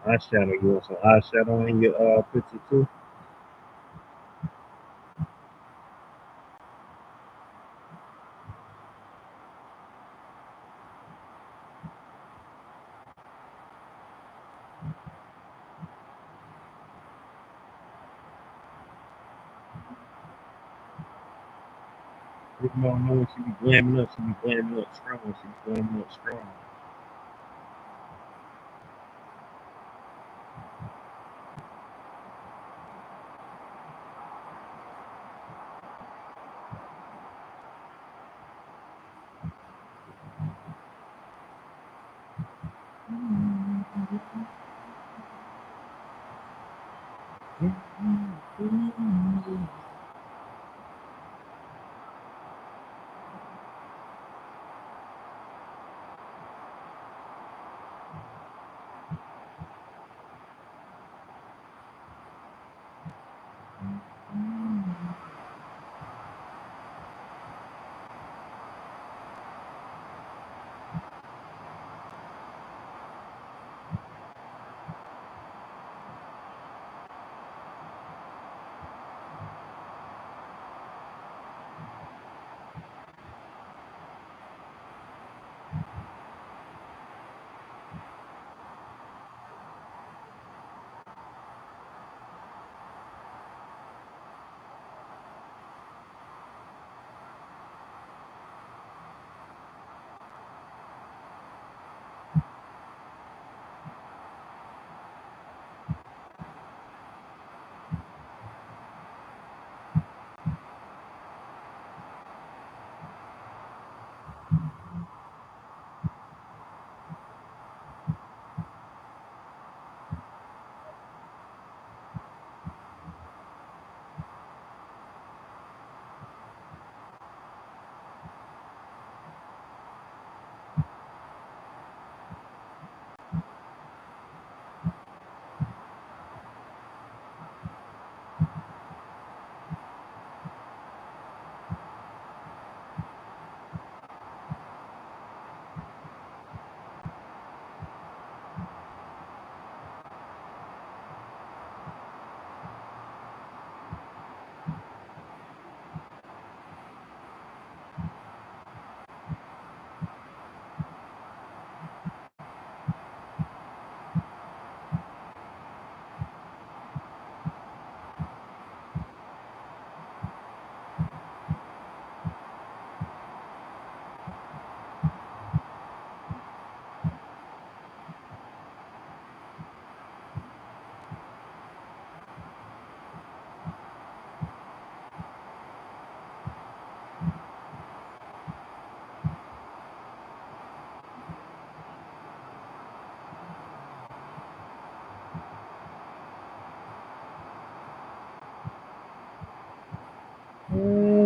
Eyeshadow, you want some eyeshadow in your picture too? Big Mom know she be glamming up, she be glamming up strong, she be glamming up strong.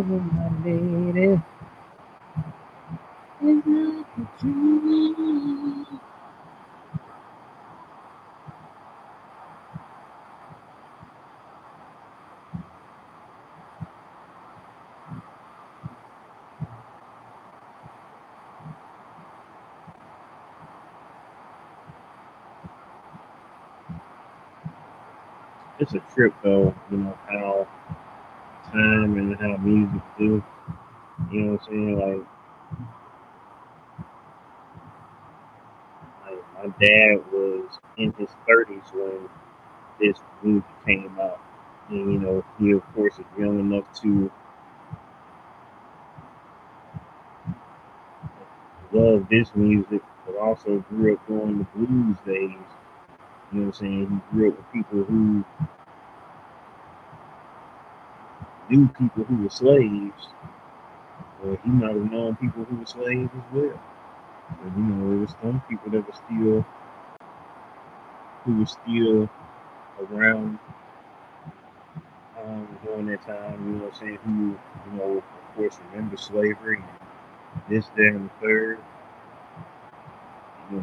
my lady. It's not the truth. It's a trip though, how time and how music do. You know what I'm saying? Like my dad was in his 30s when this movie came out. And he of course is young enough to love this music, but also grew up during the blues days. You know what I'm saying? He grew up with people who knew people who were slaves, or he might have known people who were slaves as well. But there was some people that were still around during that time, what I'm saying, who, of course remember slavery and this, that, and the third.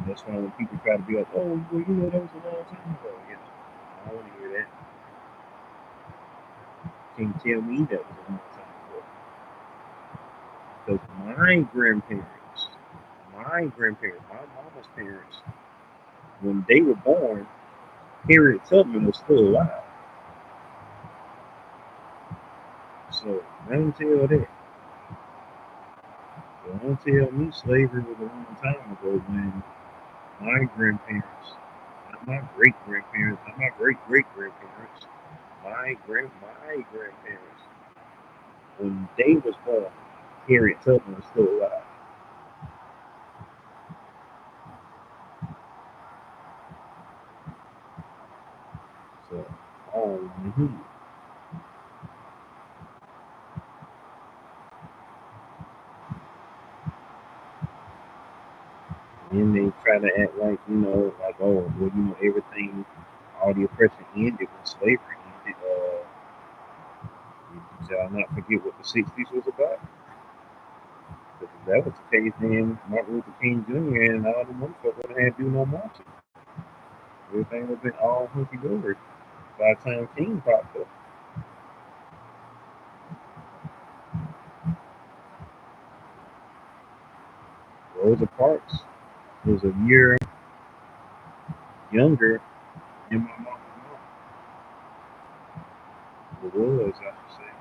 That's why when people try to be like, oh, well, that was a long time ago. I don't want to hear that. Can't tell me that was a long time ago. Because my mama's parents, when they were born, Harriet Tubman was still alive. So don't tell that. So don't tell me slavery was a long time ago when my grandparents, not my great grandparents, not my great great grandparents, my grandparents, when they was born, Harriet Tubman was still alive. So, oh, and they try to act like, like, oh, well, everything, all the oppression ended when slavery ended. Shall not forget what the 60s was about. If that was the case, then Martin Luther King Jr. and all the motherfuckers would have had to do no marching. Everything would have been all hunky dory by the time King popped up. Rosa Parks was a year younger than my mom. It was, I should say.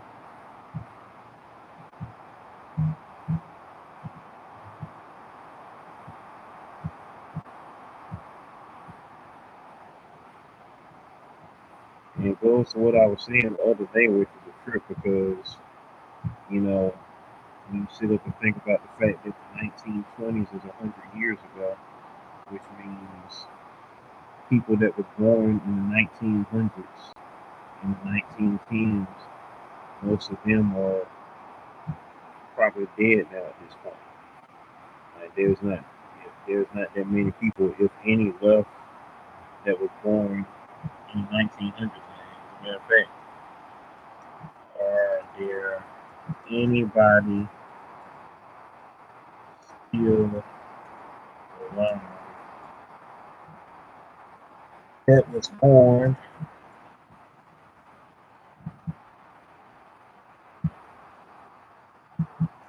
And it goes to what I was saying the other day, which is a trip because, when you sit up and think about the fact that the 1920s is 100 years ago, which means people that were born in the 1900s and the 1910s, most of them are probably dead now at this point. Like there's not that many people, if any, left that were born in the 1900s. As a matter of fact, are there anybody still alive that was born?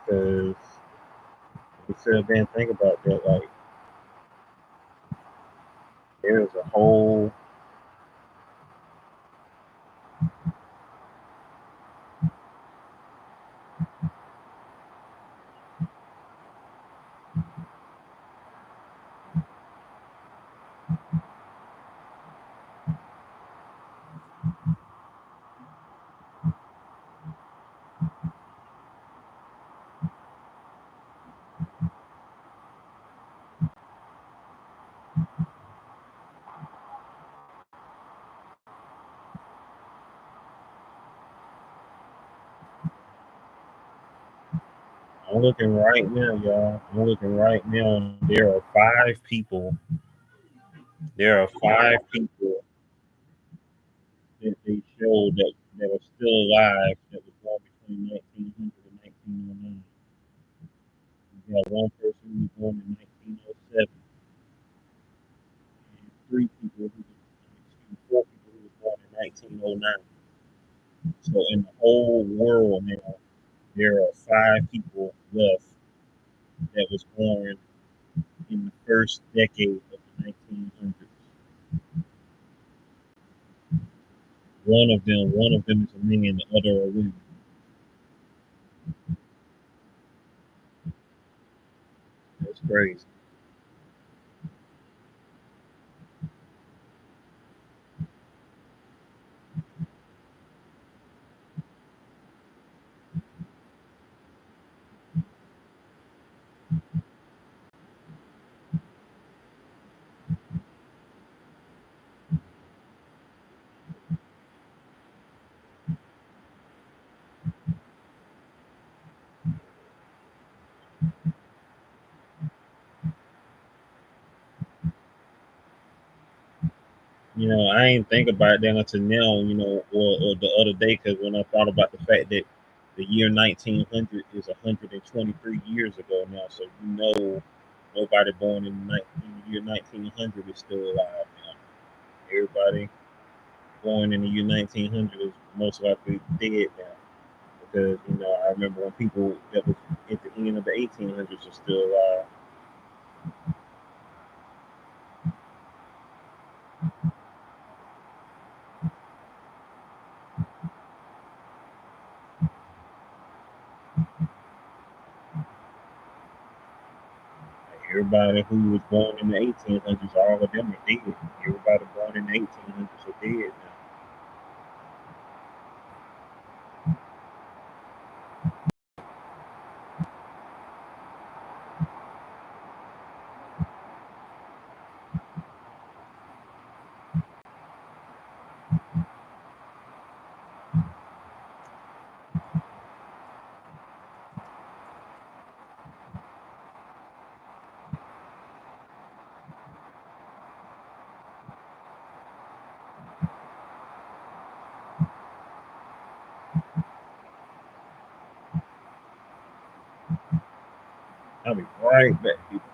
Because you sit there and think about that, like there's a whole I'm looking right now, y'all. I'm looking right now. There are five people. There are five people that they show that are still alive that was born between 1900 and 1909. We got one person who was born in 1907, and four people who was born in 1909. So in the whole world now, there are five people left that was born in the first decade of the 1900s. One of them is a man, the other a woman. That's crazy. I ain't think about that until now, or the other day, because when I thought about the fact that the year 1900 is 123 years ago now, so nobody born in the year 1900 is still alive now. Everybody born in the year 1900 is most likely dead now. Because I remember when people that was at the end of the 1800s are still alive. Everybody who was born in the 1800s, all of them are dead. Everybody born in the 1800s are dead now. I'll be right back, people.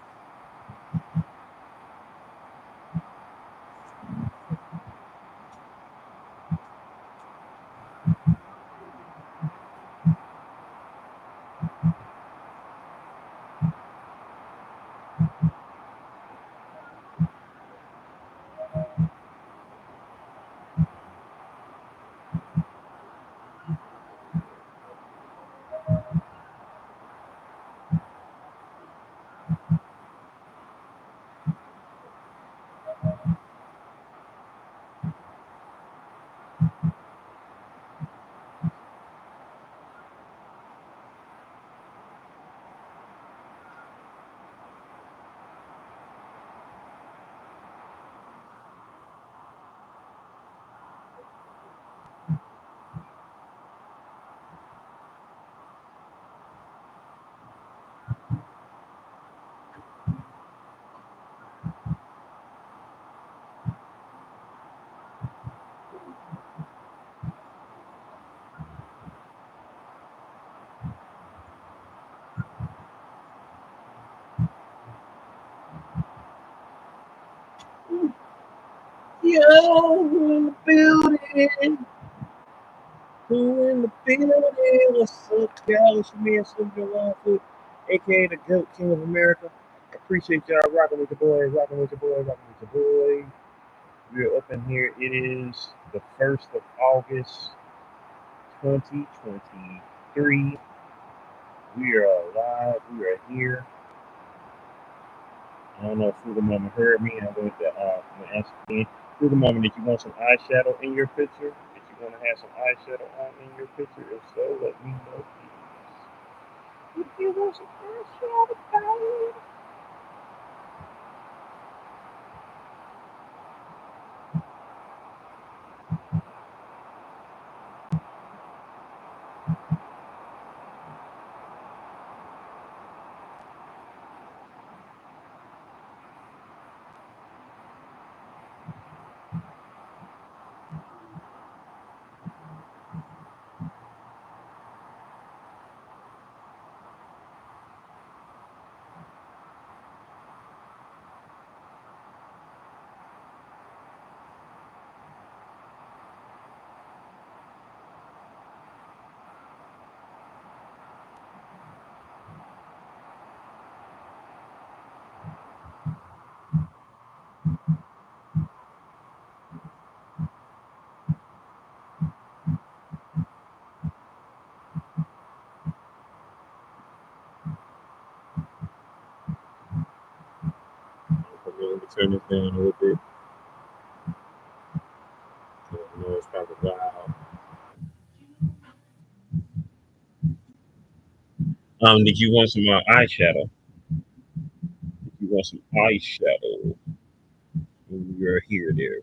Yo, who in the building? Who in the building? What's up, y'all? It's me and Sylvia Longfoot, aka the GOAT King of America. I appreciate y'all rocking with the boy, rocking with the boy, rocking with the boy. We're up in here. It is the 1st of August, 2023. We are alive. We are here. I don't know if Frugal Mama heard me. I'm going to ask again. Frugal Mama, did you want some eyeshadow in your picture? Did you want to have some eyeshadow on in your picture? If so, let me know, please. If you want some eyeshadow, guys. Let me turn this down a little bit. I know it's probably loud. Did you want some eyeshadow? Did you want some eyeshadow? You're here, there.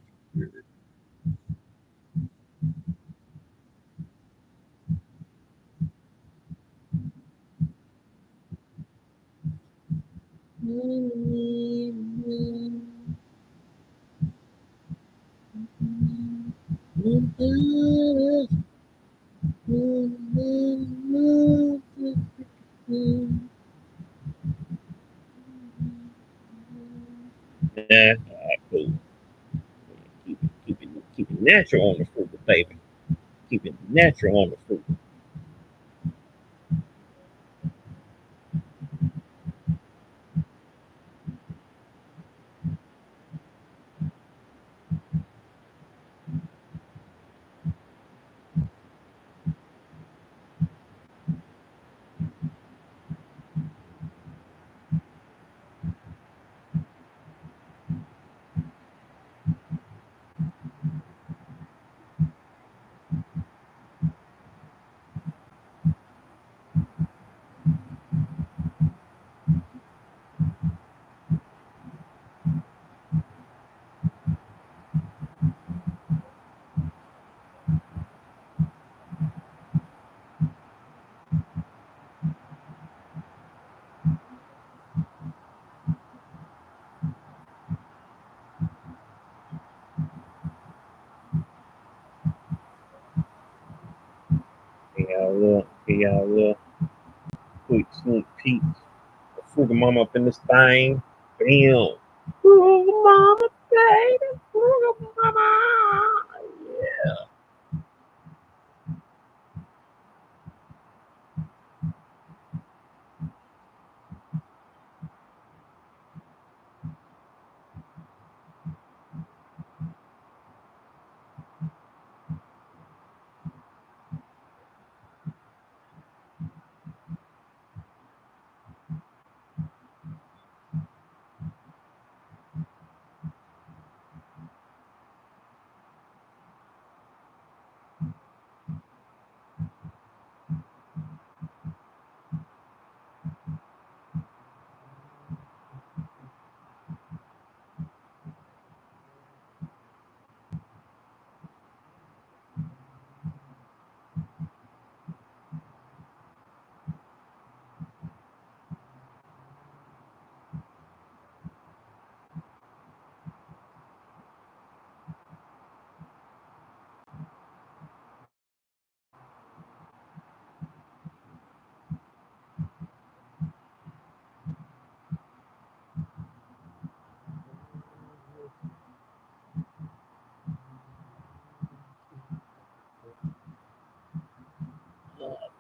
Yeah, cool. Keep it natural on the fruit, baby. Keep it natural on the fruit. Y'all look. Quick sneak peek. Fruit mama up in this thing. Bam. Fruit mama, baby. Fruit mama. Yeah.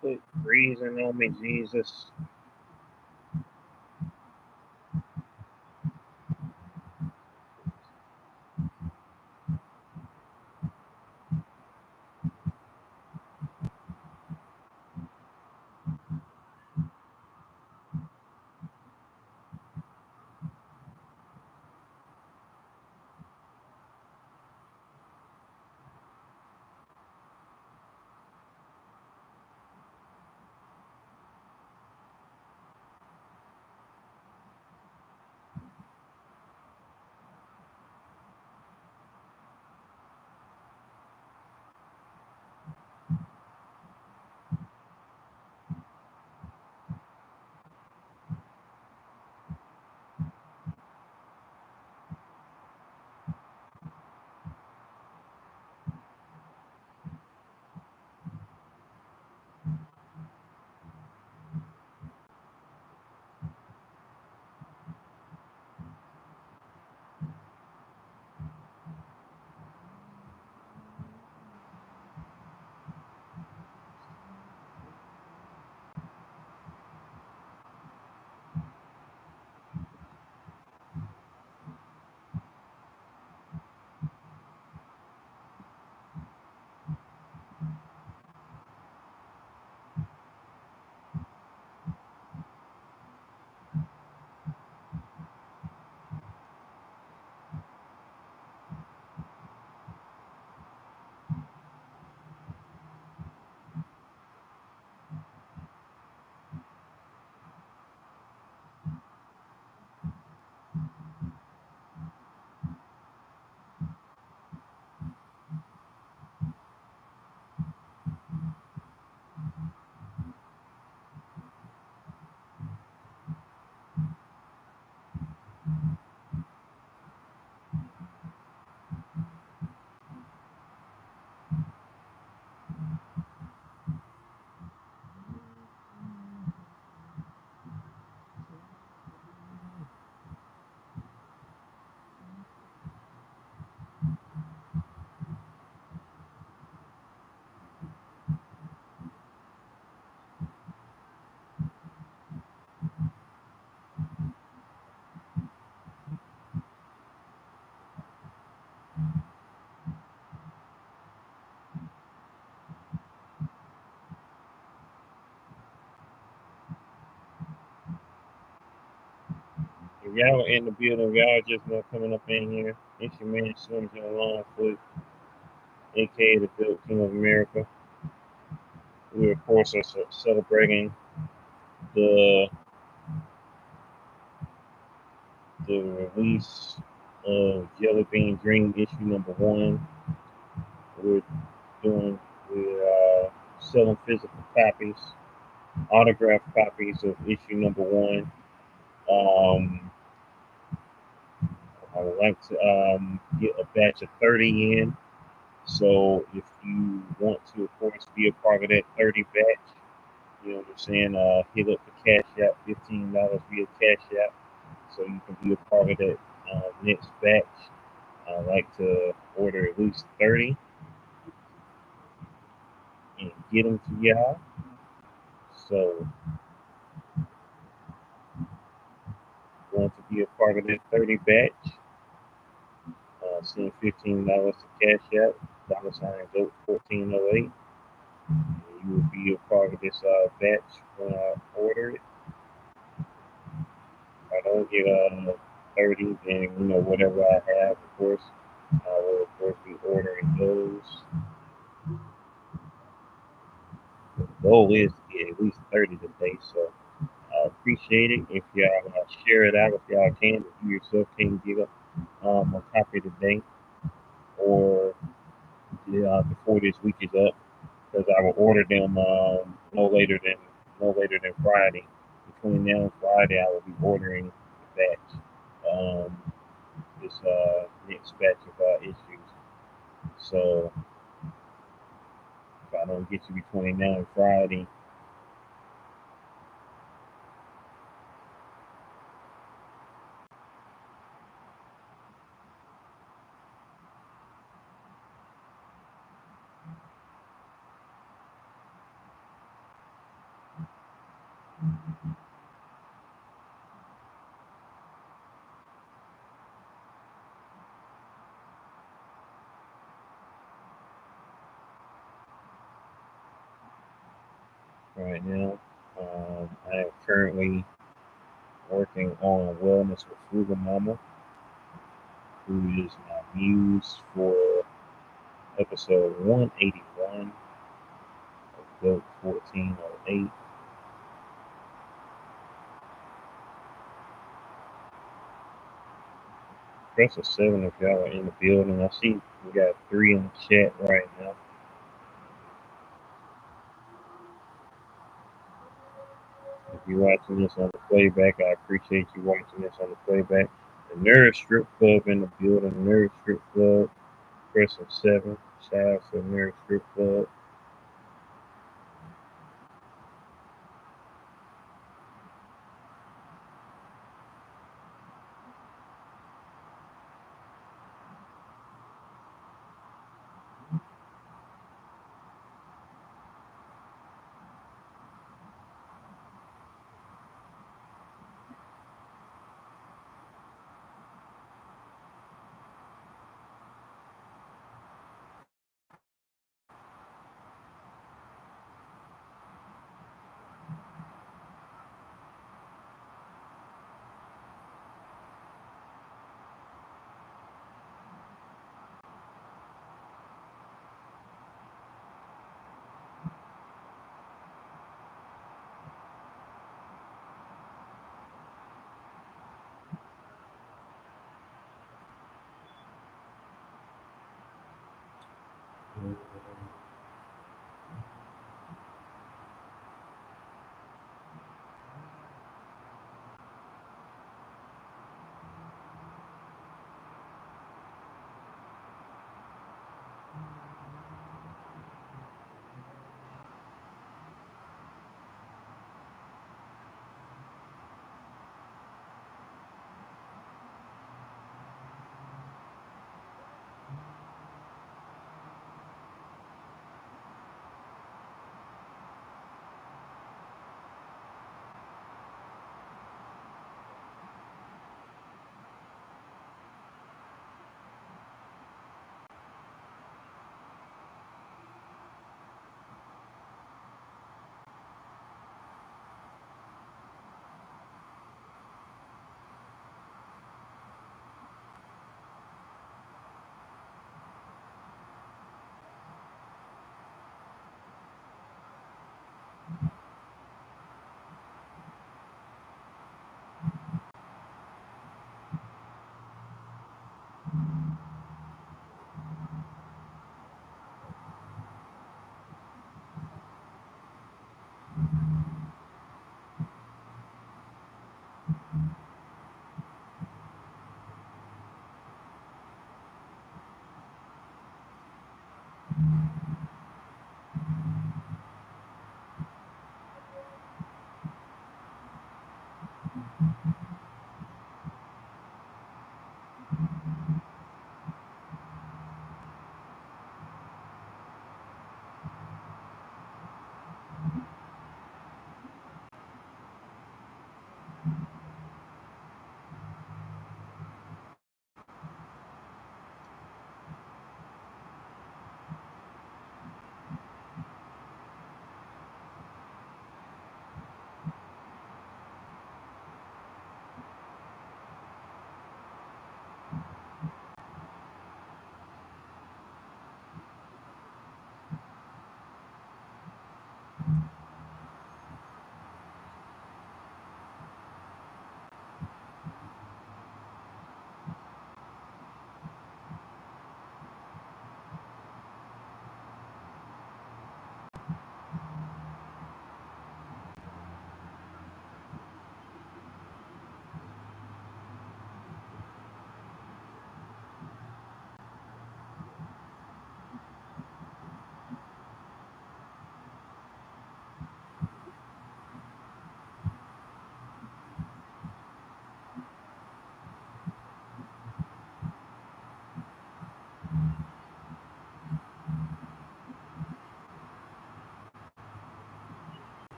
Quit breathing on me, Jesus. y'all are in the building, y'all just not coming up in here. It's your man Swims in Longfoot, aka the Built King of America. We of course are celebrating the release of Jellybean Dream issue #1. We're we're selling physical copies, autographed copies of issue #1. I would like to get a batch of 30 in. So if you want to, of course, be a part of that 30 batch, you know what I'm saying? Hit up the Cash App, $15 via Cash App, so you can be a part of that next batch. I like to order at least 30 and get them to y'all. So want to be a part of that 30 batch, send $15 to Cash App, $1408. You will be a part of this batch when I order it. If I don't get 30, then whatever I have, of course, I will of course be ordering those. The goal is to get at least 30 today, so I appreciate it if y'all share it out if y'all can. If you yourself can get a copy today or before this week is up, because I will order them no later than Friday. Between now and Friday, I will be ordering the batch, this next batch of issues. So if I don't get you between now and Friday, right now, I am currently working on Wellness with Frugal Mama, who is my muse for episode 181 of Built 1408. Press a 7 if y'all are in the building. I see we got 3 in the chat right now. If you're watching this on the playback, I appreciate you watching this on the playback. The Nerd Strip Club in the building. Nerd Strip Club, press a 7. Shout out to the Nerd Strip Club.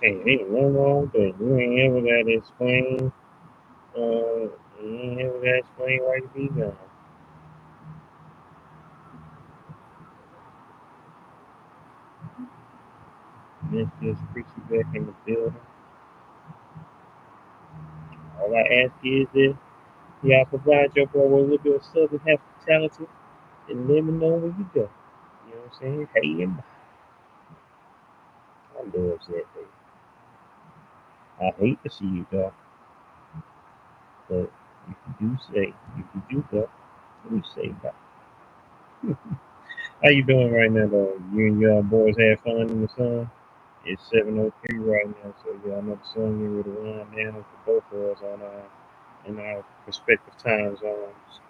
Hey, ain't nothing wrong with that. You ain't ever got to explain. You ain't ever got to explain why you be gone. Miss this Chrissy back in the building. All I ask you is that y'all provide your boy with a little bit of southern hospitality and let me know where you go. You know what I'm saying? Hey, and I love that day. I hate to see you go, but if you do go, let me say bye. How you doing right now, though? You and your boys have fun in the sun? It's 7:03 right now, so yeah, I know the sun getting ready to wind down for both of us on our in our respective time zones.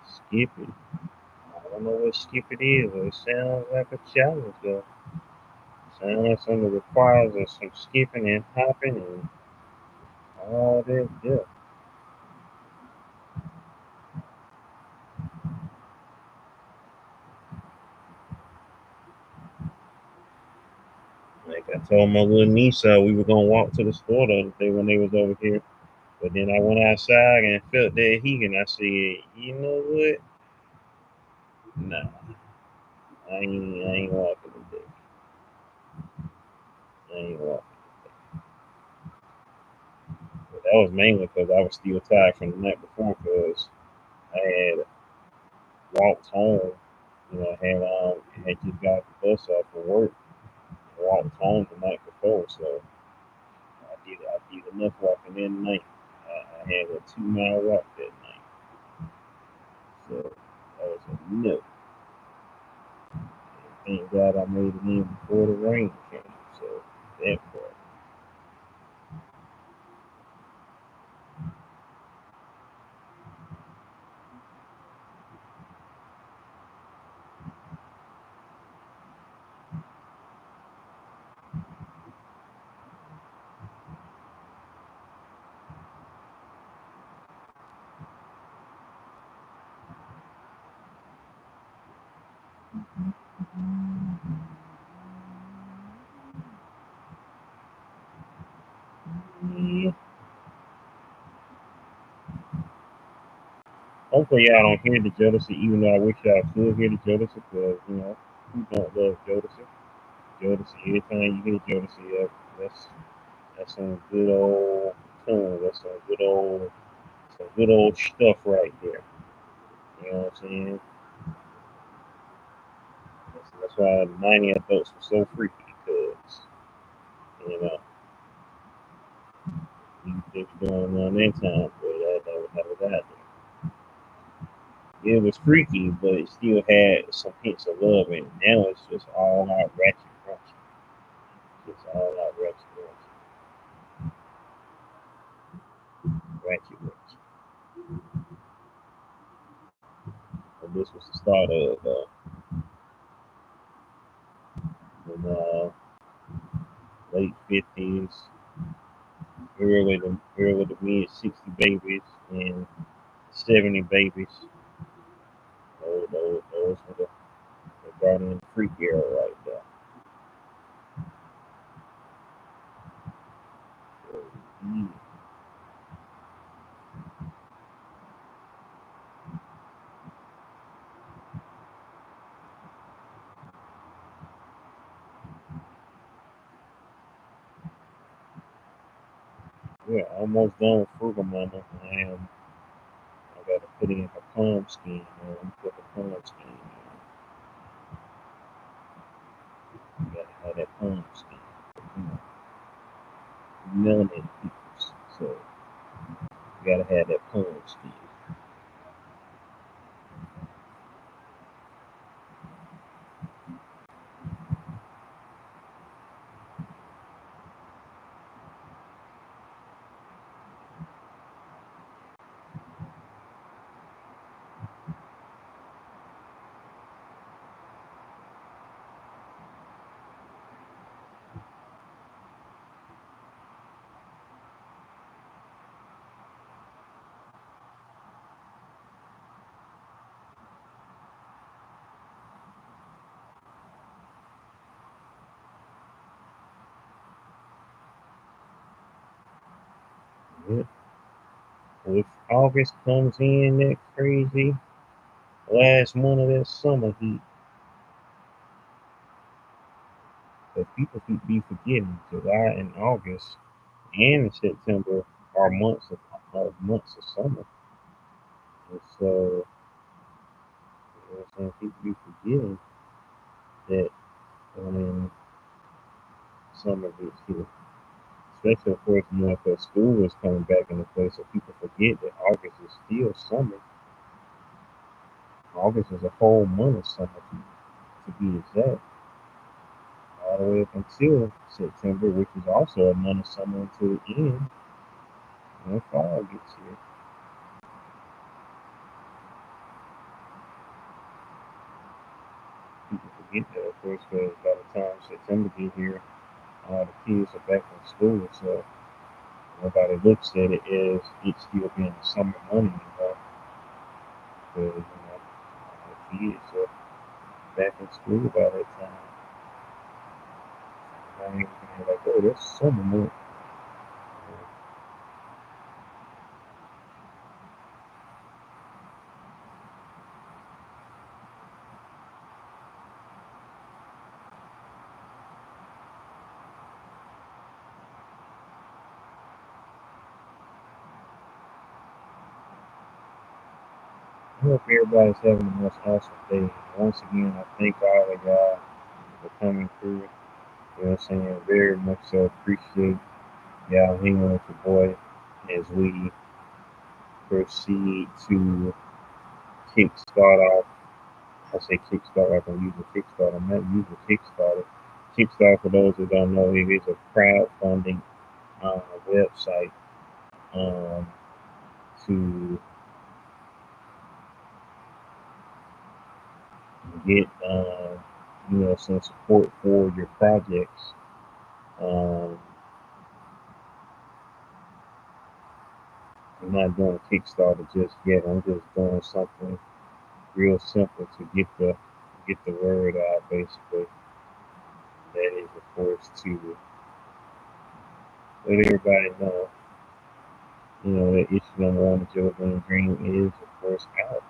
Skip it. I don't know what skip it is, but it sounds like a challenge, though. Sounds like something that requires some skipping and hopping and all that stuff. Like I told my little niece, we were gonna walk to the store the other day when they was over here. But then I went outside and felt that heat, and I said, you know what? Nah, I ain't walking today. I ain't walking. But that was mainly because I was still tired from the night before because I had walked home. You know, had just got the bus off for work and walked home the night before. So I did enough walking that night. I had a 2 mile walk that night. So that was enough. Thank God I made it in before the rain came. So that part. Yeah. Hopefully y'all don't hear the Jodeci, even though I wish y'all could hear the Jodeci, because you know who don't love Jodeci? Jodeci. Every time you hear Jodeci, that's some good old tune. That's some good old stuff right there. You know what I'm saying? That's why the 90 adults were so freaky because you know they were doing around that time, but that was out there. It was freaky, but it still had some hints of love in it. Now it's just all out ratchet, ratchet. It's all out ratchet, ratchet, ratchet. And this was the start of in late 50s, early to mid 60 babies and 70 babies. Those were the brought in freak era right there. So, yeah. We're almost done with Frugal Mama. I gotta put in her palm skin, man. Put the palm skin in. You gotta have that palm skin. You know, melanated peoples. So you gotta have that palm skin. Yep. If August comes in that crazy last month of that summer heat, but people keep be forgetting July and August and September are months of summer. And so, you know what I'm saying, people be forgetting that when summer gets here. Especially of course more because school is coming back into place, so people forget that August is still summer. August is a whole month of summer to be exact. All the way up until September, which is also a month of summer until the end when fall gets here. People forget that, of course, because by the time September get here, all the kids are back in school, so nobody looks at it as it still being a summer month anymore. Because all the kids are back in school by that time. I ain't like, oh, that's summer month. I hope everybody's having the most awesome day. Once again, I thank all of y'all for coming through. You know what I'm saying? Very much so appreciate y'all hanging with your boy as we proceed to kickstart off. I say kickstart like I'm using Kickstarter. I'm not using Kickstarter. Kickstarter, for those who don't know, it is a crowdfunding website um, to get some support for your projects. Um, I'm not doing Kickstarter just yet. I'm just doing something real simple to get the word out. Basically, that is of course to let everybody know. That issue number one, the Jellybean Dream is of course out,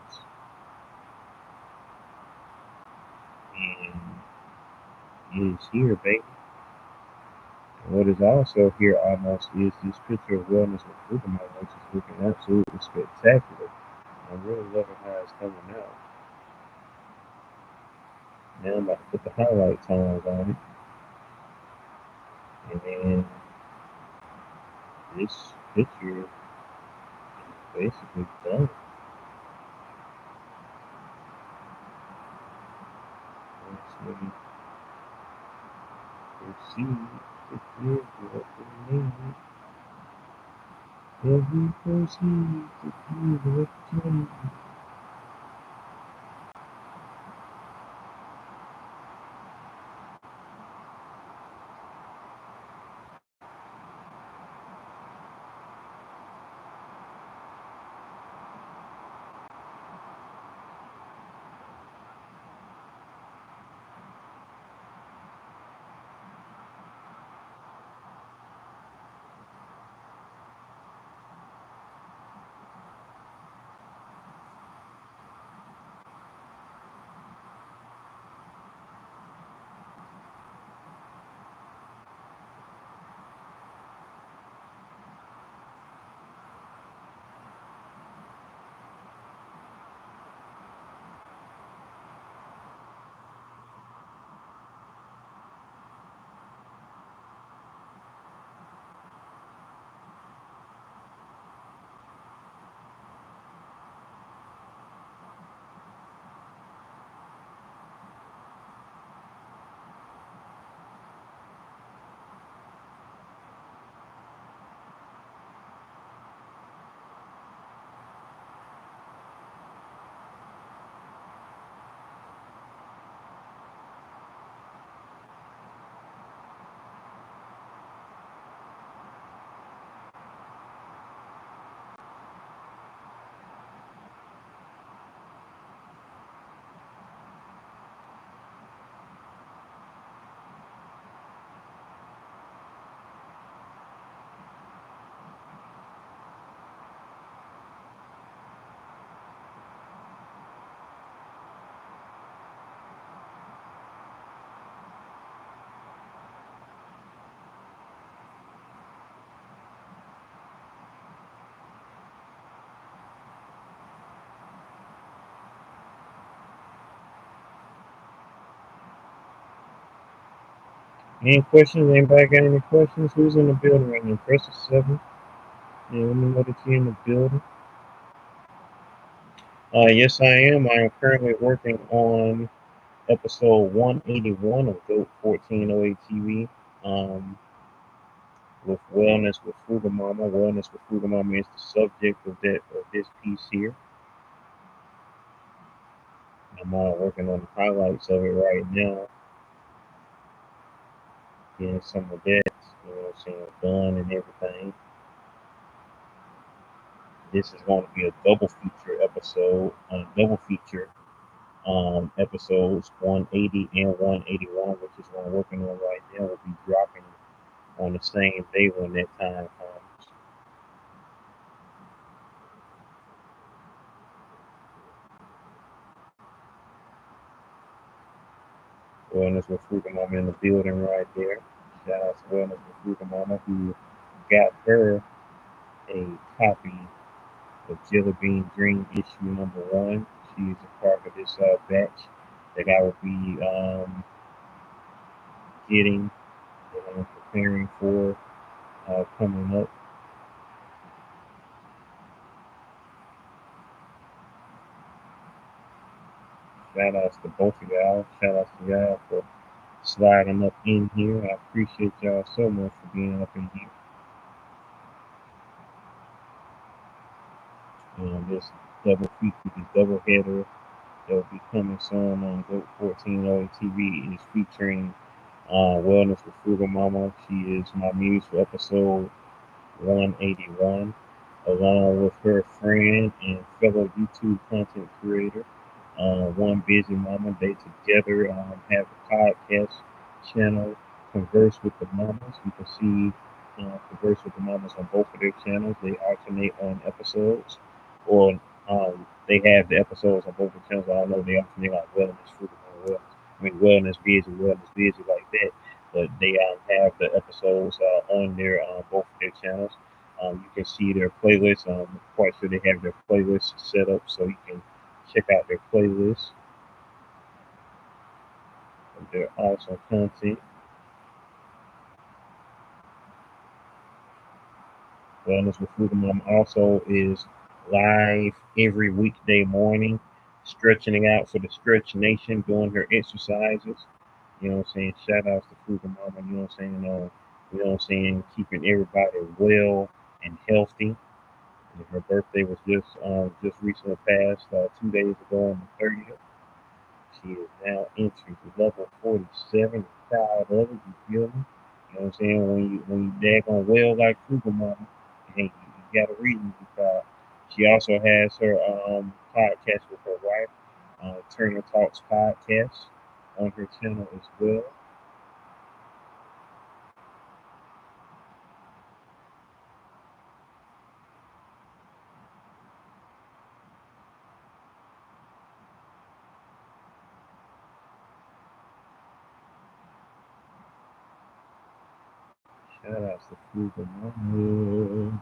and it is here, baby. And what is also here almost is this picture of wellness with Fugamo, which is looking absolutely spectacular. I'm really loving how it's coming out. Now I'm about to put the highlight tones on it, and then this picture is basically done. Let's proceed to give what we need. As we proceed to give what we need. Any questions? Anybody got any questions? Who's in the building right now? Press the 7. Yeah, let me know that you're in the building. Yes, I am. I am currently working on episode 181 of GOAT 1408 TV. With Wellness with Frugal Mama. Wellness with Frugal Mama is the subject of this piece here. I'm working on the highlights of it right now. Getting some of that, you know what I'm saying, done and everything. This is going to be a double feature episode, episodes 180 and 181, which is what I'm working on right now. Will be dropping on the same day when that time comes. Wellness with Frugal Mama in the building right there. Shout out to Wellness with Frugal Mama who got her a copy of Jellybean Dream issue number 1. She is a part of this batch that I will be getting and I'm preparing for coming up. Shout outs to both of y'all. Shout outs to y'all for sliding up in here. I appreciate y'all so much for being up in here. This double feature, this double header that will be coming soon on GOAT 1408 TV is featuring Wellness with Frugal Mama. She is my muse for episode 181, along with her friend and fellow YouTube content creator, One Busy Mama. They together have a podcast channel, Converse with the Mamas. You can see Converse with the Mamas on both of their channels. They alternate on episodes, or they have the episodes on both the channels. I don't know, they alternate like wellness, food, and wellness. I mean, wellness, busy, like that. But they have the episodes on their both of their channels. You can see their playlists. I'm quite sure they have their playlists set up so you can check out their playlists of their awesome content. Wellness with Frugal Mom also is live every weekday morning, stretching it out for the Stretch Nation, doing her exercises. You know what I'm saying? Shout outs to Frugal Mama, you know what I'm saying? You know what I'm saying? Keeping everybody well and healthy. And her birthday was just recently passed 2 days ago on the 30th. She is now entering level 47. Proud of it, you feel me? You know what I'm saying? When you daggone well like Frugal Mama, hey, you got a reason to be proud. She also has her podcast with her wife, Turner Talks podcast, on her channel as well. Shout outs to Frugal Mama.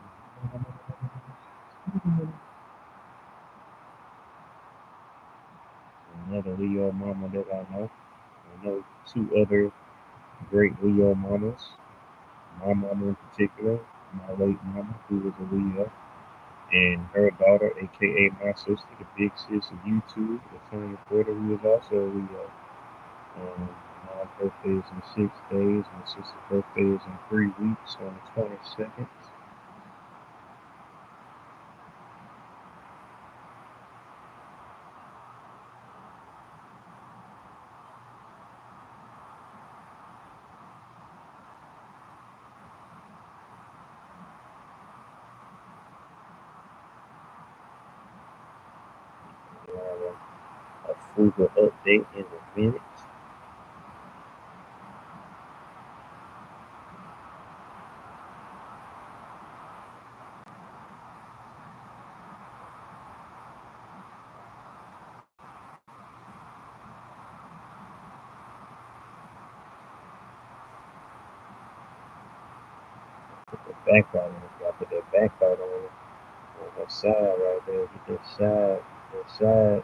Another Leo mama that I know. I know 2 other great Leo mamas. My mama in particular, my late mama, who was a Leo, and her daughter, aka my sister, the big sis of YouTube, Latonya Porter, who is also a Leo. My birthday is in 6 days. My sister's birthday is in 3 weeks on the 22nd. A frugal update in a minute. Put the background on it. I put that background on that side right there. Get that side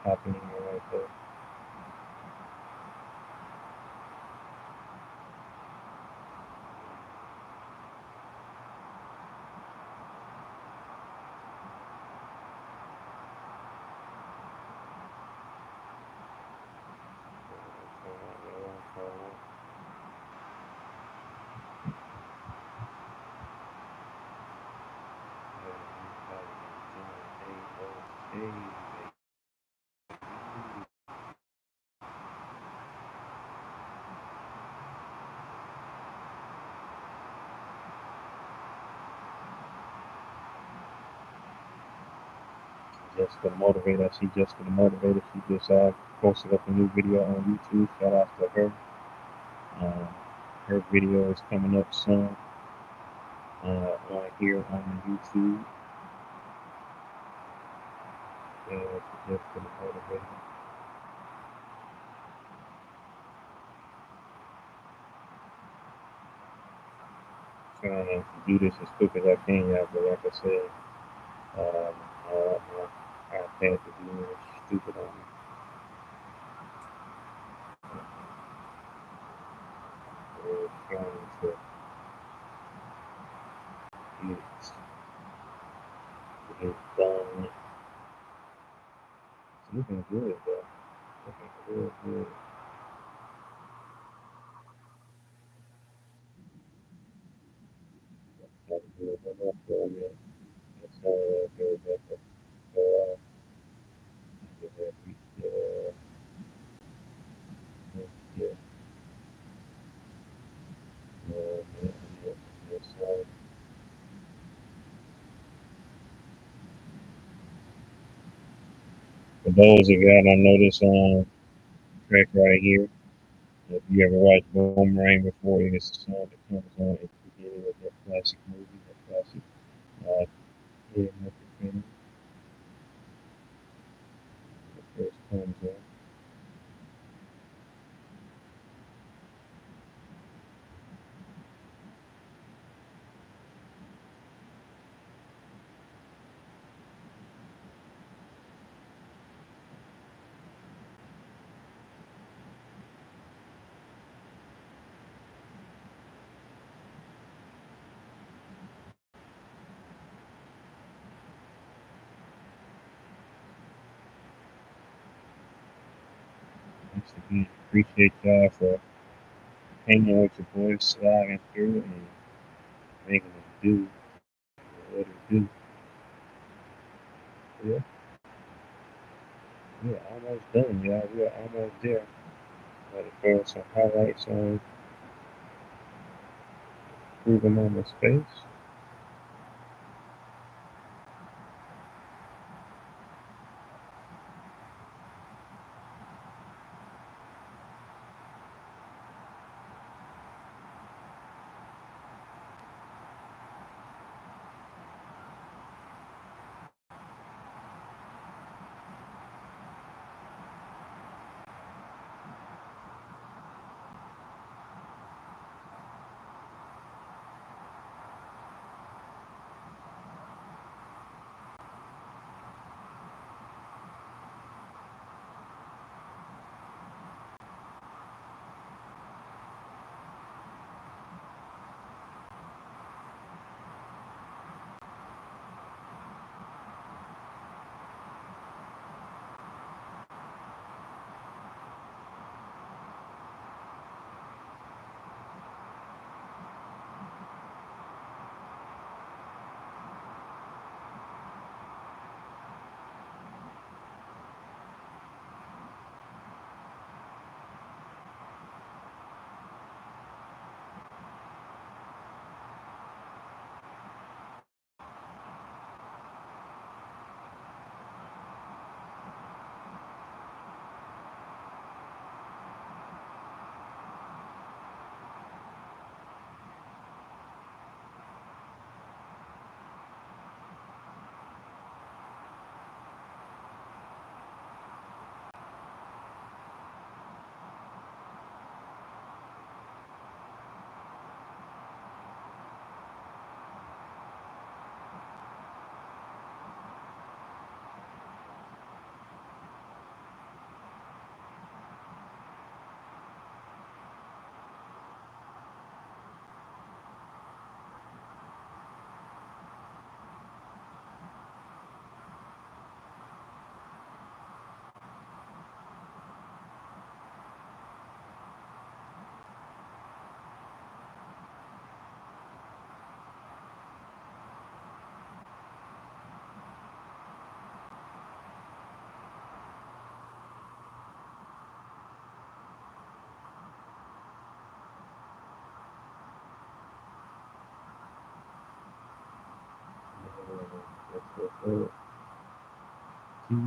happening right there. Jessica the Motivator. I see Jessica the Motivator. She just posted up a new video on YouTube. Shout out to her. Um, her video is coming up soon on here on YouTube. Jessica the Motivator. Trying to do this as quick as I can, y'all, but like I said, my iPad is being stupid on me. We're trying to get it done. It's looking good, though. Looking real good. That's good. I'm not sure yet. That's all good. That's all. Yeah. So, for those of y'all that know this track right here, if you ever watched Boomerang before, it's a song that comes on at the beginning of that classic movie, that classic Eddie Murphy film. That first comes on. Once again, appreciate y'all for hanging with your boys, sliding through and making them do what it do. Yeah, we're almost done, y'all. We're almost there. Got to throw some highlights on improving on the space. That's what's up. We're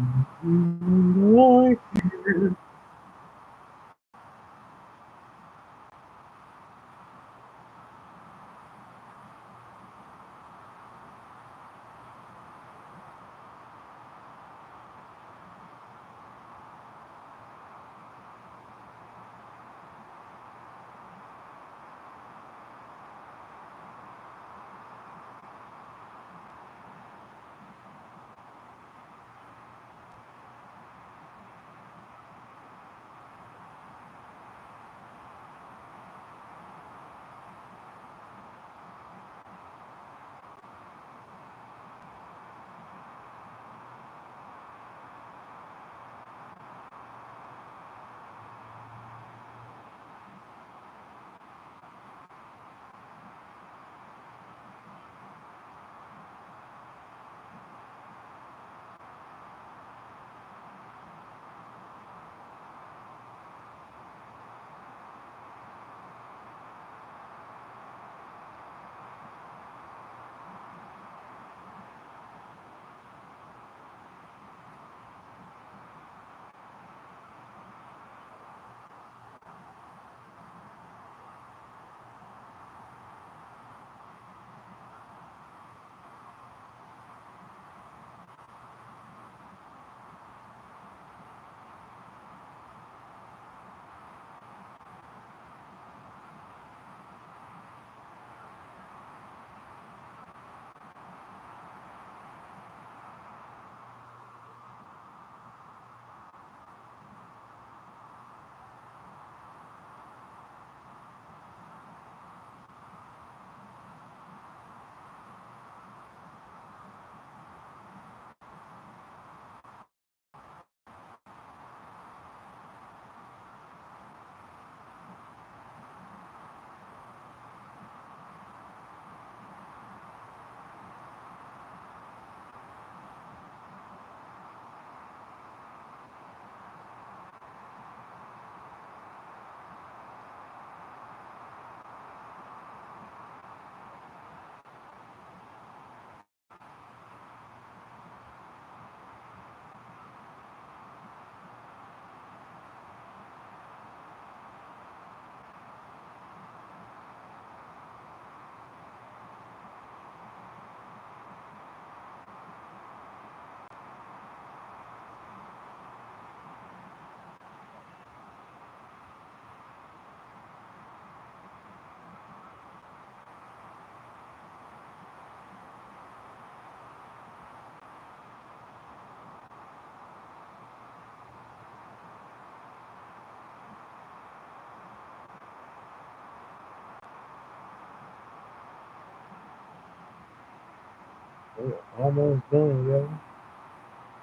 almost done, yo.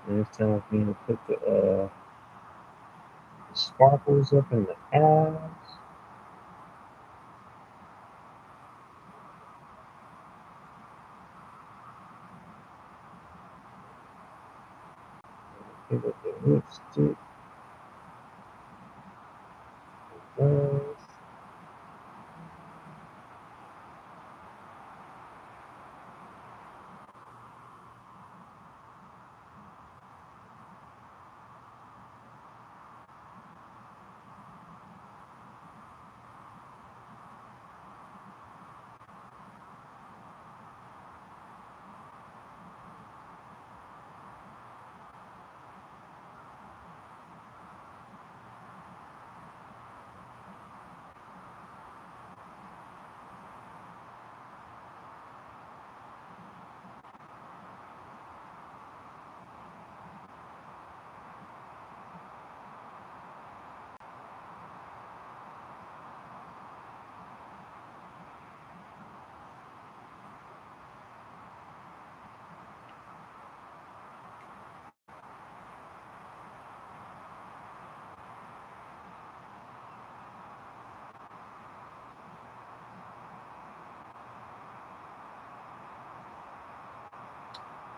And it's time for me to put the sparkles up in the eyes. Pick up the lipstick. Eyes.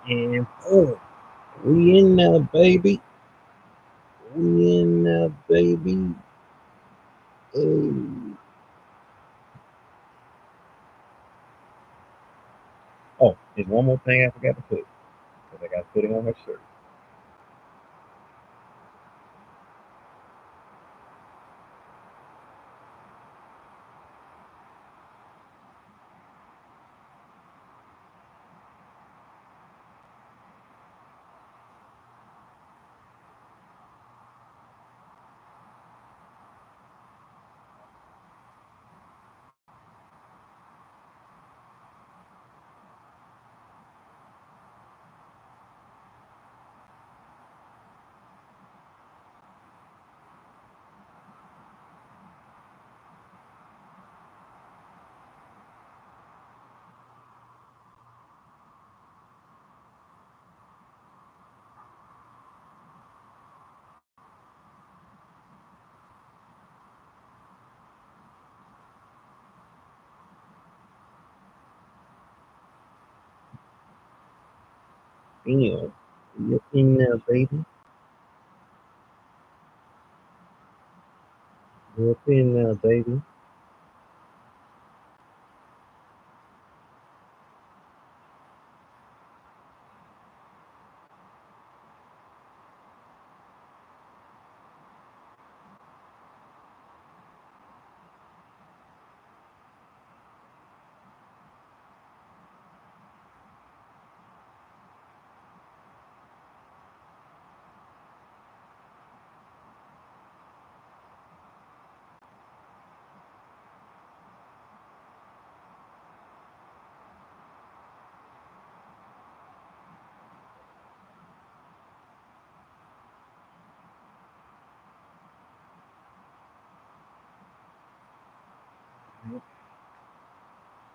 And boom, we in there, baby. We in there, baby. Hey. Oh, there's one more thing I forgot to put because I got to put it on my shirt. Damn. You up in there, baby? You up in there, baby?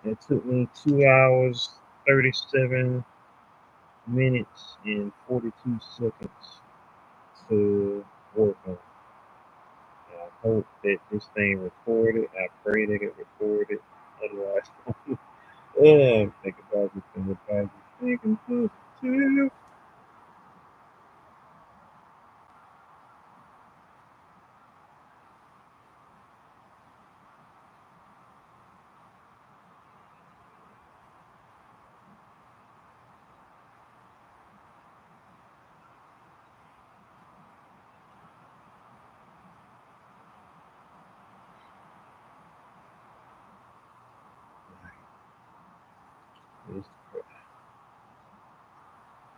It took me 2 hours, 37 minutes, and 42 seconds to work on. I hope that this thing recorded. I pray that it recorded. Otherwise, think about it. Think about it. Thinking positive.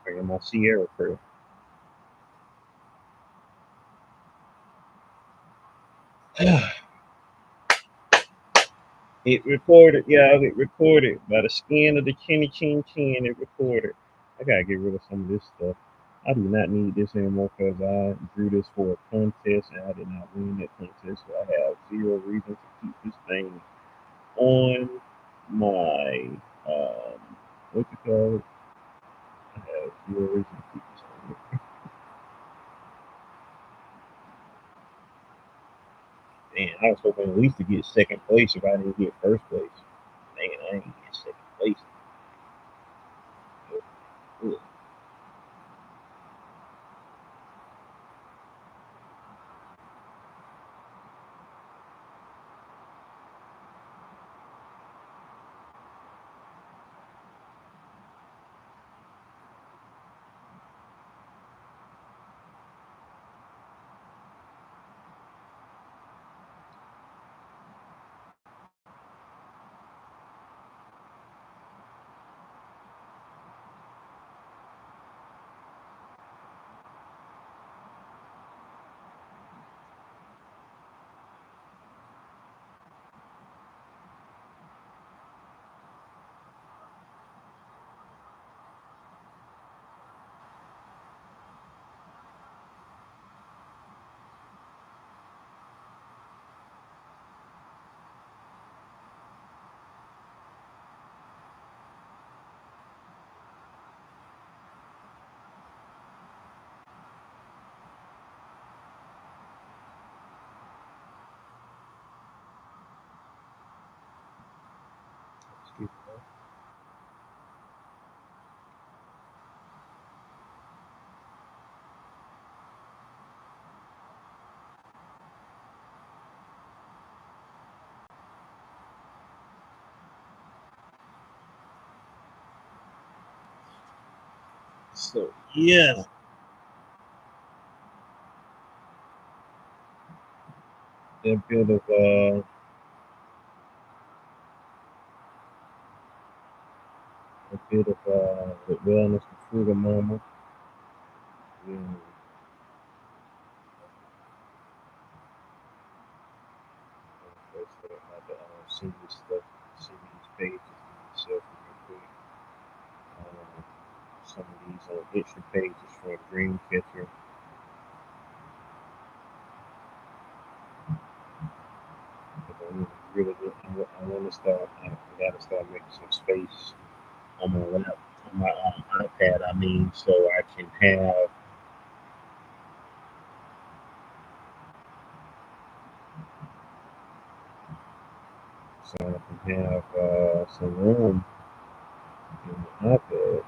Bringing my Sierra crew. It recorded, yeah, it recorded. By the skin of the chinny chin chin, it recorded. I gotta get rid of some of this stuff. I do not need this anymore because I drew this for a contest and I did not win that contest. So I have zero reason to keep this thing on my what you call it? I have zero reason to keep this thing. Man, I was hoping at least to get second place if I didn't get first place. Man, I ain't get second place. Ugh. Excuse me. So yeah, a bit of the wellness for sugar mama. And that's what I had to see this stuff, see these pages to myself real quick. Some of these picture pages for Dreamcatcher. Really, I want to start. I got to start making some space on my lap, on my iPad. I mean, so I can have some room in the iPad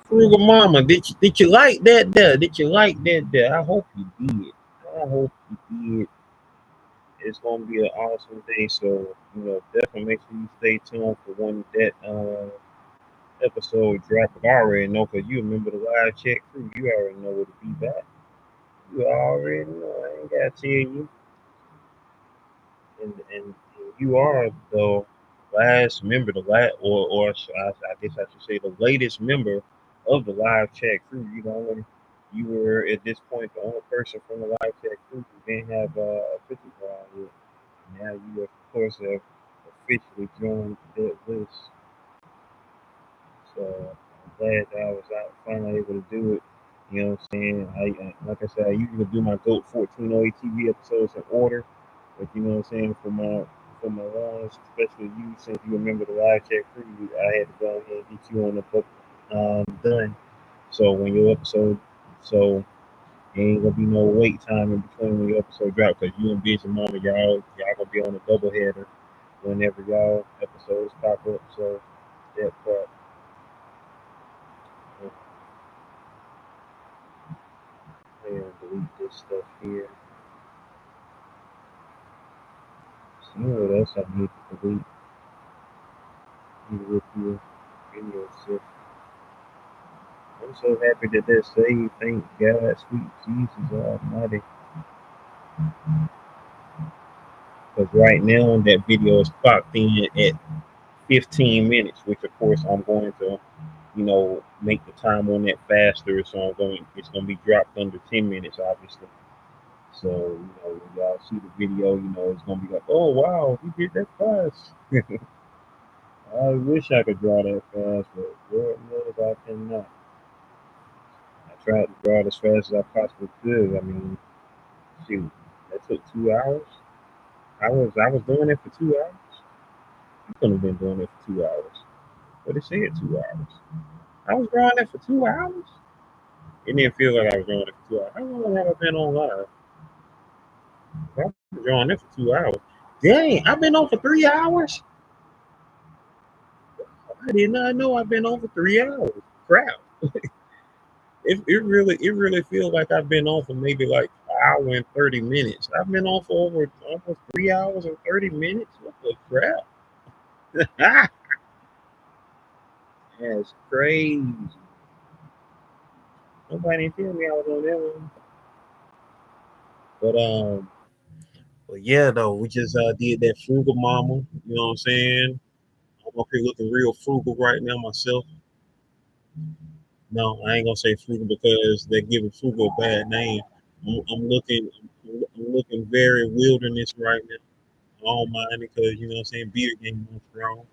Frugal Mama, did you like that there? Did you like that there? I hope you did. I hope you did. It's gonna be an awesome day. So definitely make sure you stay tuned for when that episode drop. I already know because you remember the live chat crew. You already know what to be back. You already know. I ain't gotta tell you. And you are the last member, the last, or I guess I should say the latest member of the live chat crew. You were at this point the only person from the live chat crew who didn't have a picture drawn yet. Now you, of course, have officially joined that list. So I'm glad that I was out finally able to do it. You know what I'm saying? Like I said, I usually do my GOAT 1408 TV episodes in order, but you know what I'm saying, for my ones, especially you, since you remember the live chat crew, I had to go ahead and get you on the book done. So when your episode, so there ain't gonna be no wait time in between when your episode drop because you and Busy Mama, y'all gonna be on a double header whenever y'all episodes pop up. So that part. And delete this stuff here. See what else I need to delete. With your video set. I'm so happy that they're saved. Thank God, sweet Jesus Almighty. Because right now that video is clocked in at 15 minutes, which of course I'm going to, make the time on that faster. So it's going to be dropped under 10 minutes, obviously. So, when y'all see the video, it's going to be like, oh, wow, he did that fast. I wish I could draw that fast, but Lord knows I cannot. I tried to draw it as fast as I possibly could. I mean, shoot, that took 2 hours. I was doing it for 2 hours. You couldn't have been doing it for 2 hours. But it said 2 hours. I was drawing it for 2 hours. It didn't feel like I was drawing it for 2 hours. How long have I been on live? I've been drawing it for 2 hours. Dang, I've been on for 3 hours. I did not know I've been on for 3 hours. Crap. It really feels like I've been on for maybe like an hour and 30 minutes. I've been on for over almost 3 hours and 30 minutes. What the crap? That's crazy. Nobody tell me I was on that one. But yeah, though we just did that frugal mama. You know what I'm saying? I'm up here looking real frugal right now myself. No, I ain't gonna say frugal because they're giving frugal a bad name. I'm looking very wilderness right now. I don't mind it because what I'm saying, beard getting more strong.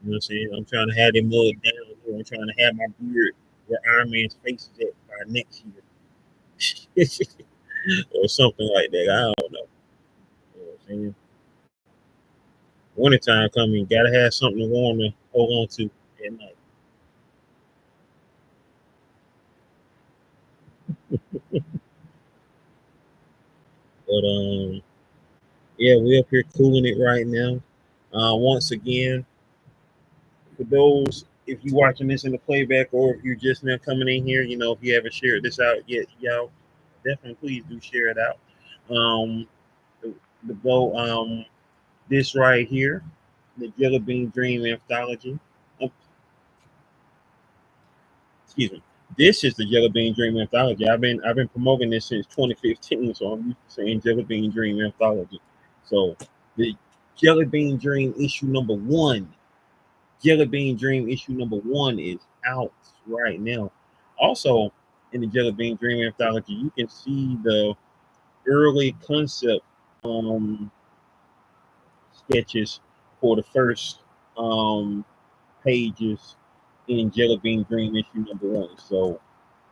You know what I'm saying? I'm trying to have them mud down here. I'm trying to have my beard where Iron Man's face is at by next year. Or something like that. I don't know. You know what I'm saying? Wintertime coming, gotta have something warm to hold on to at night. But yeah, we're up here cooling it right now. Once again, for those, if you're watching this in the playback or if you're just now coming in here, if you haven't shared this out yet, y'all definitely please do share it out. Um, the go this right here, the Jellybean Dream Anthology. Oh, excuse me. This is the Jellybean Dream Anthology. I've been promoting this since 2015, so I'm used to saying Jellybean Dream Anthology. So the Jellybean Dream issue number one. Jellybean Dream issue number one is out right now. Also, in the Jellybean Dream Anthology, you can see the early concept um, sketches for the first pages in Jellybean Dream issue number one. So,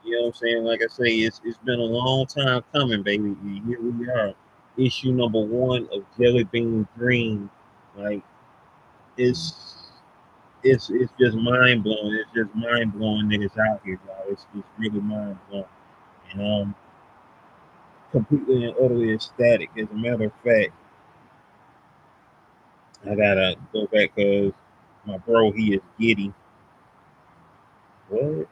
you know what I'm saying? Like I say, it's been a long time coming, baby. Here we are, issue number one of Jellybean Dream. Like it's it's just mind blowing. It's just mind blowing that it's out here, y'all. It's really mind blowing, and completely and utterly ecstatic. As a matter of fact, I gotta go back because my bro he is giddy. What?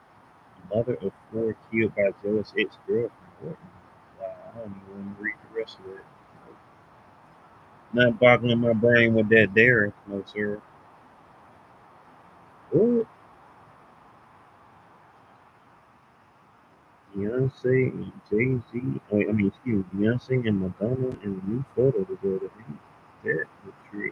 Mother of four killed by jealous ex-girlfriend. What? Wow, I don't even want to read the rest of it. Not boggling my brain with that there, no sir. What? Beyonce and Jay Z. Oh, I mean, excuse me, Beyonce and Madonna in a new photo together. That was true.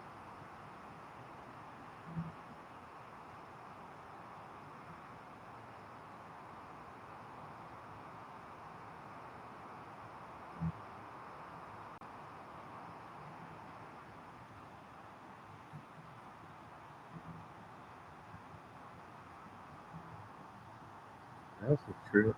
That's a trip.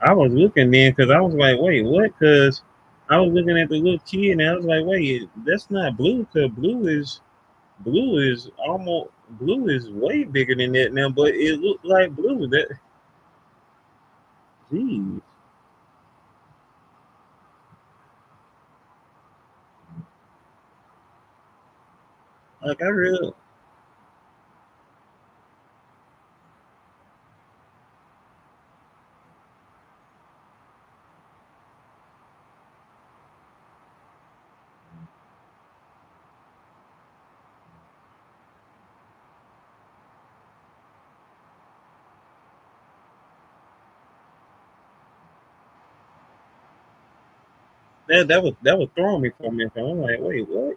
I was looking then because I was like, wait, what? Because I was looking at the little kid and I was like, wait, that's not blue. Because blue is almost blue is way bigger than that now. But it looked like blue. That geez, like I really that was throwing me for a minute. I'm like, wait, what?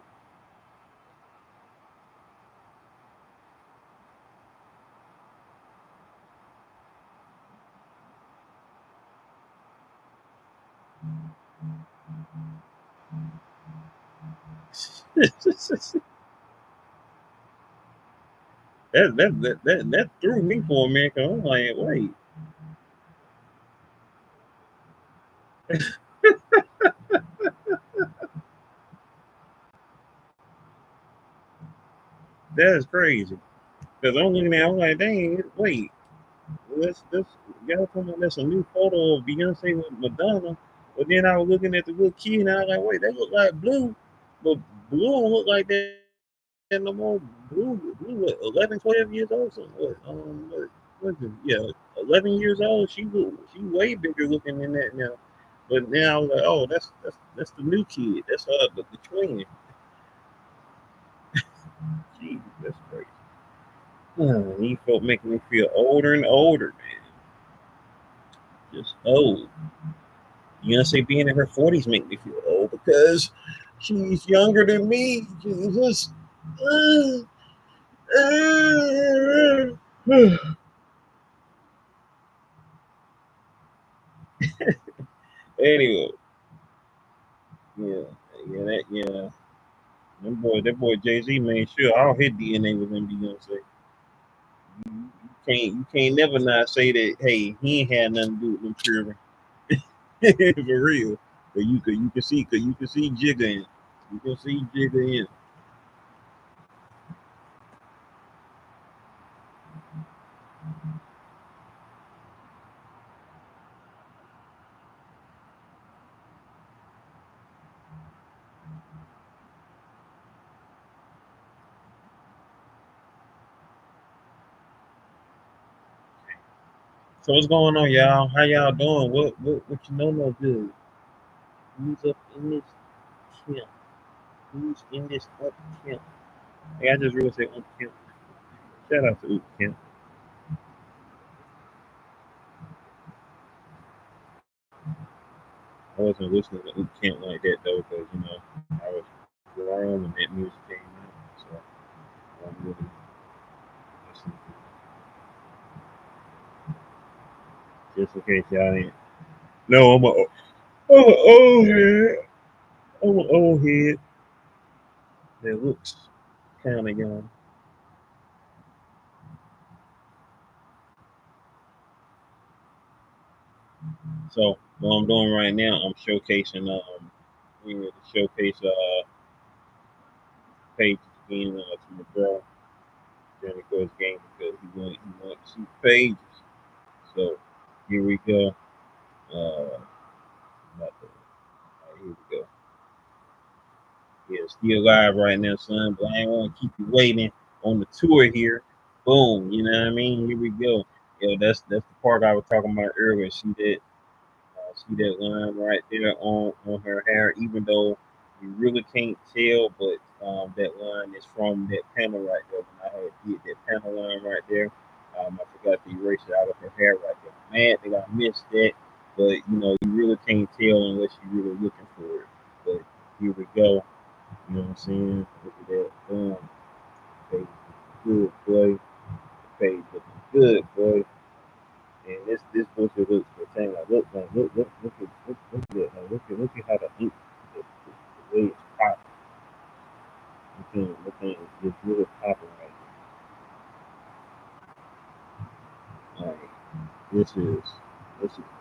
That threw me for a minute. I'm like, wait, that's crazy. Because I'm looking at, I'm like, dang, wait, let's y'all talking about that's a new photo of Beyonce with Madonna. But then I was looking at the little kid and I was like, wait, that look like blue, but blue don't look like that no more. Blue, what, 11, 12 years old? So what is it? Yeah, 11 years old. She way bigger looking than that now. But now I was like, oh, that's the new kid. That's her, the twin. Jeez, that's crazy. These folk making me feel older and older, man. Just old. Beyonce being in her 40s make me feel old because she's younger than me. Jesus. Uh, uh, anyway, yeah, yeah. That boy Jay Z made sure all his DNA was in Beyonce. You can't never not say that. Hey, he ain't had nothing to do with them children. For real. But you can see Jigga in. You can see Jigga in. So what's going on, y'all? How y'all doing? What you know no good? Who's up in this camp? Who's in this up camp? Hey, I just really say up camp. Shout out to up camp. I wasn't listening to up camp like that though, because I was grown when that music came out, so I wasn't really listening to it. Just in case y'all ain't. No, I'm an old head. I'm an old head that looks kind of young. So what I'm doing right now, I'm showcasing we need to showcase pages again to my bro during the course game because he want to see pages. So here we go. Uh, here we go. Yeah, still live right now, son. But I ain't want to keep you waiting on the tour here. Boom, you know what I mean? Here we go. Yo, that's the part I was talking about earlier. See that line right there on her hair, even though you really can't tell, but that line is from that panel right there. When I had did that panel line right there, I forgot to erase it out of her hair right there. Man, I think I missed that, but you know, you really can't tell unless you're really looking for it. But here we go. You know what I'm saying? Look at that. Boom. Page good, boy. Page looking good, boy. And this poster looks pretend like look at that. Like, look at how the way it's popping. Look at it's really popping right now. Like this is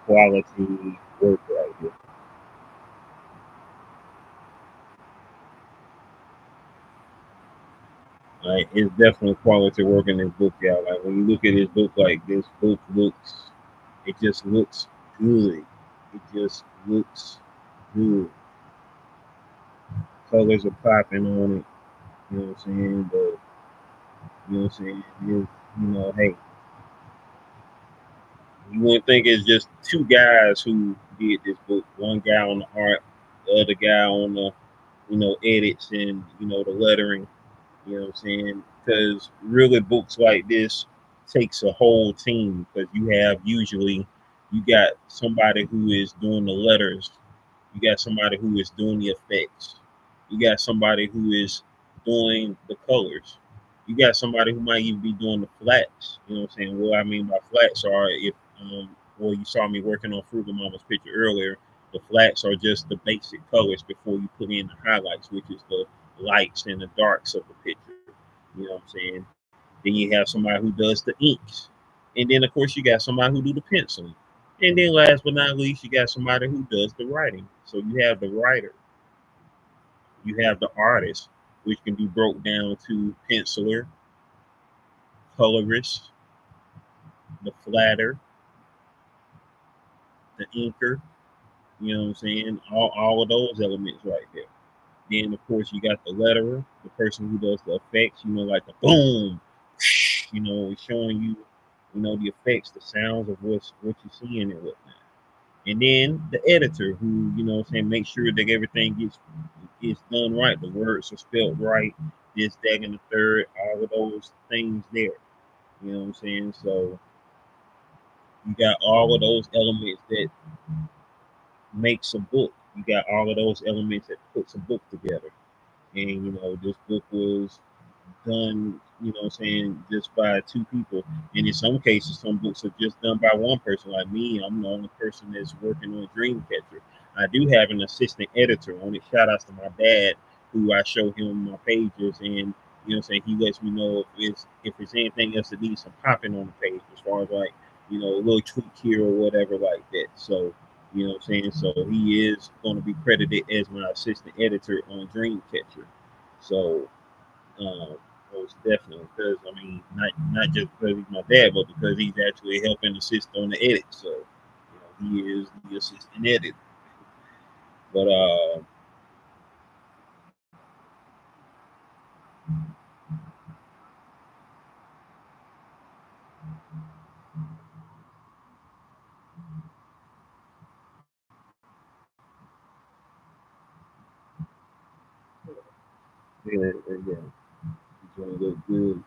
quality work right here. Like it's definitely quality work in this book, y'all. Like when you look at this book, like this book looks, it just looks good. It just looks good. Colors are popping on it. You know what I'm saying? But you know what I'm saying? You know, hey, you wouldn't think it's just two guys who did this book. One guy on the art, the other guy on the, you know, edits and, you know, the lettering. You know what I'm saying? Because really books like this takes a whole team because you have usually you got somebody who is doing the letters, you got somebody who is doing the effects, you got somebody who is doing the colors, you got somebody who might even be doing the flats. You know what I'm saying? What I mean by flats are if well you saw me working on Frugal Mama's picture earlier. The flats are just the basic colors before you put in the highlights, which is the lights and the darks of the picture. You know what I'm saying? Then you have somebody who does the inks. And then of course you got somebody who do the penciling. And then last but not least, you got somebody who does the writing. So you have the writer, you have the artist, which can be broke down to penciler, colorist, the flatter, the inker, you know what I'm saying? All of those elements right there. Then of course you got the letterer, the person who does the effects, you know, like the boom, you know, it's showing you, you know, the effects, the sounds of what you're seeing and whatnot. And then the editor who, you know what I'm saying, make sure that everything gets done right. The words are spelled right, this, that, and the third, all of those things there. You know what I'm saying? So you got all of those elements that makes a book. You got all of those elements that puts a book together. And you know, this book was done, you know what I'm saying, just by two people. And in some cases, some books are just done by one person. Like me, I'm the only person that's working on Dreamcatcher. I do have an assistant editor on it. Shout outs to my dad, who I show him my pages, and you know what I'm saying, he lets me know if it's anything else that needs some popping on the page, as far as like, you know, a little tweak here or whatever like that. So you know what I'm saying? So he is going to be credited as my assistant editor on Dreamcatcher. So most definitely, because I mean, not just because he's my dad, but because he's actually helping assist on the edit. So, you know, he is the assistant editor. But yeah, yeah, he's gonna look good.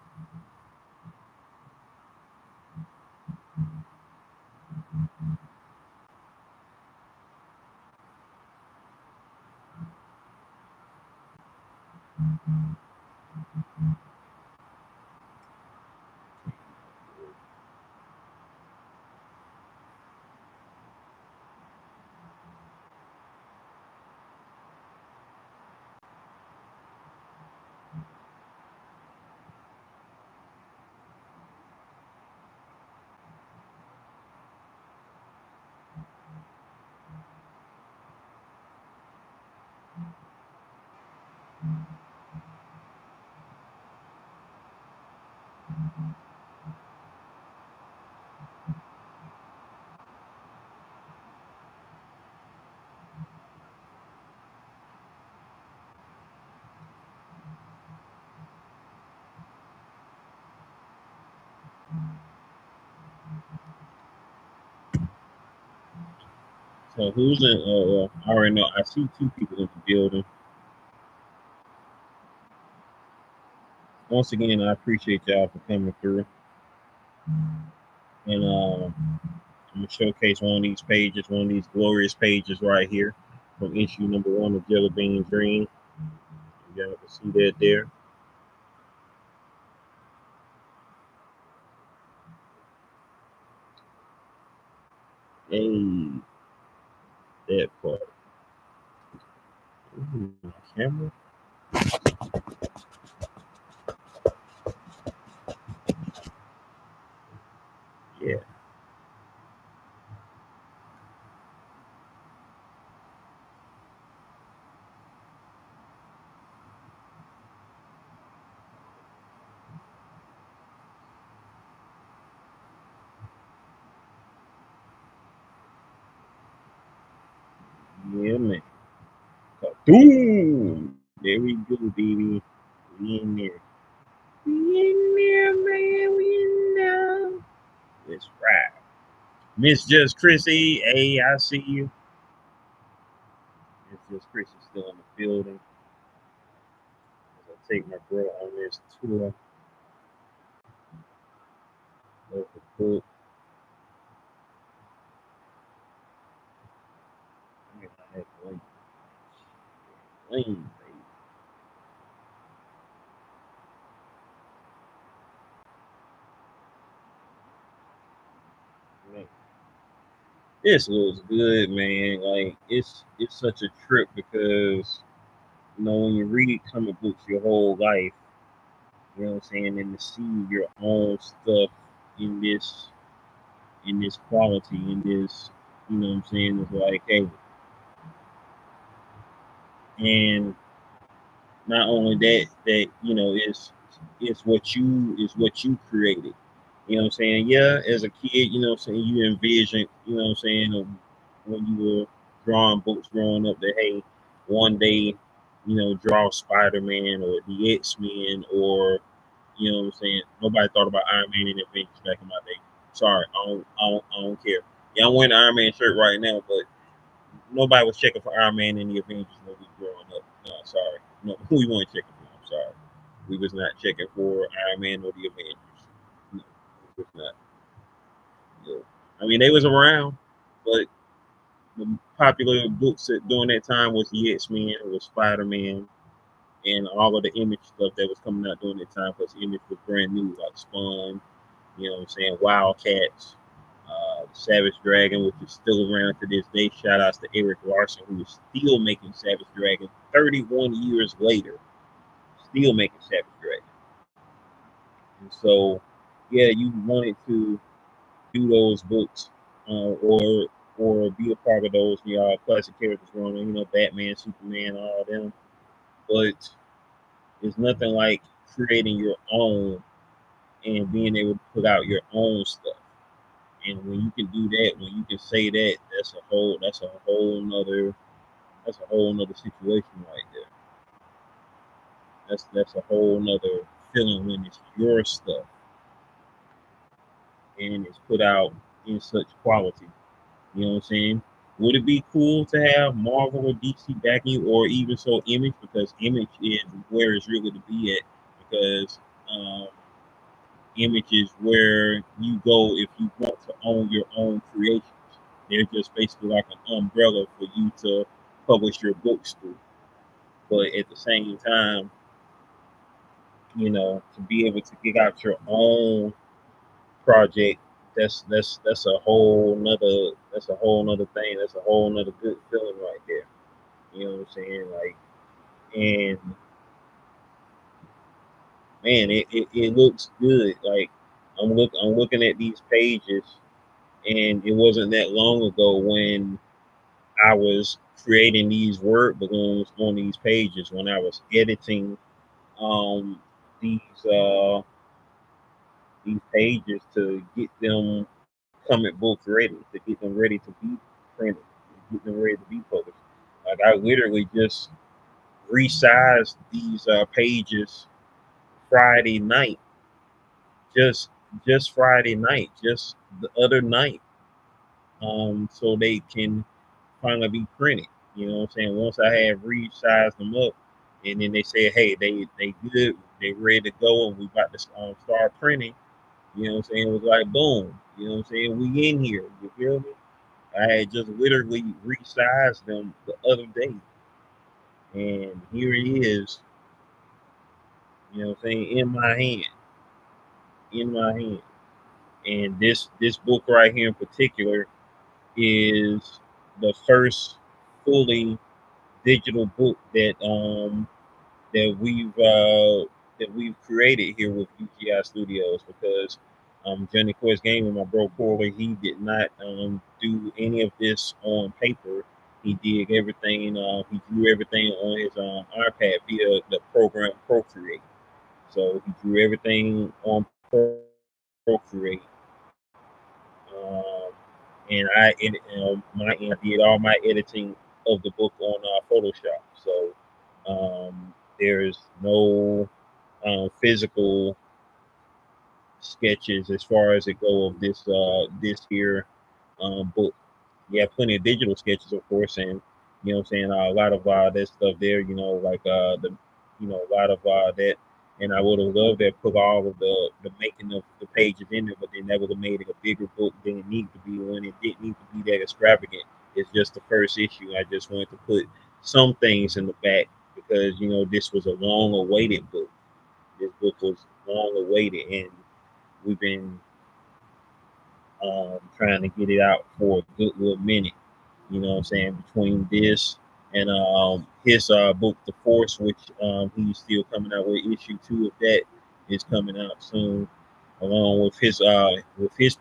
So who's in? I already know. I see two people in the building. Once again, I appreciate y'all for coming through, and I'm gonna showcase one of these pages, one of these glorious pages right here from issue number 1 of Jellybean Dream. You guys can see that there. Hey, that part. Ooh, camera. Yeah. Yeah, man. Boom! There we go, baby. We in there. We in there, man. We in there. That's right. Miss Just Chrissy. Hey, I see you. Miss Just Chrissy still in the building. As I take my girl on this tour of the book. Man, I have lane, baby. Man, this looks good, man. Like it's such a trip because when you read comic books your whole life, you know what I'm saying, and to see your own stuff in this quality, in this, you know what I'm saying, it's like, hey, and not only that it's what you created. You know what I'm saying? Yeah, as a kid, you know what I'm saying, you envisioned, you know what I'm saying, when you were drawing books growing up that, hey, one day, draw Spider-Man or the X-Men or, you know what I'm saying? Nobody thought about Iron Man and Avengers back in my day. Sorry, I don't care. Yeah, I'm wearing an Iron Man shirt right now, but nobody was checking for Iron Man in the Avengers movie growing up. No, sorry. No, who we weren't checking for. I'm sorry. We was not checking for Iron Man or the Avengers. No, we was not. No. I mean, they was around, but the popular books during that time was the X-Men, it was Spider-Man, and all of the Image stuff that was coming out during that time because Image was brand new, like Spawn, you know what I'm saying, Wildcats, Savage Dragon, which is still around to this day. Shout outs to Eric Larson, who is still making Savage Dragon 31 years later, still making Savage Dragon. And so, yeah, you wanted to do those books, or be a part of those, classic characters growing up, Batman, Superman, all of them. But it's nothing like creating your own and being able to put out your own stuff. And when you can do that, when you can say that, that's a whole nother situation right there. That's a whole nother feeling when it's your stuff and it's put out in such quality. You know what I'm saying? Would it be cool to have Marvel or DC backing you, or even so Image, because Image is where it's really to be at, because Image is where you go if you want to own your own creations. They're just basically like an umbrella for you to publish your books through. But at the same time, to be able to get out your own project, that's a whole nother thing. That's a whole nother good feeling right there. You know what I'm saying? Like, and man, it looks good. Like I'm looking at these pages, and it wasn't that long ago when I was creating these word balloons on these pages, when I was editing um these uh these pages to get them comic books ready, to get them ready to be printed, to get them ready to be published. Like I literally just resized these pages Friday night, just Friday night, just the other night, so they can finally be printed. You know what I'm saying? Once I had resized them up, and then they said, hey, they good, they ready to go, and we about to start printing. You know what I'm saying? It was like boom. You know what I'm saying? We in here. You feel me? I had just literally resized them the other day, and here it is. You know what I'm saying? In my hand. And this book right here in particular is the first fully digital book that we've created here with UGI Studios, because Johnny Quest Gaming, my bro Corley, he did not do any of this on paper. He did everything. He drew everything on his iPad via the program Procreate. So he drew everything on Procreate, and I did all my editing of the book on Photoshop. So there's no physical sketches as far as it go of this here book. Yeah, plenty of digital sketches, of course, and you know what I'm saying, a lot of that stuff there, like a lot of that. And I would have loved to put all of the making of the pages in there, but then that would have made it a bigger book than it needed to be when it didn't need to be that extravagant. It's just the first issue. I just wanted to put some things in the back because this was a long awaited book. This book was long awaited, and we've been trying to get it out for a good little minute. You know what I'm saying? Between this and his book, The Force, which he's still coming out with issue 2 of that is coming out soon, along with his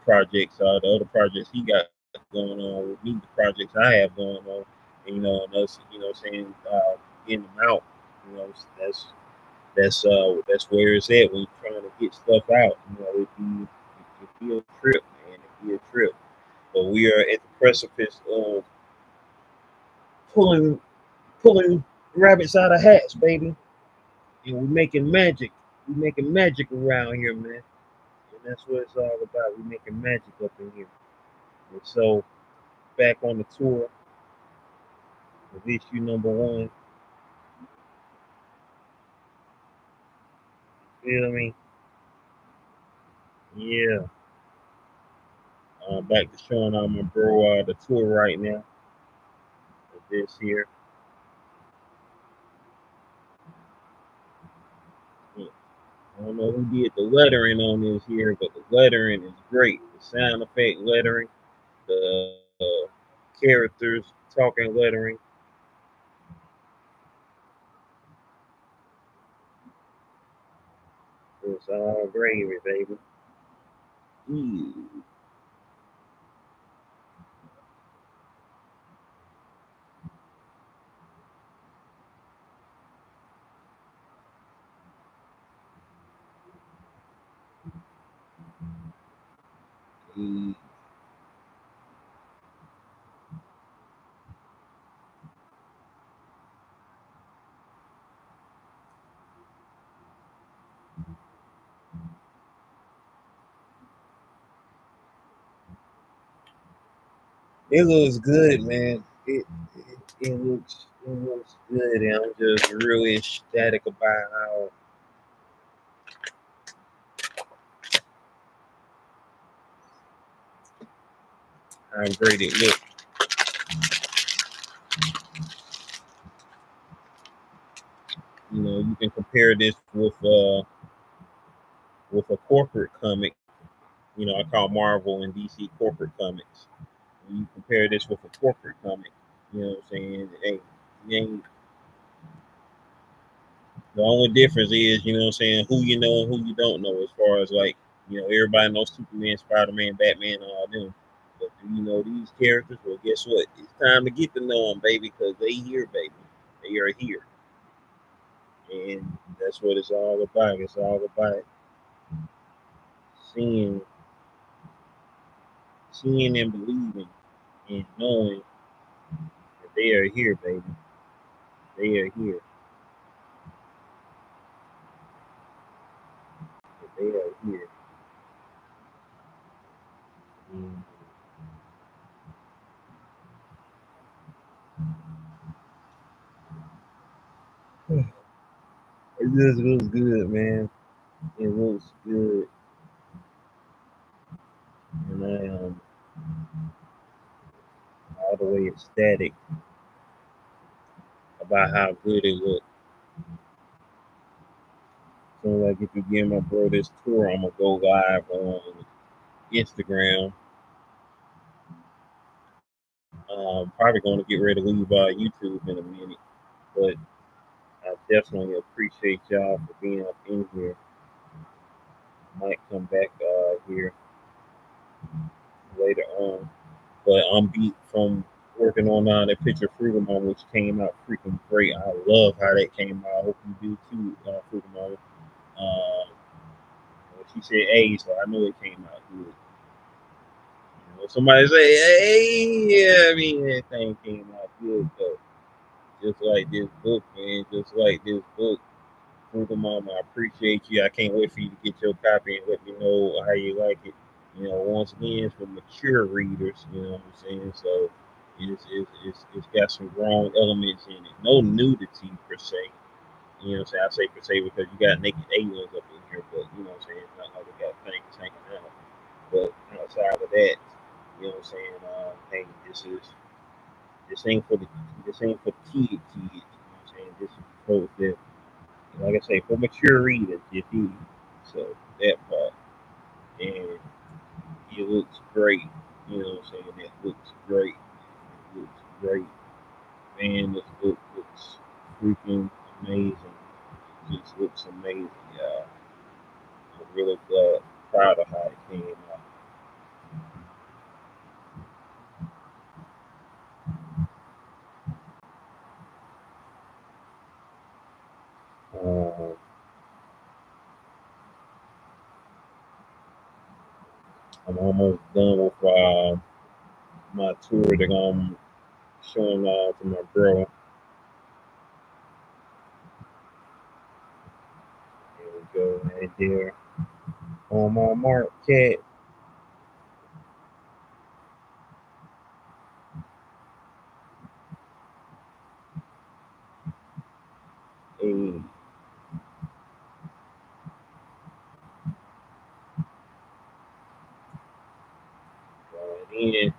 projects, the other projects he got going on with me, the projects I have going on, and us, saying getting them out. You know, that's where it's at when you're trying to get stuff out. It'd be a trip, man. It'd be a trip. But we are at the precipice of pulling pulling rabbits out of hats, baby. And we're making magic. We're making magic around here, man. And that's what it's all about. We're making magic up in here. And so back on the tour of issue number 1. Feel me? Yeah. Back to showing out my bro the tour right now. Of this here. I don't know who did the lettering on this here, but the lettering is great. The sound effect lettering, the characters talking lettering. It's all gravy, baby. Ooh. Ooh. It looks good, man. It looks good, and I'm just really ecstatic about how great it looks. You can compare this with a corporate comic. I call Marvel and DC corporate comics. When you compare this with a corporate comic, you know what I'm saying? Hey, you ain't, the only difference is, you know what I'm saying, who you know and who you don't know, as far as like, everybody knows Superman, Spider-Man, Batman, all them. But do you know these characters? Well, guess what? It's time to get to know them, baby, because they here, baby. They are here. And that's what it's all about. It's all about seeing, seeing and believing and knowing that they are here, baby. They are here. That they are here. And This looks good, man. It looks good, and I am all the way ecstatic about how good it looks. So like if you give my bro this tour, I'm gonna go live on Instagram. Probably gonna get ready to leave YouTube in a minute, but I definitely appreciate y'all for being up in here. Might come back here later on, but I'm beat from working on that picture Frugal Mom, which came out freaking great. I love how that came out. I hope you do too, Frugal Mom. She said A, so I know it came out good. Somebody say, hey, yeah, I mean, everything came out good, though. Just like this book, man. Just like this book. Frugal Mama, I appreciate you. I can't wait for you to get your copy and let me know how you like it. Once again, for mature readers, you know what I'm saying? So it's got some wrong elements in it. No nudity, per se. You know what I'm saying? I say per se because you got naked aliens up in here, but you know what I'm saying? It's not like we got things hanging out. But outside of that, you know what I'm saying? Hey, this ain't for kids. You know what I'm saying? This is for that, like I say, for mature readers, you do. So that part, and it looks great. You know what I'm saying? It looks great. It looks great. Man, this book looks freaking amazing. It just looks amazing, y'all. I'm really glad, proud of how it came out. Um, I'm almost done with my tour that I'm showing to my girl. There we go, right there. On my mark, cat. Hey, going in.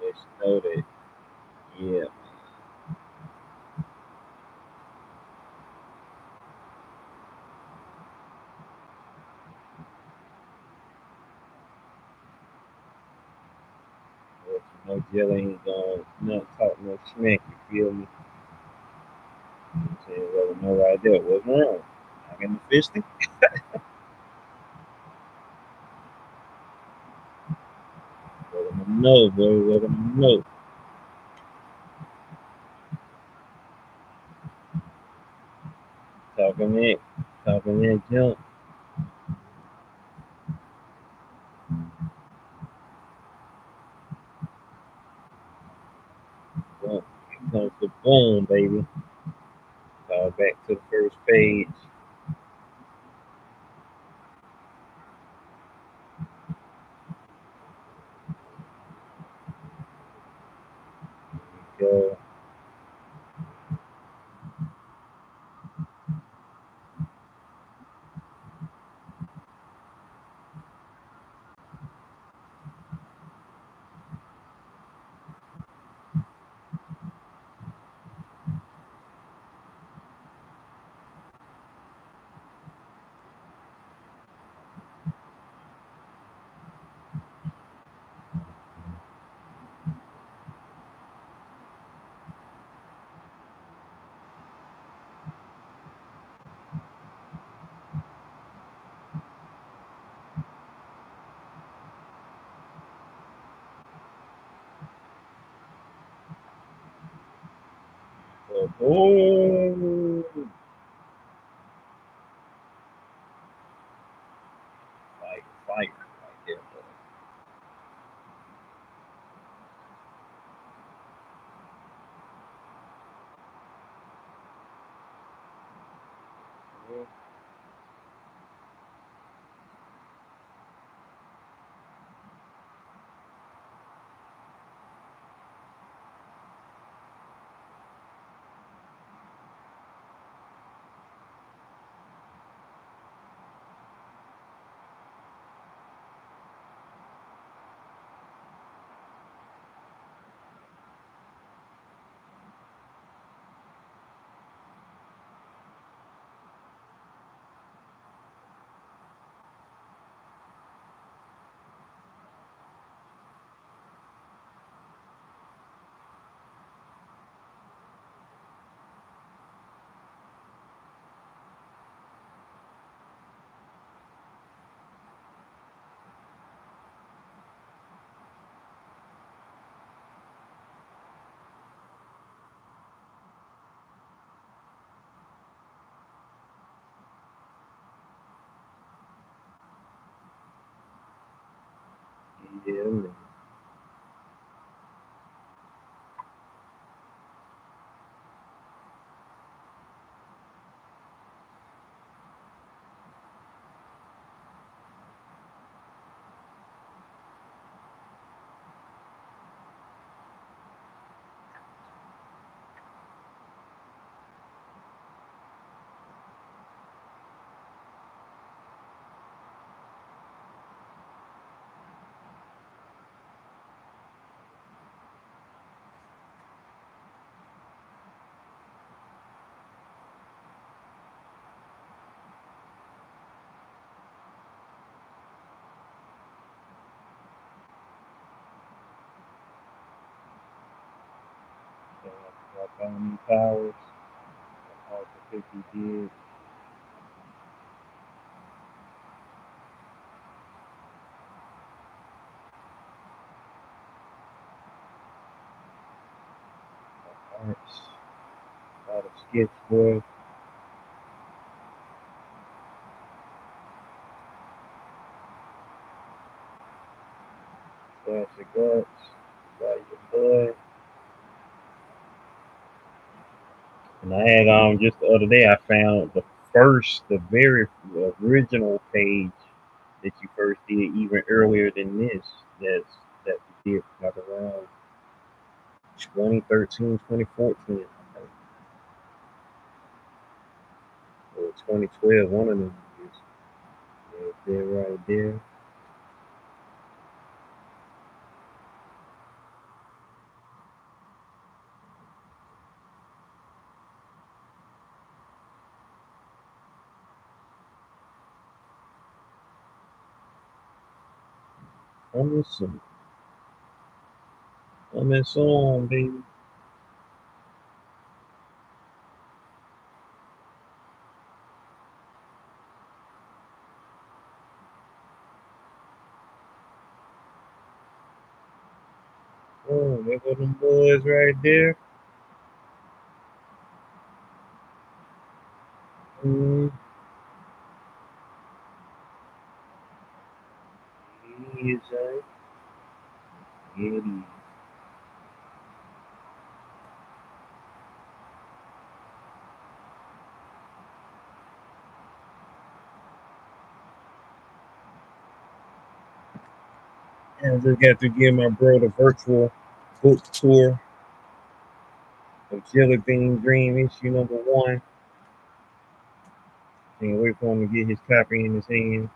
Let's know that. Yeah, let you know Jelly ain't gonna not talk no smack. You feel me? You know what I'm saying? Let her know right there. What's wrong? I got the fisting. Let them know, boy. Let them know. Talking that, talking that junk. Boom. Here comes the boom, baby. Back to the first page. Here we go. Oh, fire right there, boy. Yeah, man. So I found new powers. All the 50 did. Arts. A lot of skits, boy. Classic arts. Got your boy. And I had just the other day I found the very original page that you first did even earlier than this. That we did like around 2013, 2014, I think, or 2012, one of them years. Right there, right there. Coming soon. Coming soon, baby. Oh, there go them boys right there. Mm, yes, sir. Yeah, it is. And I just got to give my bro the virtual book tour of Jellybean Dream issue number one. Can't wait for him to get his copy in his hand.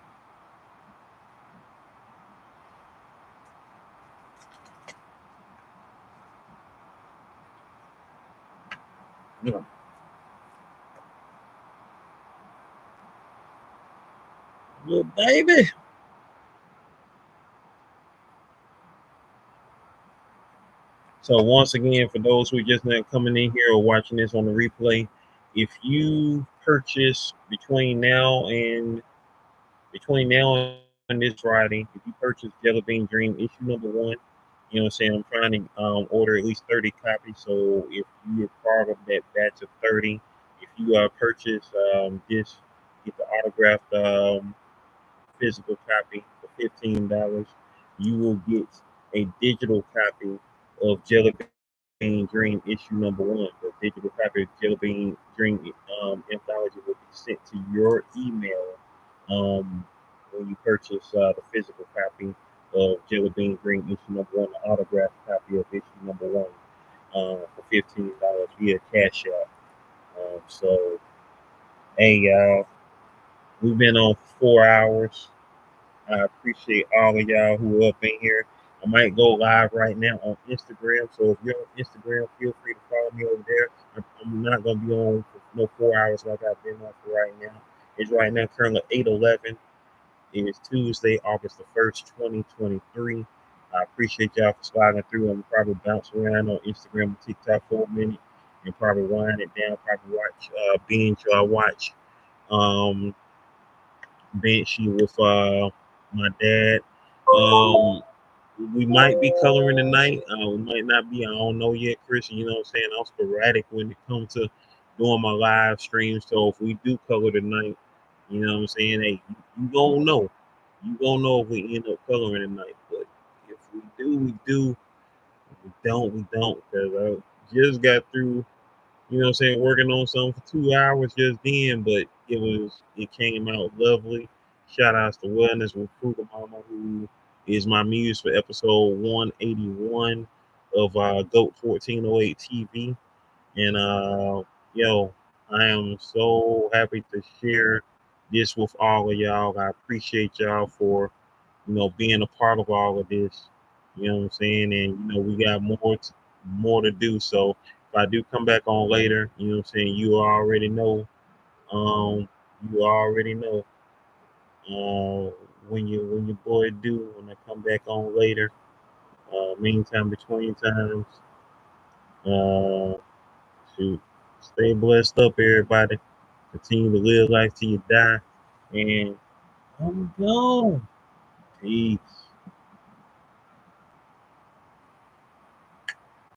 Yeah. Little baby. So once again, for those who are just now coming in here or watching this on the replay, if you purchase between now and this Friday, if you purchase Jellybean Dream issue number one, You know what I'm saying? I'm trying to order at least 30 copies. So if you're part of that batch of 30, if you purchase this, get the autographed physical copy for $15, you will get a digital copy of Jelly Bean Dream issue number one. The digital copy of Jelly Bean Dream anthology will be sent to your email um, when you purchase the physical copy of Jelly Bean Dream issue number one, the autographed copy of issue number one for $15 via Cash App. So, hey, y'all, we've been on for 4 hours. I appreciate all of y'all who are up in here. I might go live right now on Instagram. So if you're on Instagram, feel free to follow me over there. I'm not gonna be on for no 4 hours like I've been on for right now. It's right now currently 8:11. It is Tuesday, August the 1st, 2023. I appreciate y'all for sliding through. I'm probably bounce around on Instagram and TikTok for a minute and probably wind it down. Probably watch binge watch um Banshee with my dad. Um, we might be coloring tonight. We might not be. I don't know yet, Chris. You know what I'm saying? I'm sporadic when it comes to doing my live streams. So if we do color tonight, you know what I'm saying? Hey, you gonna know. You gonna know if we end up coloring tonight. But if we do, we do. If we don't, we don't. Because I just got through, you know what I'm saying, working on something for 2 hours just then, but it came out lovely. Shout outs to Wellness with Frugal Mama, who is my muse for episode 181 of GOAT 1408 TV. And yo, I am so happy to share this with all of y'all. I appreciate y'all for, being a part of all of this. You know what I'm saying? And we got more to do. So if I do come back on later, you know what I'm saying, you already know. Um, you already know. When your boy do when I come back on later. Meantime, between times, uh, shoot, stay blessed up, everybody. Continue to live life till you die, and I'm gone. Peace.